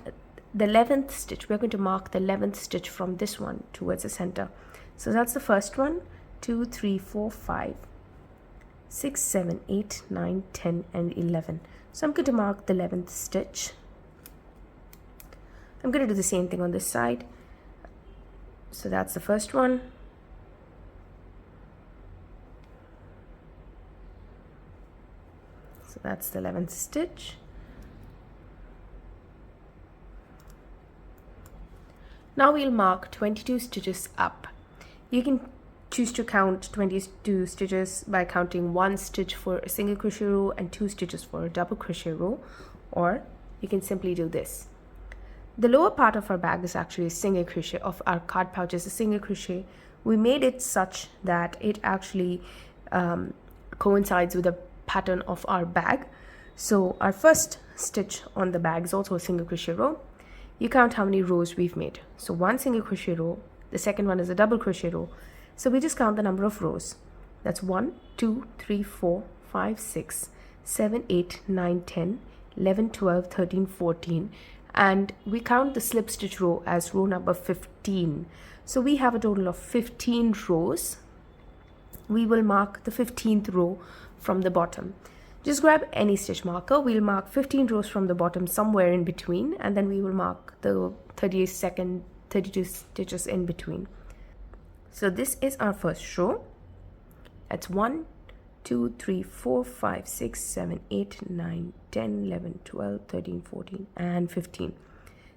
A: the 11th stitch. We're going to mark the 11th stitch from this one towards the center. So that's the first one. 2, 3, 4, 5, 6, 7, 8, 9, 10, and 11. So I'm going to mark the 11th stitch. I'm going to do the same thing on this side. So that's the first one. So that's the 11th stitch. Now we'll mark 22 stitches up. You can choose to count 22 stitches by counting 1 stitch for a single crochet row and 2 stitches for a double crochet row, or you can simply do this. The lower part of our bag is actually a single crochet, of our card pouch is a single crochet. We made it such that it actually coincides with the pattern of our bag. So our first stitch on the bag is also a single crochet row. You count how many rows we've made. So 1 single crochet row, the second one is a double crochet row. So we just count the number of rows. That's 1, 2, 3, 4, 5, 6, 7, 8, 9, 10, 11, 12, 13, 14. And we count the slip stitch row as row number 15. So we have a total of 15 rows. We will mark the 15th row from the bottom. Just grab any stitch marker. We'll mark 15 rows from the bottom somewhere in between, and then we will mark the 32 stitches in between. So this is our first row. That's 1, 2, 3, 4, 5, 6, 7, 8, 9, 10, 11, 12, 13, 14, and 15.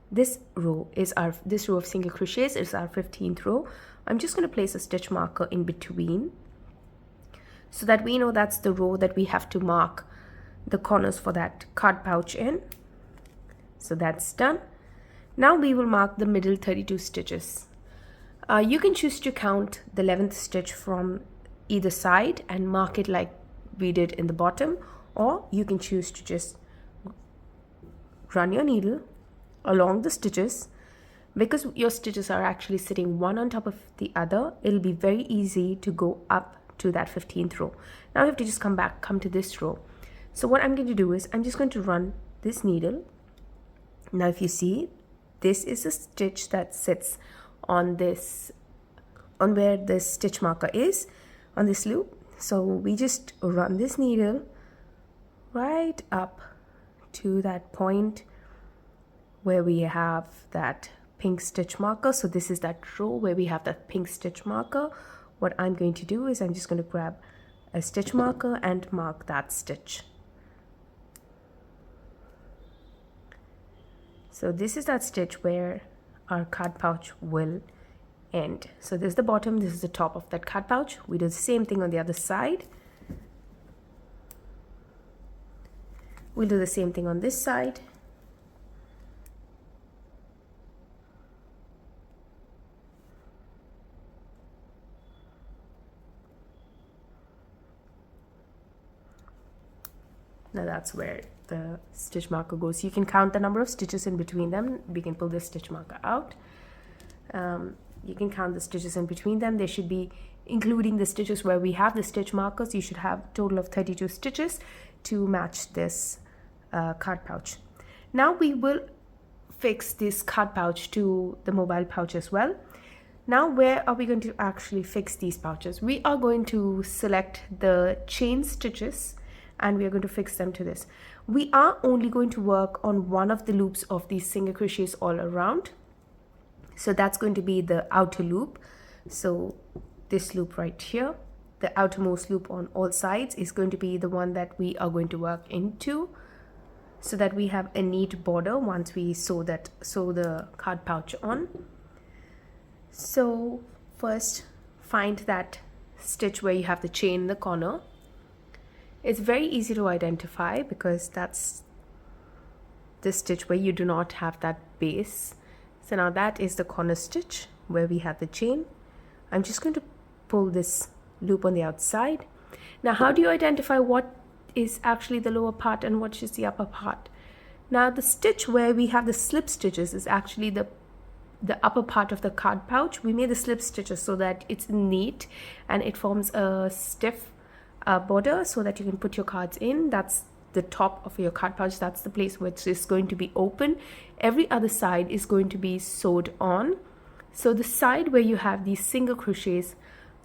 A: This row of single crochets is our 15th row. I'm just going to place a stitch marker in between so that we know that's the row that we have to mark the corners for that card pouch in. So that's done. Now we will mark the middle 32 stitches. You can choose to count the 11th stitch from either side and mark it like we did in the bottom, or you can choose to just run your needle along the stitches. Because your stitches are actually sitting one on top of the other, it'll be very easy to go up to that 15th row. Now we have to just come to this row. So what I'm going to do is I'm just going to run this needle. Now if you see, this is a stitch that sits on where the stitch marker is on this loop. So we just run this needle right up to that point where we have that pink stitch marker. So this is that row where we have that pink stitch marker. What I'm going to do is I'm just going to grab a stitch marker and mark that stitch. So this is that stitch where our card pouch will end. So this is the bottom, this is the top of that card pouch. We do the same thing on the other side. We'll do the same thing on this side. Now that's where the stitch marker goes. You can count the number of stitches in between them. We can pull this stitch marker out. You can count the stitches in between them. They should be, including the stitches where we have the stitch markers, you should have a total of 32 stitches to match this card pouch. Now we will fix this card pouch to the mobile pouch as well. Now where are we going to actually fix these pouches? We are going to select the chain stitches and we are going to fix them to this. We are only going to work on one of the loops of these single crochets all around. So that's going to be the outer loop. So this loop right here, the outermost loop on all sides, is going to be the one that we are going to work into, so that we have a neat border once we sew the card pouch on. So first, find that stitch where you have the chain in the corner. It's very easy to identify because that's the stitch where you do not have that base. So now that is the corner stitch where we have the chain. I'm just going to pull this loop on the outside. Now how do you identify what is actually the lower part and what is the upper part? Now the stitch where we have the slip stitches is actually the upper part of the card pouch. We made the slip stitches so that it's neat and it forms a stiff border so that you can put your cards in. That's the top of your card pouch. That's the place which is going to be open. Every other side is going to be sewed on. So the side where you have these single crochets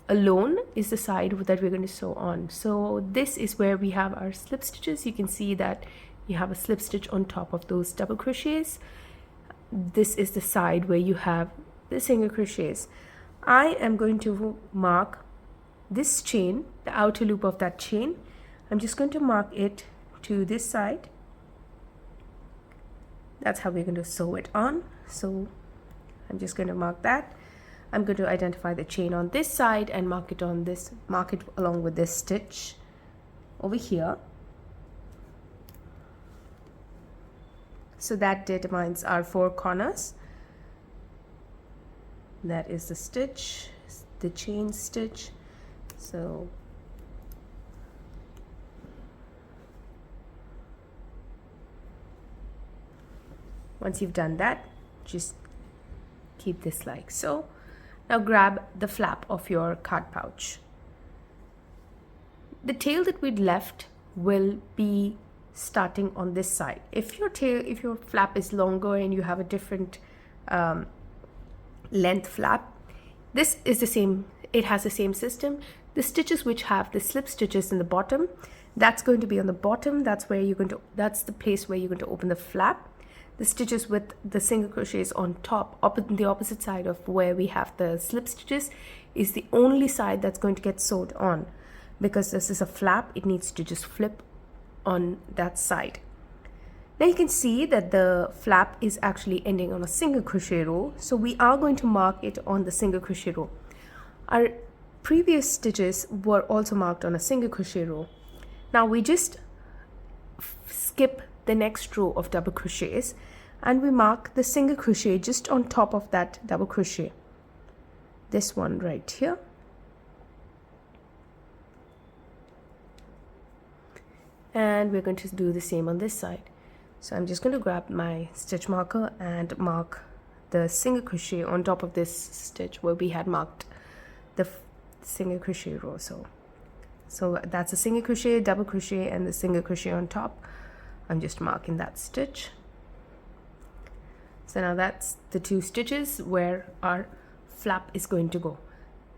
A: alone is the side that we're going to sew on. So this is where we have our slip stitches. You can see that you have a slip stitch on top of those double crochets. This is the side where you have the single crochets. I am going to mark this chain, the outer loop of that chain. I'm just going to mark it to this side. That's how we're going to sew it on. So I'm just going to mark that. I'm going to identify the chain on this side and mark it along with this stitch over here. So that determines our 4 corners. That is the stitch, the chain stitch. So once you've done that, just keep this like so. Now grab the flap of your card pouch. The tail that we'd left will be starting on this side. If your flap is longer and you have a different length flap, this is the same. It has the same system. The stitches which have the slip stitches in the bottom, that's going to be on the bottom. That's the place where you're going to open the flap. The stitches with the single crochets on top, the opposite side of where we have the slip stitches, is the only side that's going to get sewed on. Because this is a flap, it needs to just flip on that side. Now you can see that the flap is actually ending on a single crochet row, so we are going to mark it on the single crochet row. Our previous stitches were also marked on a single crochet row. Now we just skip the next row of double crochets and we mark the single crochet just on top of that double crochet, this one right here. And we're going to do the same on this side. So I'm just going to grab my stitch marker and mark the single crochet on top of this stitch where we had marked the single crochet row. So that's a single crochet, double crochet, and the single crochet on top. I'm just marking that stitch. So now that's the 2 stitches where our flap is going to go.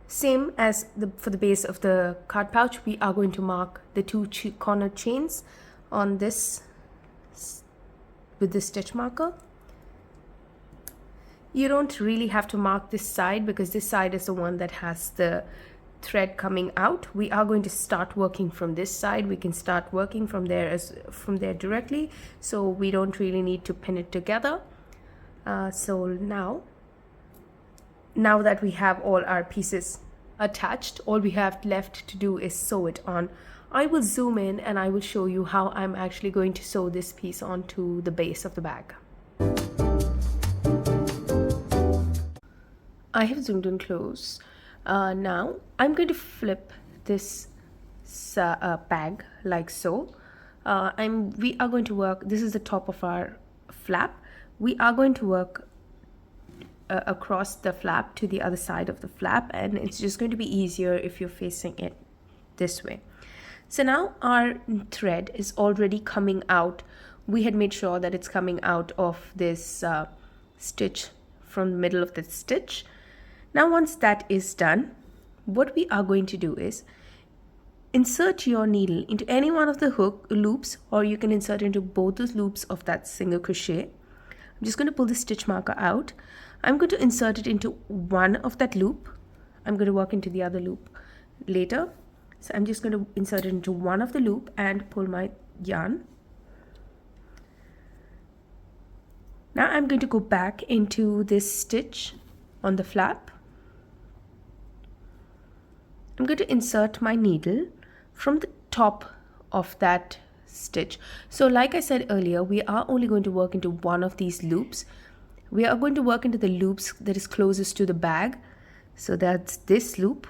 A: Same as for the base of the card pouch, we are going to mark the 2 corner chains on this with the stitch marker. You don't really have to mark this side because this side is the one that has the thread coming out. We are going to start working from this side. We can start working from there directly, so we don't really need to pin it together. So now that we have all our pieces attached, all we have left to do is sew it on. I will zoom in and I will show you how I'm actually going to sew this piece onto the base of the bag. I have zoomed in close. Now I'm going to flip this bag like so. We are going to work, this is the top of our flap. We are going to work across the flap to the other side of the flap, and it's just going to be easier if you're facing it this way. So now our thread is already coming out. We had made sure that it's coming out of this stitch from the middle of the stitch. Now once that is done, what we are going to do is insert your needle into any one of the hook loops, or you can insert into both those loops of that single crochet. I'm just going to pull the stitch marker out. I'm going to insert it into one of that loop. I'm going to work into the other loop later. So I'm just going to insert it into one of the loop and pull my yarn. Now I'm going to go back into this stitch on the flap. I'm going to insert my needle from the top of that stitch. So like I said earlier, we are only going to work into one of these loops. We are going to work into the loops that is closest to the bag. So that's this loop.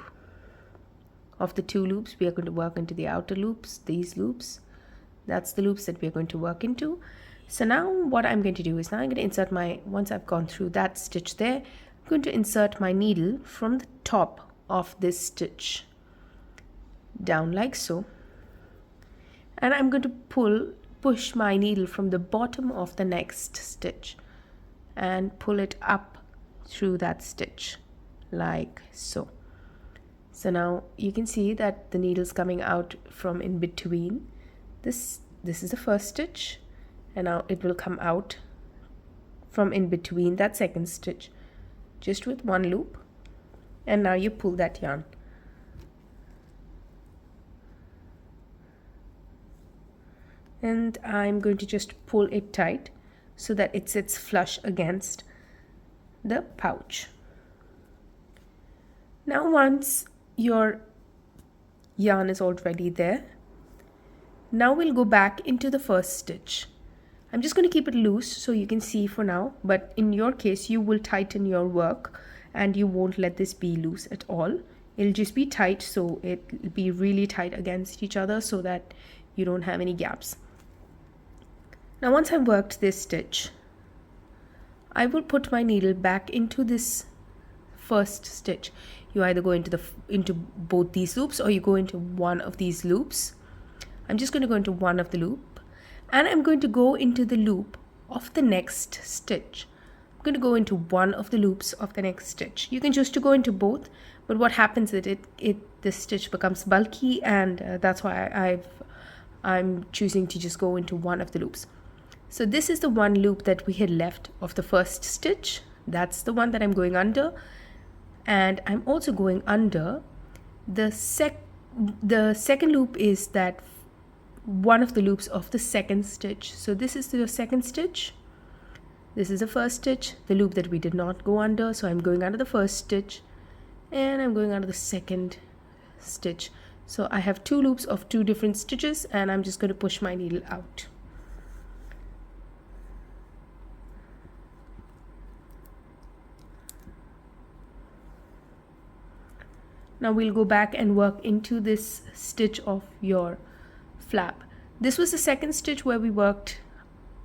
A: Of the 2 loops, we are going to work into the outer loops, these loops. That's the loops that we are going to work into. So now what I'm going to do is now I'm going to insert once I've gone through that stitch there, I'm going to insert my needle from the top of this stitch down like so. And I'm going to push my needle from the bottom of the next stitch and pull it up through that stitch like so. So now you can see that the needle's coming out from in between. This is the first stitch, and now it will come out from in between that second stitch just with one loop, and now you pull that yarn. and I'm going to just pull it tight so that it sits flush against the pouch. Now once your yarn is already there, now we'll go back into the first stitch. I'm just going to keep it loose so you can see for now, but in your case you will tighten your work and you won't let this be loose at all. It'll just be tight, so it'll be really tight against each other so that you don't have any gaps. Now once I've worked this stitch, I will put my needle back into this first stitch. You either go into both these loops or you go into one of these loops. I'm just going to go into one of the loop, and I'm going to go into the loop of the next stitch. I'm going to go into one of the loops of the next stitch. You can choose to go into both, but what happens is this stitch becomes bulky, and that's why I'm choosing to just go into one of the loops. So this is the one loop that we had left of the first stitch. That's the one that I'm going under, and I'm also going under the second loop is that one of the loops of the second stitch. So this is the second stitch, this is the first stitch, the loop that we did not go under. So I'm going under the first stitch and I'm going under the second stitch. So I have two loops of two different stitches, and I'm just going to push my needle out. Now we'll go back and work into this stitch of your flap. This was the second stitch where we worked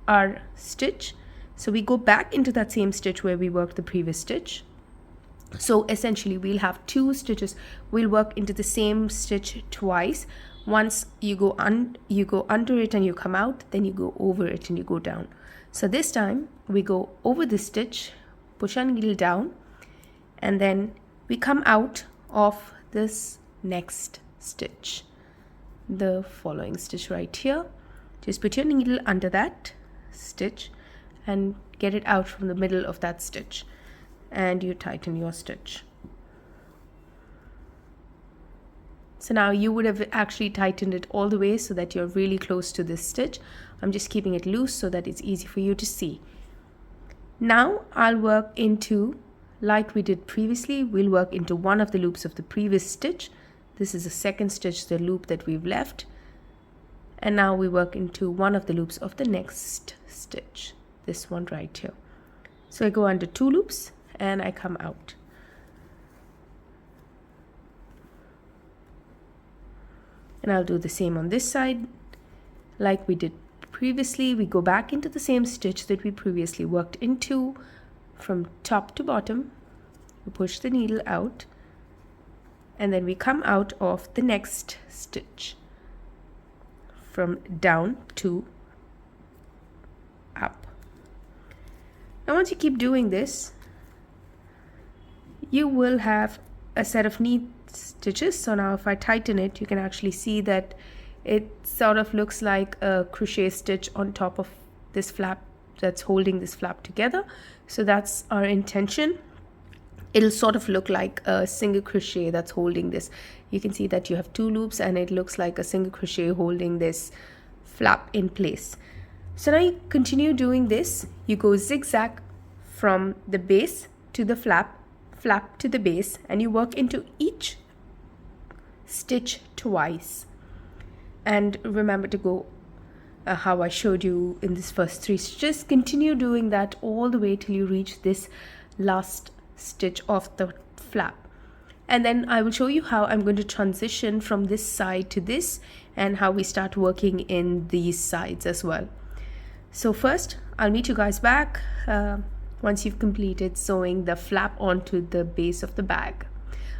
A: our stitch, so we go back into that same stitch where we worked the previous stitch. So essentially we'll have two stitches. We'll work into the same stitch twice. Once you go under it and you come out, then you go over it and you go down. So this time we go over the stitch, push our needle down, and then we come out of this next stitch, the following stitch right here. Just put your needle under that stitch and get it out from the middle of that stitch, and you tighten your stitch. So now you would have actually tightened it all the way so that you're really close to this stitch. I'm just keeping it loose so that it's easy for you to see. Now I'll work into, like we did previously, we'll work into one of the loops of the previous stitch. This is the second stitch, the loop that we've left. And now we work into one of the loops of the next stitch, this one right here. So I go under two loops and I come out. And I'll do the same on this side. Like we did previously, we go back into the same stitch that we previously worked into. From top to bottom, we push the needle out, and then we come out of the next stitch from down to up. Now once you keep doing this, you will have a set of neat stitches. So now if I tighten it, you can actually see that it sort of looks like a crochet stitch on top of this flap that's holding this flap together. So that's our intention. It'll sort of look like a single crochet that's holding this. You can see that you have two loops and it looks like a single crochet holding this flap in place. So now you continue doing this. You go zigzag from the base to the flap to the base, and you work into each stitch twice. And remember to go how I showed you in this first three stitches. Continue doing that all the way till you reach this last stitch of the flap, and then I will show you how I'm going to transition from this side to this and how we start working in these sides as well. So first I'll meet you guys back once you've completed sewing the flap onto the base of the bag.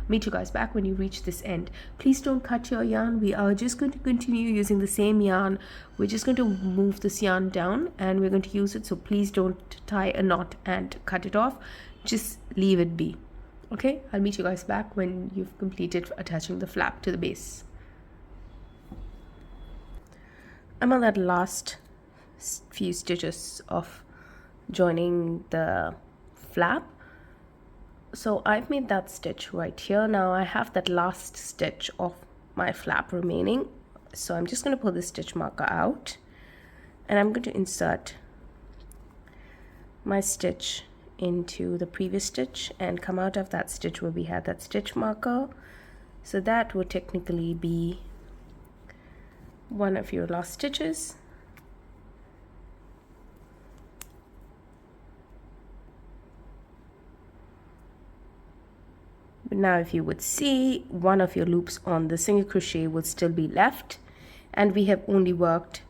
A: Meet you guys back when you reach this end. Please don't cut your yarn. We are just going to continue using the same yarn. We're just going to move this yarn down and we're going to use it, so please don't tie a knot and cut it off. Just leave it be. Okay, I'll meet you guys back when you've completed attaching the flap to the base. I'm on that last few stitches of joining the flap. So I've made that stitch right here. Now I have that last stitch of my flap remaining, so I'm just going to pull the stitch marker out. and I'm going to insert my stitch into the previous stitch and come out of that stitch where we had that stitch marker. So that would technically be one of your last stitches. But now if you would see, one of your loops on the single crochet will still be left, and we have only worked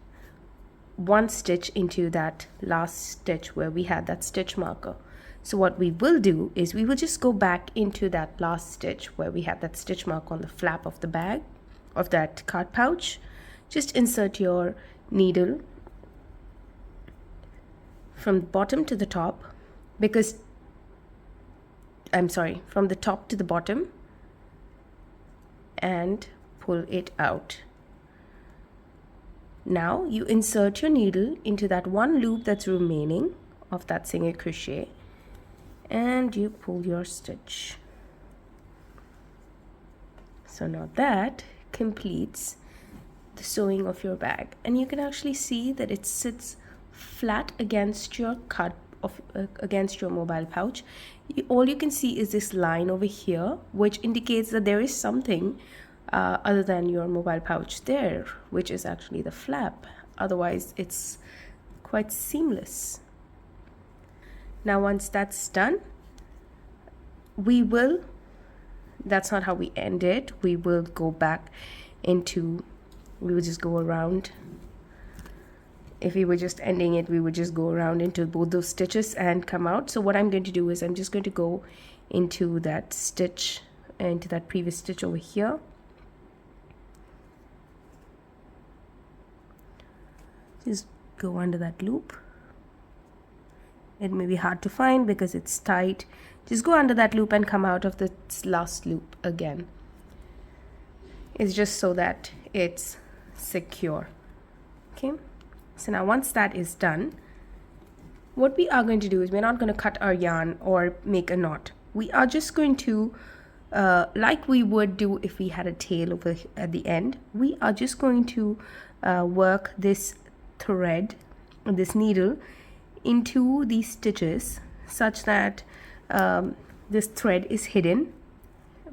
A: one stitch into that last stitch where we had that stitch marker. So what we will do is we will just go back into that last stitch where we had that stitch mark on the flap of the bag, of that card pouch. Just insert your needle from the bottom to the top, because from the top to the bottom, and pull it out. Now you insert your needle into that one loop that's remaining of that single crochet, and you pull your stitch. So now that completes the sewing of your bag, and you can actually see that it sits flat against your against your mobile pouch. All you can see is this line over here, which indicates that there is something other than your mobile pouch there, which is actually the flap. Otherwise it's quite seamless. Now once that's done, that's not how we end it. We will go back into, we will just go around. If we were just ending it, we would just go around into both those stitches and come out. So what I'm going to do is I'm just going to go into that stitch, into that previous stitch over here. Just go under that loop. It may be hard to find because it's tight. Just go under that loop and come out of this last loop again. It's just so that it's secure. Okay. So now once that is done, what we are going to do is we're not going to cut our yarn or make a knot. We are just going to, like we would do if we had a tail over at the end, we are just going to work this thread, this needle, into these stitches such that this thread is hidden.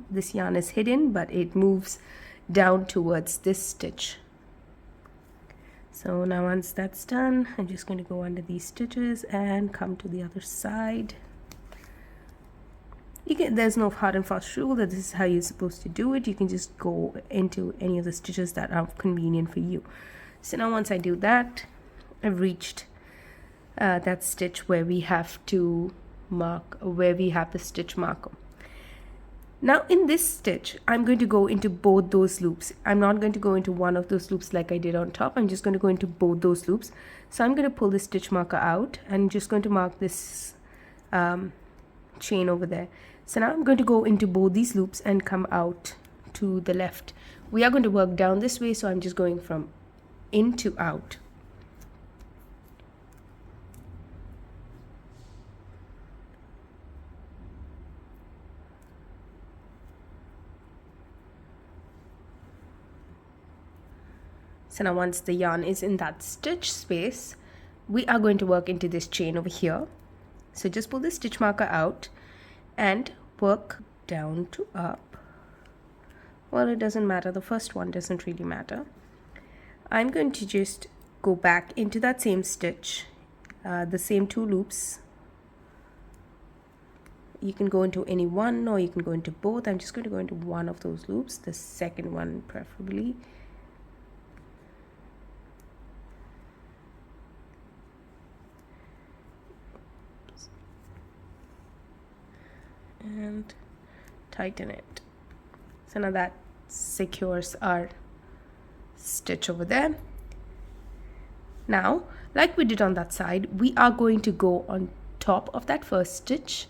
A: This yarn is hidden, but it moves down towards this stitch. So now once that's done, I'm just going to go under these stitches and come to the other side. There's no hard and fast rule that this is how you're supposed to do it. You can just go into any of the stitches that are convenient for you. So now once I do that, I've reached that stitch where we have to mark, where we have the stitch marker. Now in this stitch, I'm going to go into both those loops. I'm not going to go into one of those loops like I did on top. I'm just going to go into both those loops. So I'm going to pull the stitch marker out and just going to mark this chain over there. So now I'm going to go into both these loops and come out to the left. We are going to work down this way, so I'm just going from in to out. So now once the yarn is in that stitch space, we are going to work into this chain over here. So just pull the stitch marker out and work down to up. Well, it doesn't matter. The first one doesn't really matter. I'm going to just go back into that same stitch, the same two loops. You can go into any one or you can go into both. I'm just going to go into one of those loops, the second one preferably. And tighten it. So now that secures our stitch over there. Now, like we did on that side, we are going to go on top of that first stitch.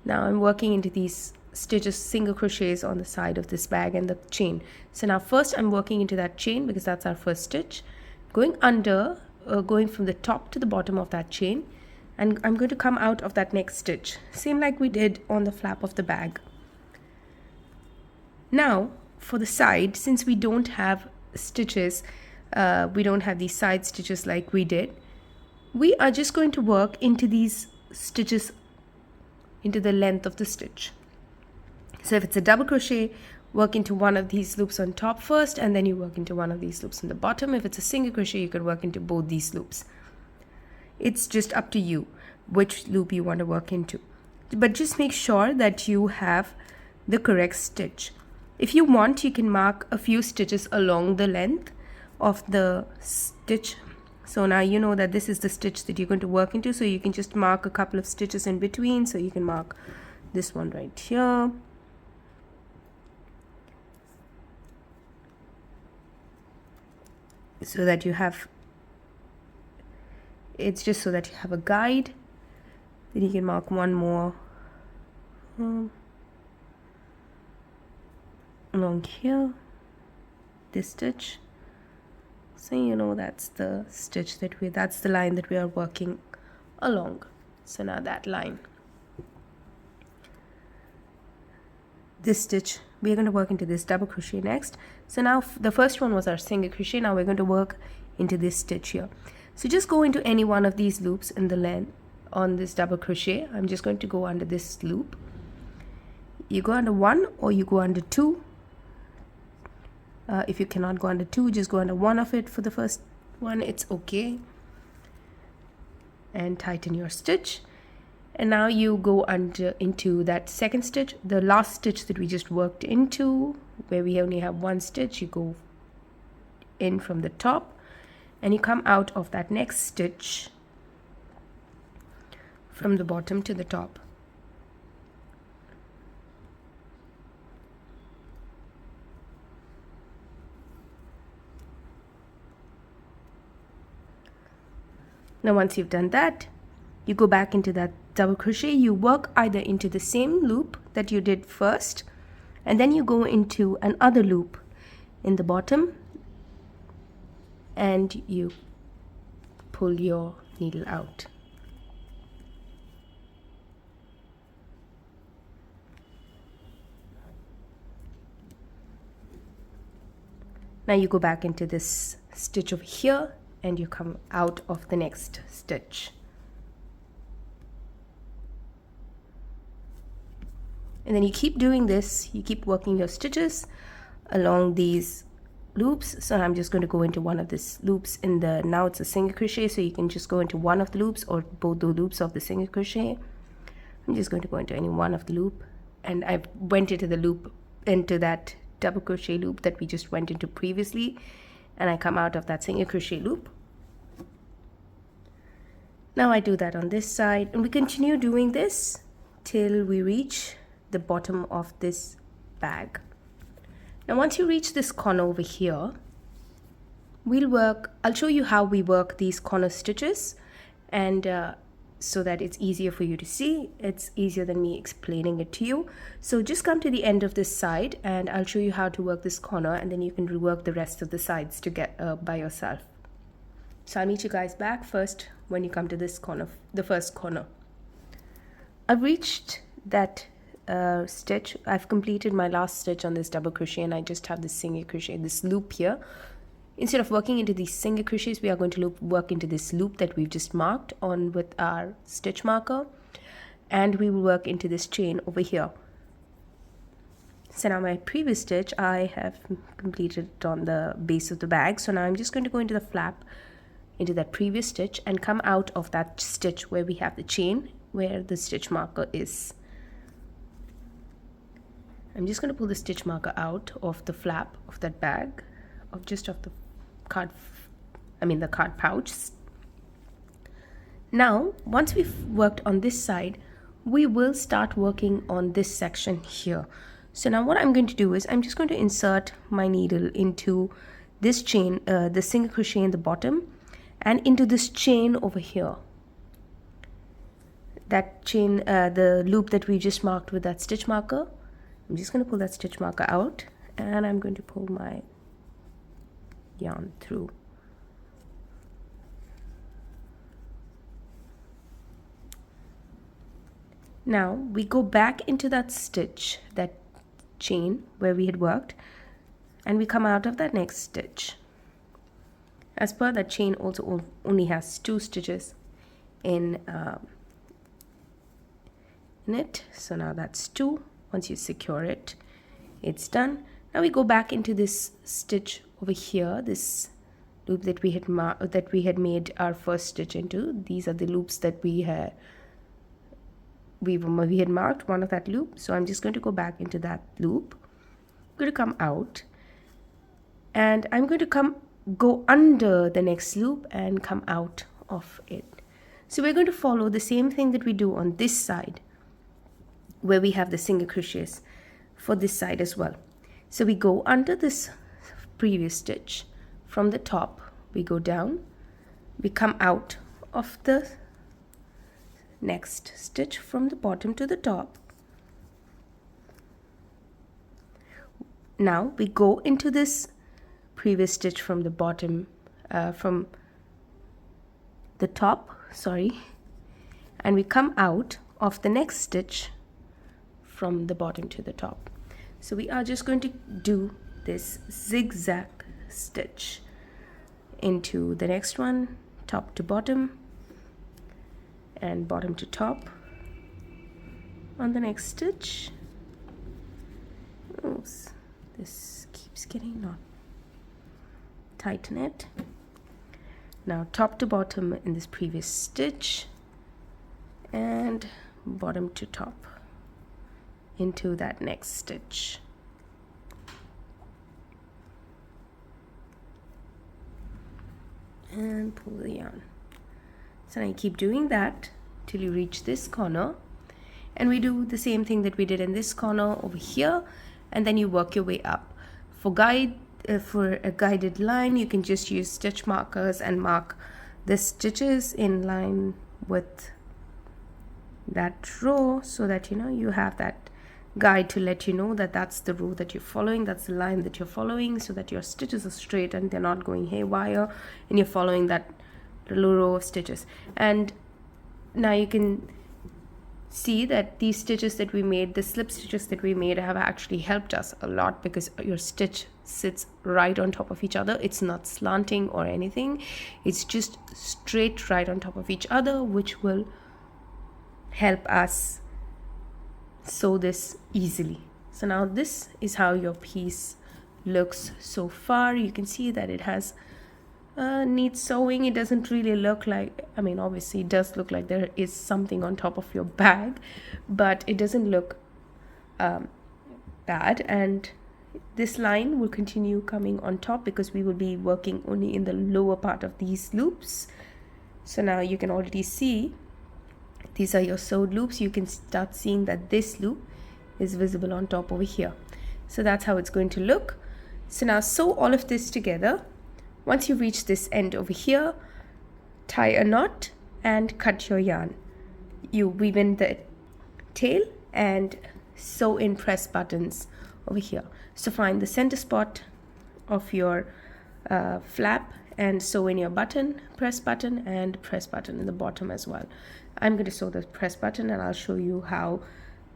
A: Now I'm working into these stitches, single crochets on the side of this bag and the chain. So now first I'm working into that chain because that's our first stitch, going under, going from the top to the bottom of that chain, and I'm going to come out of that next stitch, same like we did on the flap of the bag. Now for the side, since we don't have stitches we don't have these side stitches like we did. We are just going to work into these stitches, into the length of the stitch. So if it's a double crochet, work into one of these loops on top first, and then you work into one of these loops on the bottom. If it's a single crochet, you can work into both these loops. It's just up to you which loop you want to work into, but just make sure that you have the correct stitch. If you want, you can mark a few stitches along the length of the stitch. So now you know that this is the stitch that you're going to work into, so you can just mark a couple of stitches in between. So you can mark this one right here, so that you have, it's just so that you have a guide. Then you can mark one more along here, this stitch, so you know that's the stitch that that's the line that we are working along. So now that line, this stitch, we're going to work into this double crochet next. So now the first one was our single crochet. Now we're going to work into this stitch here. So just go into any one of these loops in the length on this double crochet. I'm just going to go under this loop. You go under one or you go under two. If you cannot go under two, just go under one of it for the first one. It's okay. And tighten your stitch. And now you go into that second stitch, the last stitch that we just worked into, where we only have one stitch. You go in from the top and you come out of that next stitch from the bottom to the top. Now once you've done that, you go back into that double crochet. You work either into the same loop that you did first, and then you go into another loop in the bottom and you pull your needle out. Now you go back into this stitch over here and you come out of the next stitch. And then you keep doing this, you keep working your stitches along these loops. So I'm just going to go into one of these loops in the, now it's a single crochet, so you can just go into one of the loops or both the loops of the single crochet. I'm just going to go into any one of the loop, and I went into the loop, into that double crochet loop that we just went into previously, and I come out of that single crochet loop. Now I do that on this side, and we continue doing this till we reach the bottom of this bag. Now once you reach this corner over here, I'll show you how we work these corner stitches, and so that it's easier for you to see. It's easier than me explaining it to you. So just come to the end of this side and I'll show you how to work this corner, and then you can rework the rest of the sides to get by yourself. So I'll meet you guys back first when you come to this corner, the first corner. I've reached that stitch. I've completed my last stitch on this double crochet, and I just have this single crochet, this loop here. Instead of working into these single crochets, we are going to work into this loop that we've just marked on with our stitch marker, and we will work into this chain over here. So now my previous stitch I have completed on the base of the bag. So now I'm just going to go into the flap, into that previous stitch, and come out of that stitch where we have the chain, where the stitch marker is. I'm just going to pull the stitch marker out of the flap of that bag, of the card, the card pouch. Now once we've worked on this side, we will start working on this section here. So now what I'm going to do is I'm just going to insert my needle into this chain, the single crochet in the bottom, and into this chain over here. That chain, the loop that we just marked with that stitch marker. I'm just going to pull that stitch marker out, and I'm going to pull my yarn through. Now we go back into that stitch, that chain where we had worked, and we come out of that next stitch. As per, that chain also only has 2 stitches in it. So now that's 2. Once you secure it, it's done. Now we go back into this stitch over here, this loop that we had made our first stitch into. These are the loops that we had marked, one of that loop. So I'm just going to go back into that loop. I'm going to come out, and I'm going to go under the next loop and come out of it. So we're going to follow the same thing that we do on this side, where we have the single crochets for this side as well. So we go under this previous stitch from the top, we go down, we come out of the next stitch from the bottom to the top. Now we go into this previous stitch from the bottom, from the top, and we come out of the next stitch from the bottom to the top. So we are just going to do this zigzag stitch into the next one, top to bottom and bottom to top on the next stitch. Oops, this keeps getting knot. Tighten it. Now top to bottom in this previous stitch and bottom to top into that next stitch. And pull the yarn. So now you keep doing that till you reach this corner, and we do the same thing that we did in this corner over here, and then you work your way up. For a guided line, you can just use stitch markers and mark the stitches in line with that row, so that you have that guide to let you know that that's the row that you're following, that's the line that you're following, so that your stitches are straight and they're not going haywire, and you're following that little row of stitches. And now you can see that these stitches that we made, the slip stitches that we made, have actually helped us a lot, because your stitch sits right on top of each other. It's not slanting or anything, it's just straight right on top of each other, which will help us sew this easily. So now this is how your piece looks so far. You can see that it has neat sewing. It doesn't really look like, obviously it does look like there is something on top of your bag, but it doesn't look bad. And this line will continue coming on top, because we will be working only in the lower part of these loops. So now you can already see these are your sewed loops. You can start seeing that this loop is visible on top over here. So that's how it's going to look. So now sew all of this together. Once you reach this end over here, tie a knot and cut your yarn. You weave in the tail and sew in press buttons over here. So find the center spot of your flap and sew in your button, press button, and press button in the bottom as well. I'm going to sew the press button, and I'll show you how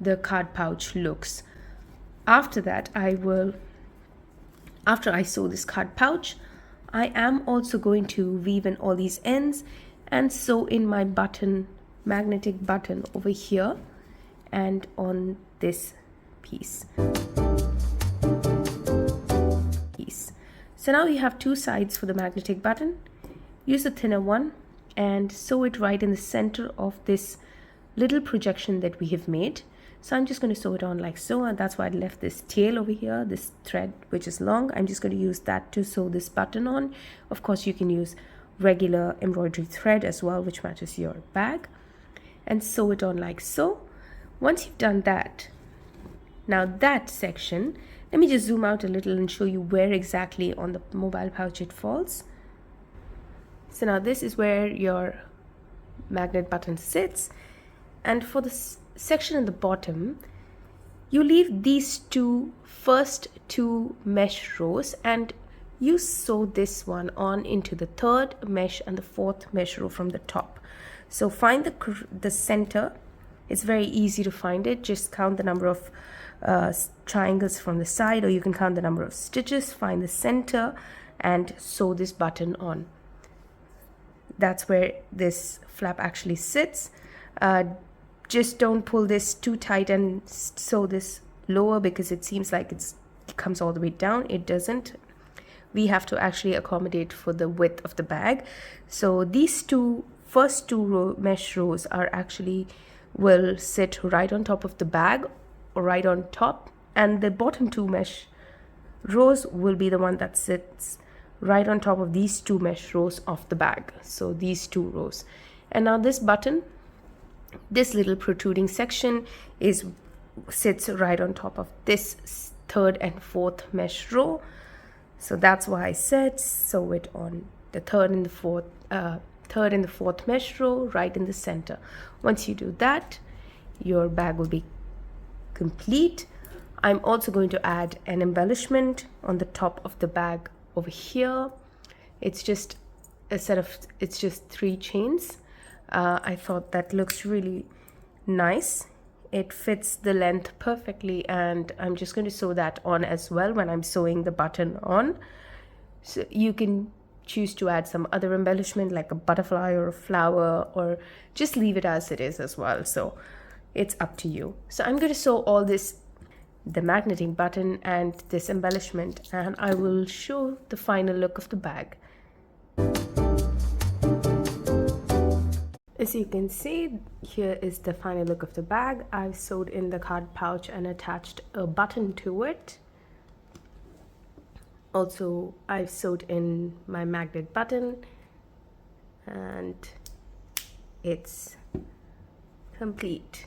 A: the card pouch looks. After that, after I sew this card pouch, I am also going to weave in all these ends and sew in my button, magnetic button over here and on this piece. So now you have two sides for the magnetic button. Use the thinner one and sew it right in the center of this little projection that we have made. So I'm just going to sew it on like so, and that's why I left this tail over here, this thread which is long. I'm just going to use that to sew this button on. Of course, you can use regular embroidery thread as well, which matches your bag, and sew it on like so. Once you've done that, now that section, let me just zoom out a little and show you where exactly on the mobile pouch it falls. So now this is where your magnet button sits, and for the section in the bottom, you leave these first two mesh rows and you sew this one on into the third mesh and the fourth mesh row from the top. So find the center. It's very easy to find it. Just count the number of triangles from the side, or you can count the number of stitches, find the center and sew this button on. That's where this flap actually sits. Just don't pull this too tight and sew this lower, because it seems like it comes all the way down. It doesn't. We have to actually accommodate for the width of the bag. So these first two mesh rows are actually will sit right on top of the bag, or right on top, and the bottom two mesh rows will be the one that sits right on top of these two mesh rows of the bag. So these two rows. And now this button, this little protruding section sits right on top of this third and fourth mesh row. So that's why I said sew it on the third and the fourth mesh row, right in the center. Once you do that, your bag will be complete. I'm also going to add an embellishment on the top of the bag over here. It's just it's just 3 chains. I thought that looks really nice. It fits the length perfectly, and I'm just going to sew that on as well when I'm sewing the button on. So you can choose to add some other embellishment like a butterfly or a flower, or just leave it as it is as well. So it's up to you. So I'm going to sew all this, the magnetic button and this embellishment, and I will show the final look of the bag. As you can see, here is the final look of the bag. I've sewed in the card pouch and attached a button to it. Also, I've sewed in my magnet button, and it's complete.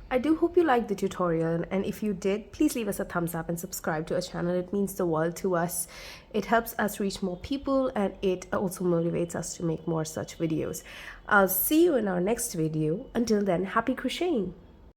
A: I do hope you liked the tutorial, and if you did, please leave us a thumbs up and subscribe to our channel. It means the world to us. It helps us reach more people, and it also motivates us to make more such videos. I'll see you in our next video. Until then, happy crocheting!